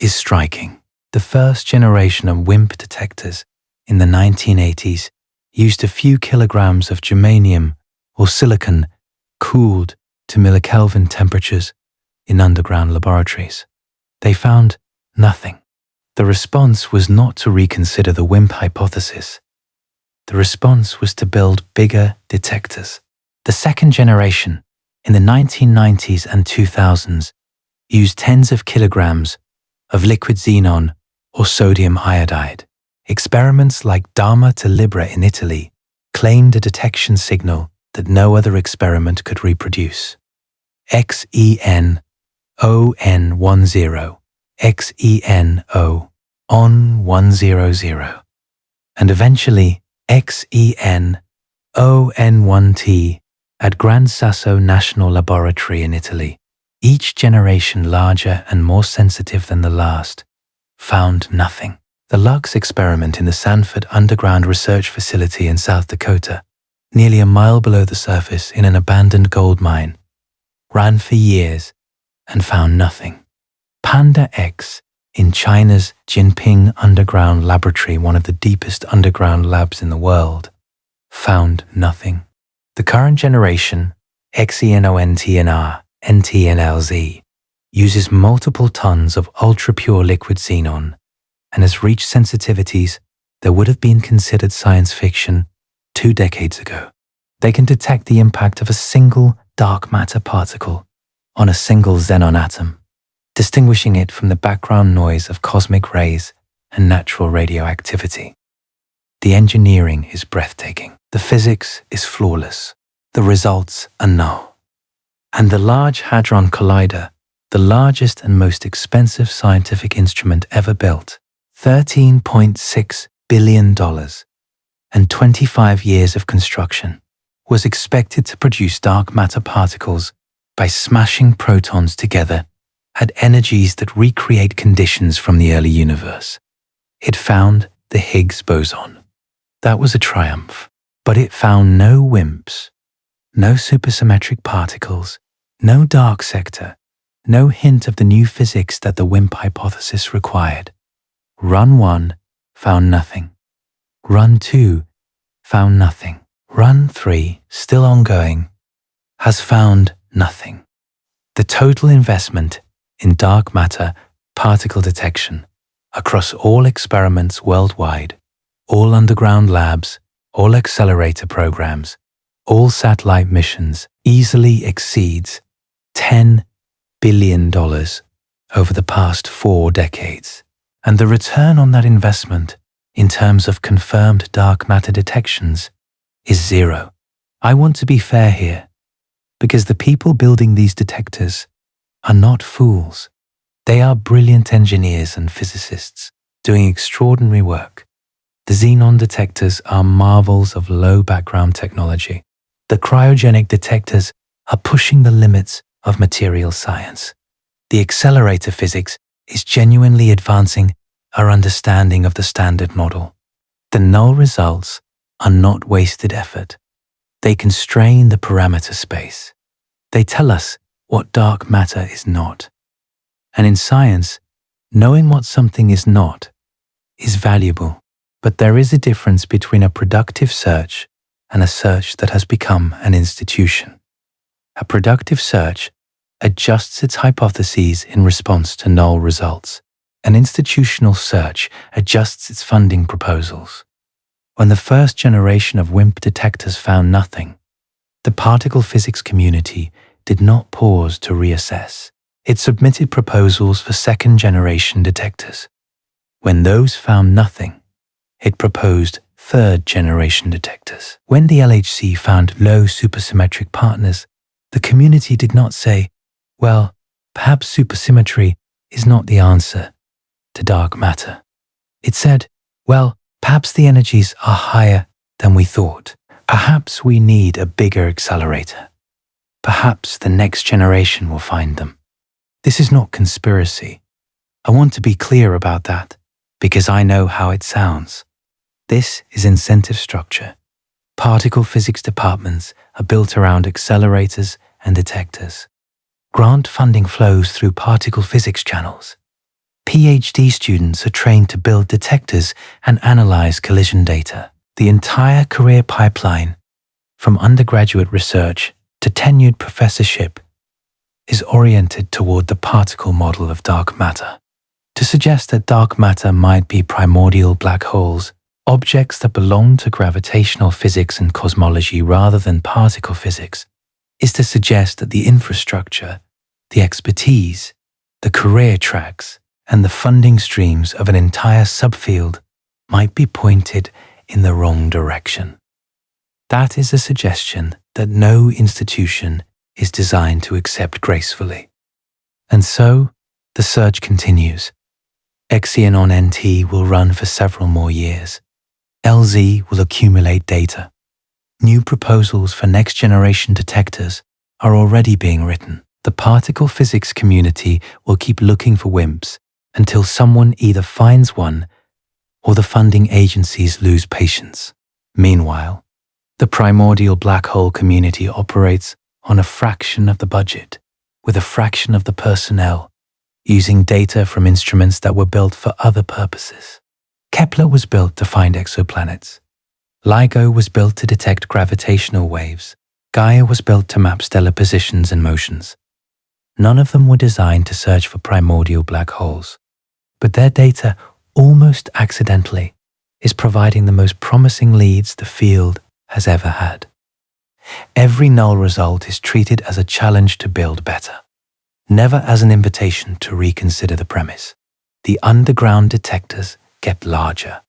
is striking. The first generation of WIMP detectors in the 1980s used a few kilograms of germanium or silicon cooled to millikelvin temperatures in underground laboratories. They found nothing. The response was not to reconsider the WIMP hypothesis. The response was to build bigger detectors. The second generation, in the 1990s and 2000s, used tens of kilograms of liquid xenon or sodium iodide. Experiments like Dharma to Libra in Italy claimed a detection signal that no other experiment could reproduce. XENON10, XENO-100, and eventually XENON1T at Gran Sasso National Laboratory in Italy, each generation larger and more sensitive than the last, found nothing. The LUX experiment in the Sanford Underground Research Facility in South Dakota, nearly a mile below the surface in an abandoned gold mine, ran for years and found nothing. Panda X in China's Jinping Underground Laboratory, one of the deepest underground labs in the world, found nothing. The current generation, XENONTNR, NTNLZ, uses multiple tons of ultra-pure liquid xenon and has reached sensitivities that would have been considered science fiction 2 decades ago. They can detect the impact of a single dark matter particle on a single xenon atom, distinguishing it from the background noise of cosmic rays and natural radioactivity. The engineering is breathtaking. The physics is flawless. The results are null. And the Large Hadron Collider, the largest and most expensive scientific instrument ever built, $13.6 billion and 25 years of construction, was expected to produce dark matter particles by smashing protons together at energies that recreate conditions from the early universe. It found the Higgs boson. That was a triumph, but it found no WIMPs, no supersymmetric particles, no dark sector, no hint of the new physics that the WIMP hypothesis required. Run 1 found nothing. Run 2 found nothing. Run 3, still ongoing, has found nothing. The total investment in dark matter particle detection across all experiments worldwide, all underground labs, all accelerator programs, all satellite missions, easily exceeds $10 billion over the past 4 decades. And the return on that investment in terms of confirmed dark matter detections is 0. I want to be fair here, because the people building these detectors are not fools. They are brilliant engineers and physicists doing extraordinary work. The xenon detectors are marvels of low background technology. The cryogenic detectors are pushing the limits of material science. The accelerator physics is genuinely advancing our understanding of the standard model. The null results are not wasted effort. They constrain the parameter space. They tell us what dark matter is not. And in science, knowing what something is not is valuable. But there is a difference between a productive search and a search that has become an institution. A productive search adjusts its hypotheses in response to null results. An institutional search adjusts its funding proposals. When the first generation of WIMP detectors found nothing, the particle physics community did not pause to reassess. It submitted proposals for second-generation detectors. When those found nothing, it proposed third-generation detectors. When the LHC found low supersymmetric partners, the community did not say, well, perhaps supersymmetry is not the answer to dark matter. It said, well, perhaps the energies are higher than we thought. Perhaps we need a bigger accelerator. Perhaps the next generation will find them. This is not conspiracy. I want to be clear about that, because I know how it sounds. This is incentive structure. Particle physics departments are built around accelerators and detectors. Grant funding flows through particle physics channels. PhD students are trained to build detectors and analyze collision data. The entire career pipeline, from undergraduate research to tenured professorship, is oriented toward the particle model of dark matter. To suggest that dark matter might be primordial black holes, objects that belong to gravitational physics and cosmology rather than particle physics, is to suggest that the infrastructure, the expertise, the career tracks, and the funding streams of an entire subfield might be pointed in the wrong direction. That is a suggestion that no institution is designed to accept gracefully. And so, the search continues. Accretion on NT will run for several more years. LZ will accumulate data. New proposals for next-generation detectors are already being written. The particle physics community will keep looking for WIMPs until someone either finds one or the funding agencies lose patience. Meanwhile, the primordial black hole community operates on a fraction of the budget, with a fraction of the personnel, using data from instruments that were built for other purposes. Kepler was built to find exoplanets. LIGO was built to detect gravitational waves. Gaia was built to map stellar positions and motions. None of them were designed to search for primordial black holes, but their data, almost accidentally, is providing the most promising leads the field has ever had. Every null result is treated as a challenge to build better, never as an invitation to reconsider the premise. The underground detectors get larger.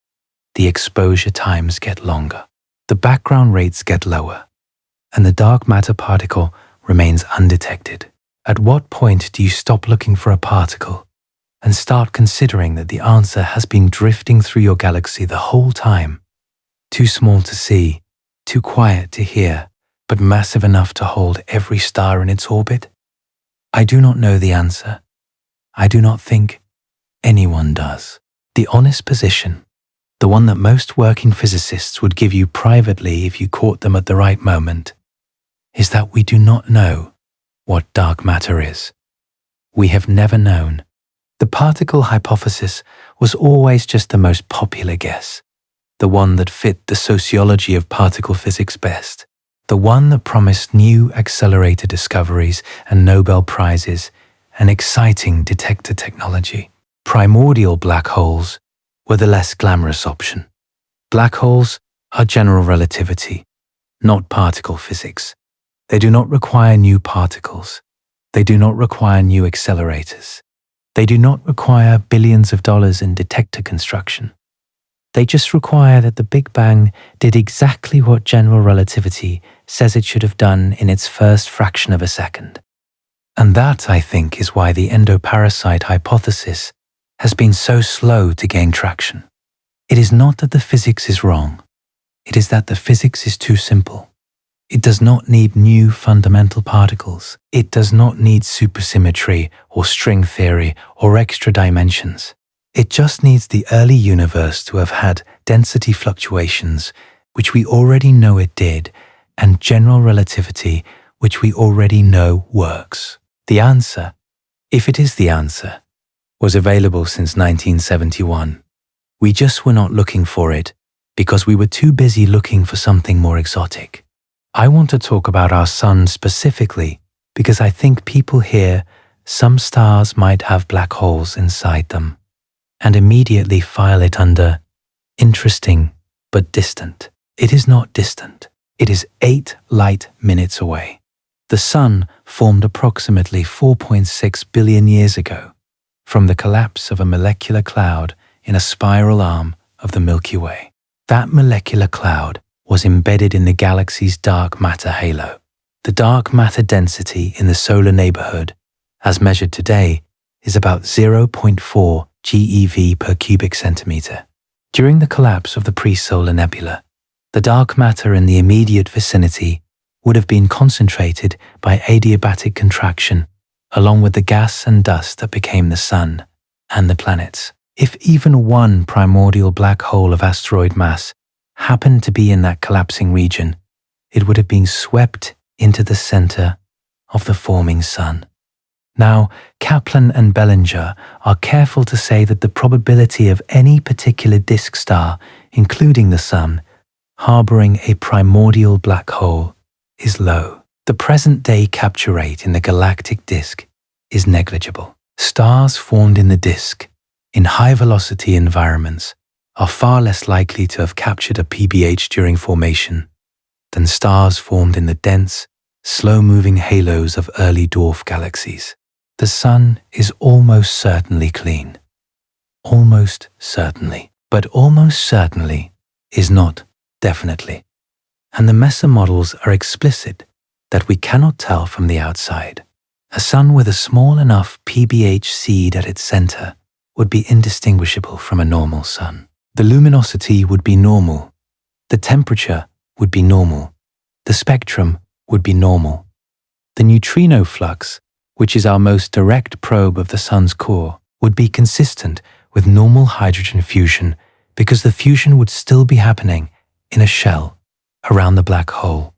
The exposure times get longer. The background rates get lower, and the dark matter particle remains undetected. At what point do you stop looking for a particle and start considering that the answer has been drifting through your galaxy the whole time? Too small to see, too quiet to hear, but massive enough to hold every star in its orbit? I do not know the answer. I do not think anyone does. The honest position, the one that most working physicists would give you privately if you caught them at the right moment, is that we do not know what dark matter is. We have never known. The particle hypothesis was always just the most popular guess, the one that fit the sociology of particle physics best, the one that promised new accelerator discoveries and Nobel Prizes and exciting detector technology. Primordial black holes were the less glamorous option. Black holes are general relativity, not particle physics. They do not require new particles. They do not require new accelerators. They do not require billions of dollars in detector construction. They just require that the Big Bang did exactly what general relativity says it should have done in its first fraction of a second. And that, I think, is why the endoparasite hypothesis has been so slow to gain traction. It is not that the physics is wrong. It is that the physics is too simple. It does not need new fundamental particles. It does not need supersymmetry or string theory or extra dimensions. It just needs the early universe to have had density fluctuations, which we already know it did, and general relativity, which we already know works. The answer, if it is the answer, was available since 1971. We just were not looking for it because we were too busy looking for something more exotic. I want to talk about our sun specifically because I think people hear some stars might have black holes inside them and immediately file it under interesting but distant. It is not distant. It is 8 light minutes away. The Sun formed approximately 4.6 billion years ago from the collapse of a molecular cloud in a spiral arm of the Milky Way. That molecular cloud was embedded in the galaxy's dark matter halo. The dark matter density in the solar neighborhood, as measured today, is about 0.4 GeV per cubic centimeter. During the collapse of the pre-solar nebula, the dark matter in the immediate vicinity would have been concentrated by adiabatic contraction, along with the gas and dust that became the Sun and the planets. If even one primordial black hole of asteroid mass happened to be in that collapsing region, it would have been swept into the center of the forming Sun. Now, Kaplan and Bellinger are careful to say that the probability of any particular disk star, including the Sun, harboring a primordial black hole is low. The present-day capture rate in the galactic disk is negligible. Stars formed in the disk in high-velocity environments are far less likely to have captured a PBH during formation than stars formed in the dense, slow-moving halos of early dwarf galaxies. The Sun is almost certainly clean. Almost certainly. But almost certainly is not definitely. And the MESA models are explicit that we cannot tell from the outside. A Sun with a small enough PBH seed at its center would be indistinguishable from a normal Sun. The luminosity would be normal. The temperature would be normal. The spectrum would be normal. The neutrino flux, which is our most direct probe of the Sun's core, would be consistent with normal hydrogen fusion because the fusion would still be happening in a shell around the black hole,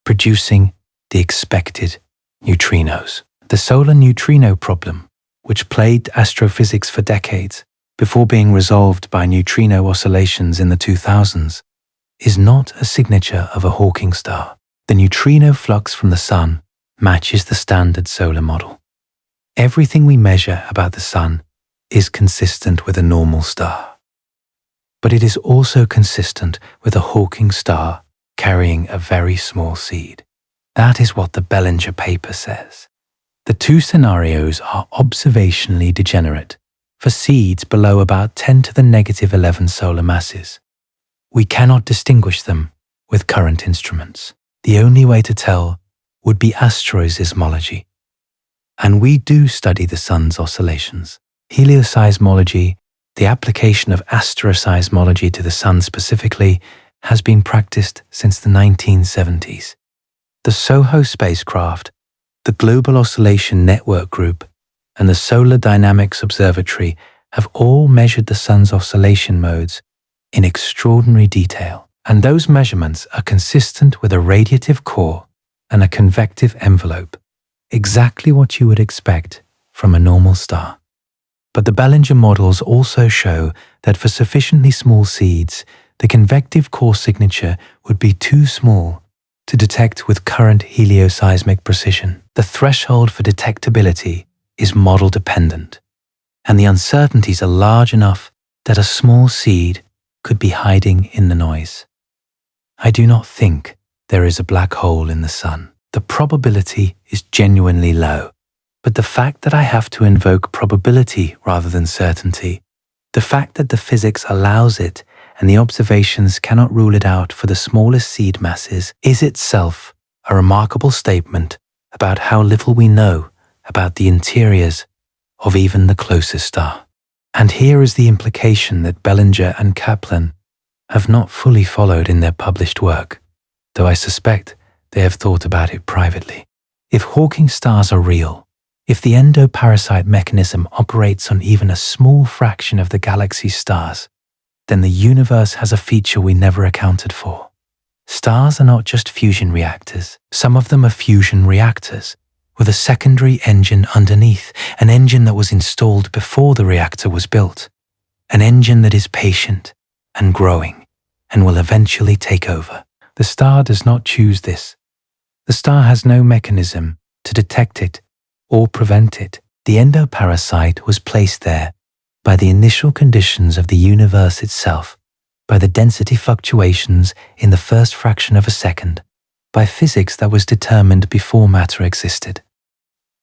producing the expected neutrinos. The solar neutrino problem, which plagued astrophysics for decades before being resolved by neutrino oscillations in the 2000s, is not a signature of a Hawking star. The neutrino flux from the Sun matches the standard solar model. Everything we measure about the Sun is consistent with a normal star. But it is also consistent with a Hawking star carrying a very small seed. That is what the Bellinger paper says. The two scenarios are observationally degenerate for seeds below about 10 to the negative 11 solar masses. We cannot distinguish them with current instruments. The only way to tell would be astroseismology. And we do study the Sun's oscillations. Helioseismology, the application of astroseismology to the Sun specifically, has been practiced since the 1970s. The SOHO spacecraft, the Global Oscillation Network Group, and the Solar Dynamics Observatory have all measured the Sun's oscillation modes in extraordinary detail. And those measurements are consistent with a radiative core and a convective envelope, exactly what you would expect from a normal star. But the Bellinger models also show that for sufficiently small seeds, the convective core signature would be too small to detect with current helioseismic precision. The threshold for detectability is model dependent, and the uncertainties are large enough that a small seed could be hiding in the noise. I do not think there is a black hole in the Sun. The probability is genuinely low, but the fact that I have to invoke probability rather than certainty, the fact that the physics allows it and the observations cannot rule it out for the smallest seed masses, is itself a remarkable statement about how little we know about the interiors of even the closest star. And here is the implication that Bellinger and Kaplan have not fully followed in their published work, though I suspect they have thought about it privately. If Hawking stars are real, if the endoparasite mechanism operates on even a small fraction of the galaxy's stars, then the universe has a feature we never accounted for. Stars are not just fusion reactors. Some of them are fusion reactors, with a secondary engine underneath, an engine that was installed before the reactor was built, an engine that is patient and growing and will eventually take over. The star does not choose this. The star has no mechanism to detect it or prevent it. The endoparasite was placed there by the initial conditions of the universe itself, by the density fluctuations in the first fraction of a second, by physics that was determined before matter existed.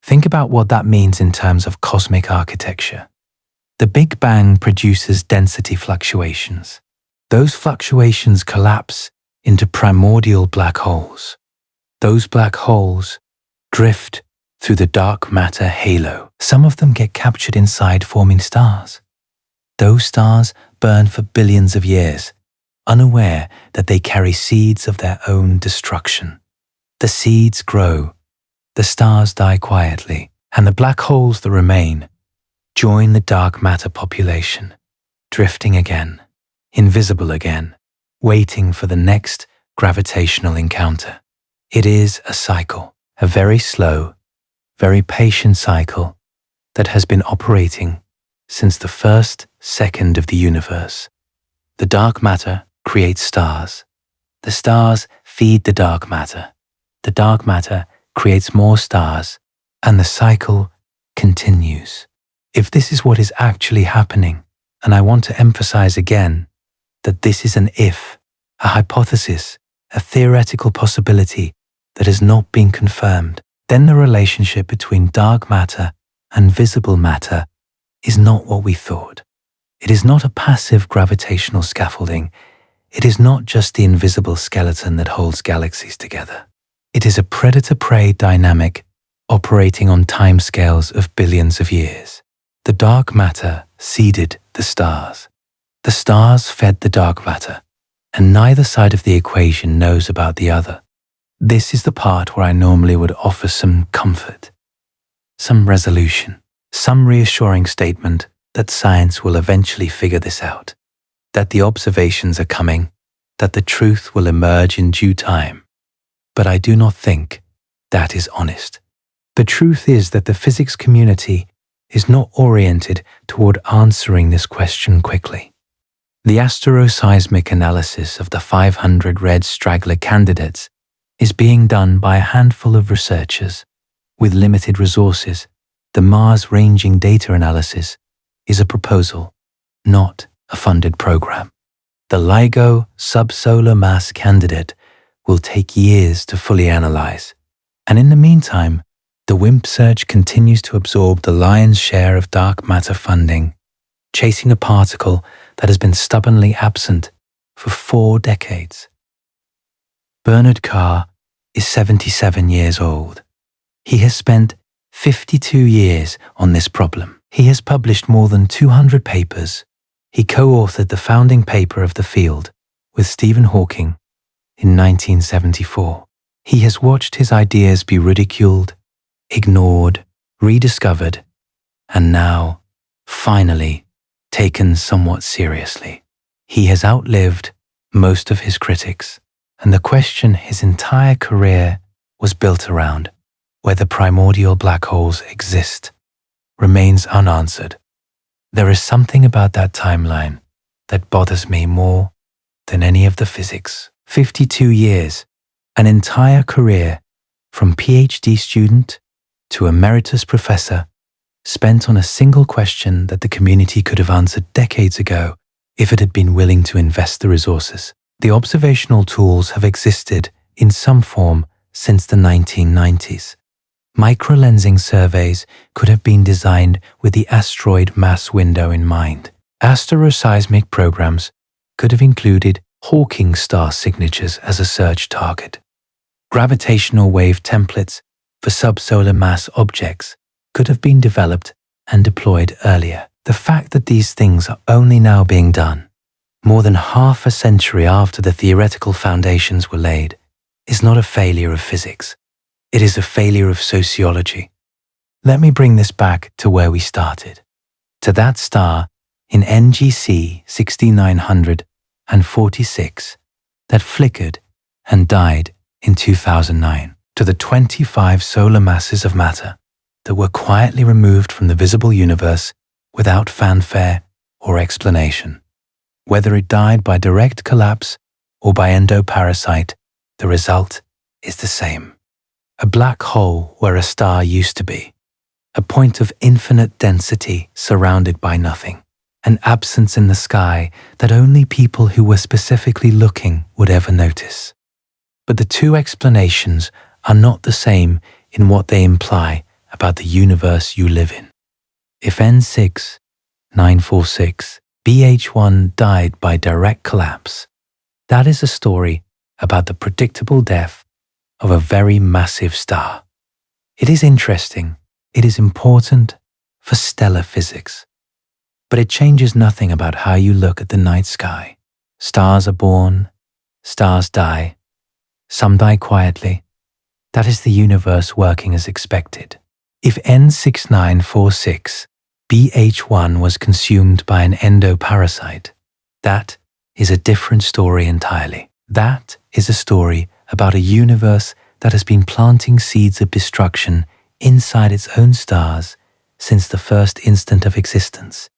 Think about what that means in terms of cosmic architecture. The Big Bang produces density fluctuations. Those fluctuations collapse into primordial black holes. Those black holes drift through the dark matter halo. Some of them get captured inside forming stars. Those stars burn for billions of years, unaware that they carry seeds of their own destruction. The seeds grow, the stars die quietly, and the black holes that remain join the dark matter population, drifting again, invisible again, waiting for the next gravitational encounter. It is a cycle, a very slow, very patient cycle that has been operating since the first second of the universe. The dark matter creates stars. The stars feed the dark matter. The dark matter creates more stars, and the cycle continues. If this is what is actually happening, and I want to emphasize again that this is an if, a hypothesis, a theoretical possibility that has not been confirmed, then the relationship between dark matter and visible matter is not what we thought. It is not a passive gravitational scaffolding. It is not just the invisible skeleton that holds galaxies together. It is a predator-prey dynamic operating on timescales of billions of years. The dark matter seeded the stars. The stars fed the dark matter, and neither side of the equation knows about the other. This is the part where I normally would offer some comfort, some resolution, some reassuring statement that science will eventually figure this out, that the observations are coming, that the truth will emerge in due time. But I do not think that is honest. The truth is that the physics community is not oriented toward answering this question quickly. The astroseismic analysis of the 500 red straggler candidates is being done by a handful of researchers with limited resources. The Mars ranging data analysis is a proposal, not a funded program. The LIGO subsolar mass candidate will take years to fully analyze, and in the meantime, the WIMP search continues to absorb the lion's share of dark matter funding, chasing a particle that has been stubbornly absent for 4 decades. Bernard Carr is 77 years old. He has spent 52 years on this problem. He has published more than 200 papers. He co-authored the founding paper of the field with Stephen Hawking in 1974. He has watched his ideas be ridiculed, ignored, rediscovered, and now, finally, taken somewhat seriously. He has outlived most of his critics, and the question his entire career was built around, whether primordial black holes exist, remains unanswered. There is something about that timeline that bothers me more than any of the physics. 52 years, an entire career, from PhD student to emeritus professor, spent on a single question that the community could have answered decades ago if it had been willing to invest the resources. The observational tools have existed in some form since the 1990s. Microlensing surveys could have been designed with the asteroid mass window in mind. Astroseismic programs could have included Hawking star signatures as a search target. Gravitational wave templates for subsolar mass objects could have been developed and deployed earlier. The fact that these things are only now being done, more than half a century after the theoretical foundations were laid, is not a failure of physics. It is a failure of sociology. Let me bring this back to where we started, to that star in NGC 6946 that flickered and died in 2009, to the 25 solar masses of matter that were quietly removed from the visible universe without fanfare or explanation. Whether it died by direct collapse or by endoparasite, the result is the same. A black hole where a star used to be, a point of infinite density surrounded by nothing, an absence in the sky that only people who were specifically looking would ever notice. But the two explanations are not the same in what they imply about the universe you live in. If N6946 BH1 died by direct collapse, that is a story about the predictable death of a very massive star. It is interesting, it is important for stellar physics, but it changes nothing about how you look at the night sky. Stars are born, stars die, some die quietly. That is the universe working as expected. If N6946 BH1 was consumed by an endoparasite, that is a different story entirely. That is a story about a universe that has been planting seeds of destruction inside its own stars since the first instant of existence.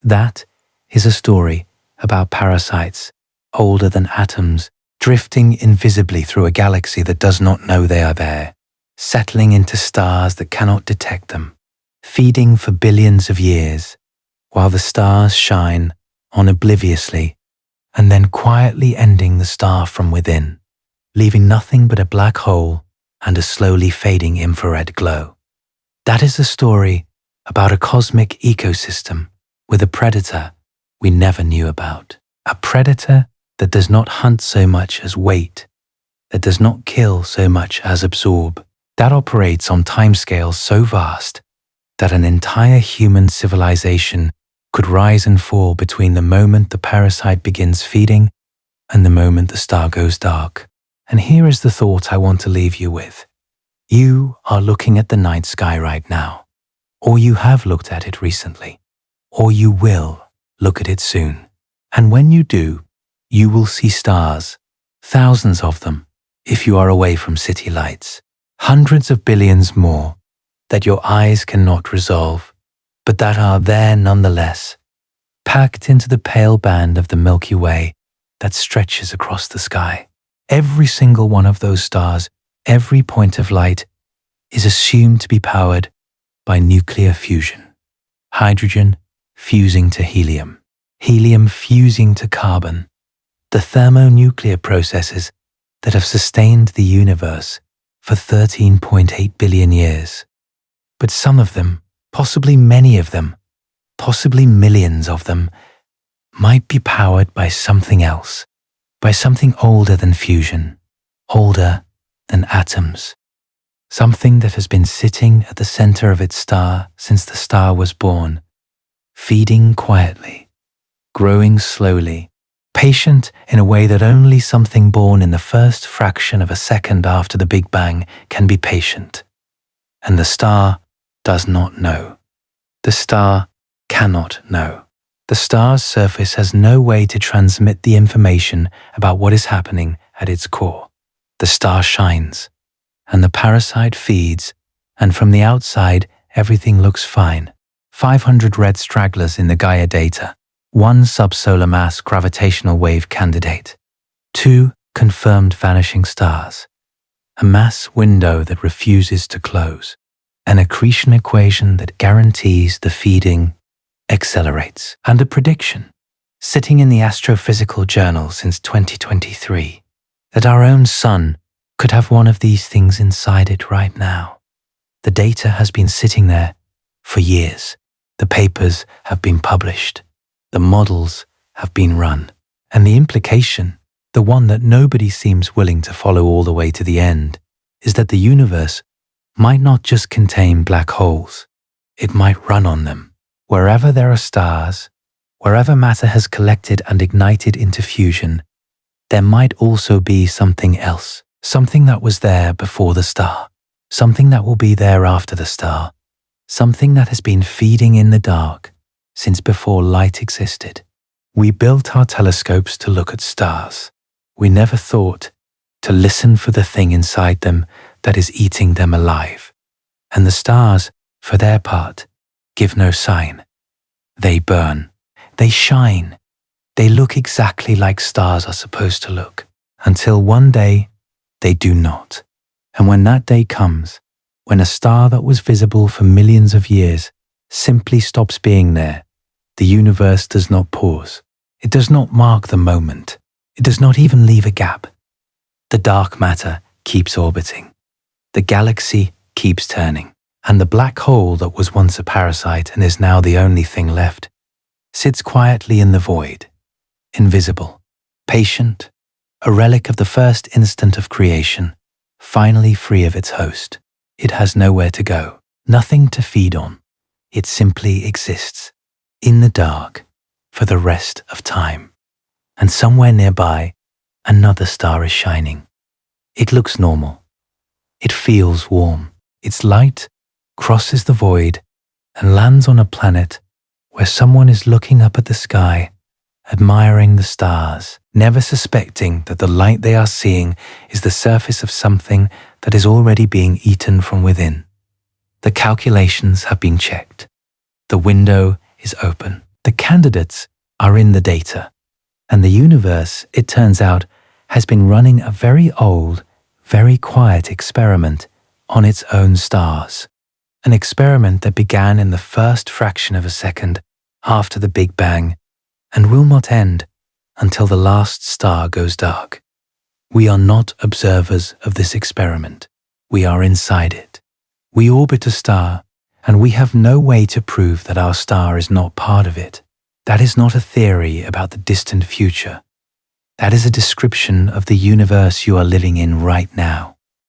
That is a story about parasites, older than atoms, drifting invisibly through a galaxy that does not know they are there, settling into stars that cannot detect them, feeding for billions of years, while the stars shine on obliviously, and then quietly ending the star from within, leaving nothing but a black hole and a slowly fading infrared glow. That is a story about a cosmic ecosystem with a predator we never knew about. A predator that does not hunt so much as wait, that does not kill so much as absorb, that operates on timescales so vast that an entire human civilization could rise and fall between the moment the parasite begins feeding and the moment the star goes dark. And here is the thought I want to leave you with. You are looking at the night sky right now, or you have looked at it recently, or you will look at it soon. And when you do, you will see stars, thousands of them, if you are away from city lights, hundreds of billions more that your eyes cannot resolve, but that are there nonetheless, packed into the pale band of the Milky Way that stretches across the sky. Every single one of those stars, every point of light, is assumed to be powered by nuclear fusion. Hydrogen fusing to helium, helium fusing to carbon, the thermonuclear processes that have sustained the universe for 13.8 billion years. But some of them, possibly many of them, possibly millions of them, might be powered by something else, by something older than fusion, older than atoms, something that has been sitting at the center of its star since the star was born, feeding quietly, growing slowly, patient in a way that only something born in the first fraction of a second after the Big Bang can be patient. And the star does not know. The star cannot know. The star's surface has no way to transmit the information about what is happening at its core. The star shines, and the parasite feeds, and from the outside, everything looks fine. 500 red stragglers in the Gaia data, 1 subsolar mass gravitational wave candidate, 2 confirmed vanishing stars, a mass window that refuses to close, an accretion equation that guarantees the feeding accelerates, and a prediction, sitting in the Astrophysical Journal since 2023, that our own sun could have one of these things inside it right now. The data has been sitting there for years. The papers have been published. The models have been run. And the implication, the one that nobody seems willing to follow all the way to the end, is that the universe might not just contain black holes. It might run on them. Wherever there are stars, wherever matter has collected and ignited into fusion, there might also be something else, something that was there before the star, something that will be there after the star, something that has been feeding in the dark since before light existed. We built our telescopes to look at stars. We never thought to listen for the thing inside them that is eating them alive. And the stars, for their part, give no sign. They burn. They shine. They look exactly like stars are supposed to look, until one day they do not. And when that day comes, when a star that was visible for millions of years simply stops being there, the universe does not pause. It does not mark the moment. It does not even leave a gap. The dark matter keeps orbiting. The galaxy keeps turning. And the black hole that was once a parasite and is now the only thing left sits quietly in the void, invisible, patient, a relic of the first instant of creation, finally free of its host. It has nowhere to go, nothing to feed on. It simply exists, in the dark, for the rest of time. And somewhere nearby, another star is shining. It looks normal. It feels warm. Its light crosses the void and lands on a planet where someone is looking up at the sky, admiring the stars, never suspecting that the light they are seeing is the surface of something that is already being eaten from within. The calculations have been checked. The window is open. The candidates are in the data. And the universe, it turns out, has been running a very old, very quiet experiment on its own stars. An experiment that began in the first fraction of a second after the Big Bang and will not end until the last star goes dark. We are not observers of this experiment. We are inside it. We orbit a star, and we have no way to prove that our star is not part of it. That is not a theory about the distant future. That is a description of the universe you are living in right now.